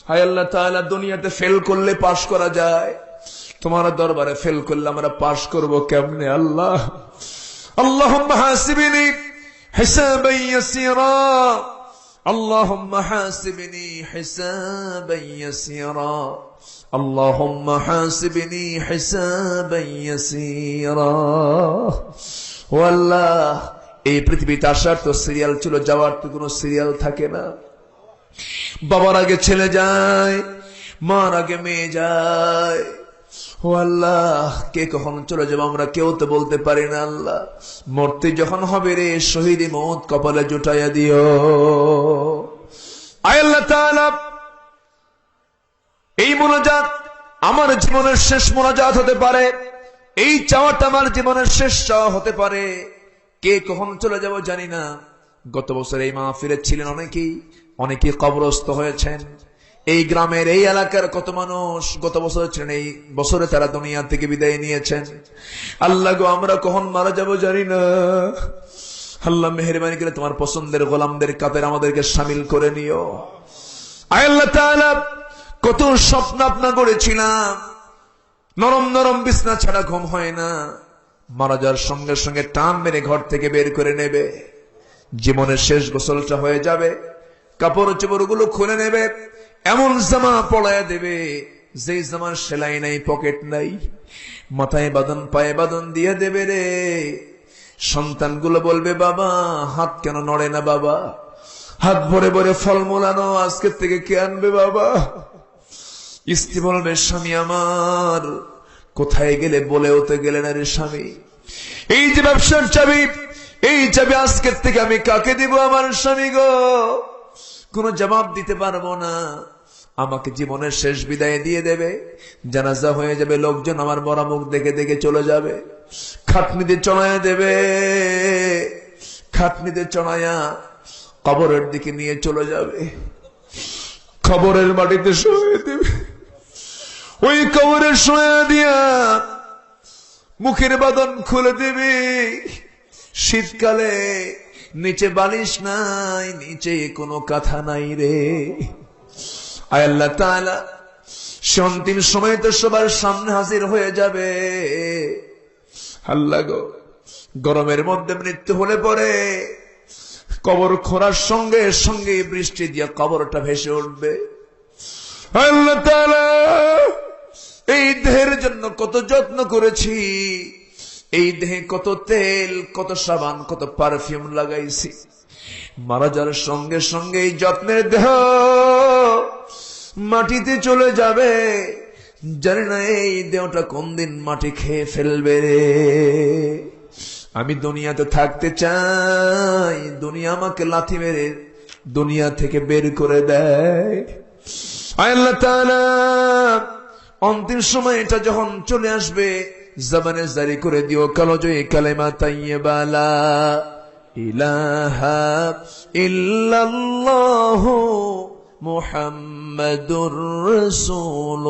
A: হায় আল্লাহ তাআলা, দুনিয়াতে ফেল করলে পাশ করা যায়, তোমার দরবারে ফেল করলে আমরা পাশ করব কেমনে আল্লাহ? আল্লাহুম্মা হাসিবনি হিসাবান ইয়াসীরা, আল্লাহুম্মা হাসিবনি হিসাবান ইয়াসীরা, আল্লাহুম্মা হাসিবনি হিসাবান ইয়াসীরা। ও আল্লাহ, এই পৃথিবীতে আসার তো সিরিয়াল ছিল, যাওয়ার তো কোনো সিরিয়াল থাকে না। বাবার আগে ছেলে যায়, মার আগে মেয়ে যায়। ও আল্লাহ, কে কখন চলে যাবো আমরা কেউ তো বলতে পারি না। আল্লাহ, মরতে যখন হবে রে, শহীদ মউত কপালে জুটাইয়া দিও। আয় আল্লাহ তাআলা, এই মোনাজাত আমার জীবনের শেষ মোনাজাত হতে পারে, এই চাওয়াটা আমার জীবনের শেষ চাওয়া হতে পারে। কে কখন চলে যাব জানি না। গত বছর এই মাহফিলে ছিলেন অনেকেই কবরস্থ হয়েছেন। এই গ্রামের এই এলাকার কত মানুষ গত বছর ছিলেন, এই বছরে তারা দুনিয়া থেকে বিদায় নিয়েছেন। আল্লাহ গো, আমরা কখন মারা যাব জানি না। আল্লাহ, মেহেরবানি করে তোমার পছন্দের গোলামদের কাতারে আমাদেরকে শামিল করে নিও। আয় আল্লাহ তাআলা, কত স্বপ্ন আপনা গড়েছিলাম, নরম নরম বিছনা ছাড়া ঘুম হয় না। মারা যাওয়ার সঙ্গে সঙ্গে টান মেরে ঘর থেকে বের করে নেবে, জীবনের শেষ গোসলটা হয়ে যাবে, কাপড় চোপড় গুলো খুলে নেবে, এমন জামা পড়ায় দেবে যে জামার সেলাই নাই, পকেট নাই, মাথায় বাঁধন পায়ে বাঁধন দিয়ে দেবে রে। সন্তানগুলো বলবে, বাবা হাত কেন নড়ে না, বাবা হাত ভরে ভরে ফলমূল আনো, আজকের থেকে কে আনবে বাবা? স্ত্রী বলবে, স্বামী আমার কোথায় গেলে, বলেও তো গেলে না রে স্বামী। এই যে ব্যবসার চাবি, এই চাবি আজকের থেকে আমি কাকে দিব? আমার স্বামী গো। কোন জবাব দিতে পারবো না। আমাকে জীবনের শেষ বিদায় দিয়ে দেবে, জানাজা হয়ে যাবে, লোকজন আমার মরা মুখ দেখে দেখে চলে যাবে, খাটনিতে চড়াইয়া দেবে, খাটনিতে চড়াইয়া কবরের দিকে নিয়ে চলে যাবে, কবরের মাটিতে শুয়ে দেবে। ওই কবরের শুয়ে দিয়া মুখের বাঁধন খুলে দেবে। শীতকালে নিচে বালিশ নাই, নিচে কোনো কাঁথা নাই রে। আয় আল্লাহ তাআলা, সে অন্তিম সময় তো সবার সামনে হাজির হয়ে যাবে। আল্লাহ গো, গরমের মধ্যে মৃত্যু হলে পরে কবর খোঁড়ার সঙ্গে সঙ্গে বৃষ্টি দিয়ে কবরটা ভেসে উঠবে। আল্লাহ তাআলা, এই দেহের জন্য কত যত্ন করেছি, এই দেহে কত তেল, কত সাবান, কত পারফিউম লাগাইছি। মারা যাওয়ার সঙ্গে সঙ্গে এই যত্নের দেহ মাটিতে চলে যাবে। জানি না এই দেহটা কোন দিন মাটি খেয়ে ফেলবে রে। আমি দুনিয়াতে থাকতে চাই, দুনিয়া আমাকে লাথি মেরে দুনিয়া থেকে বের করে দেয়। আল্লাহ তাআলা অন্তিম সময় এটা যখন চলে আসবে, জবানে জারি করে দিও কালজয়ী কালেমা তাইয়্যিবা লা ইলাহা ইল্লাল্লাহু মুহাম্মাদুর রাসূলুল্লাহ।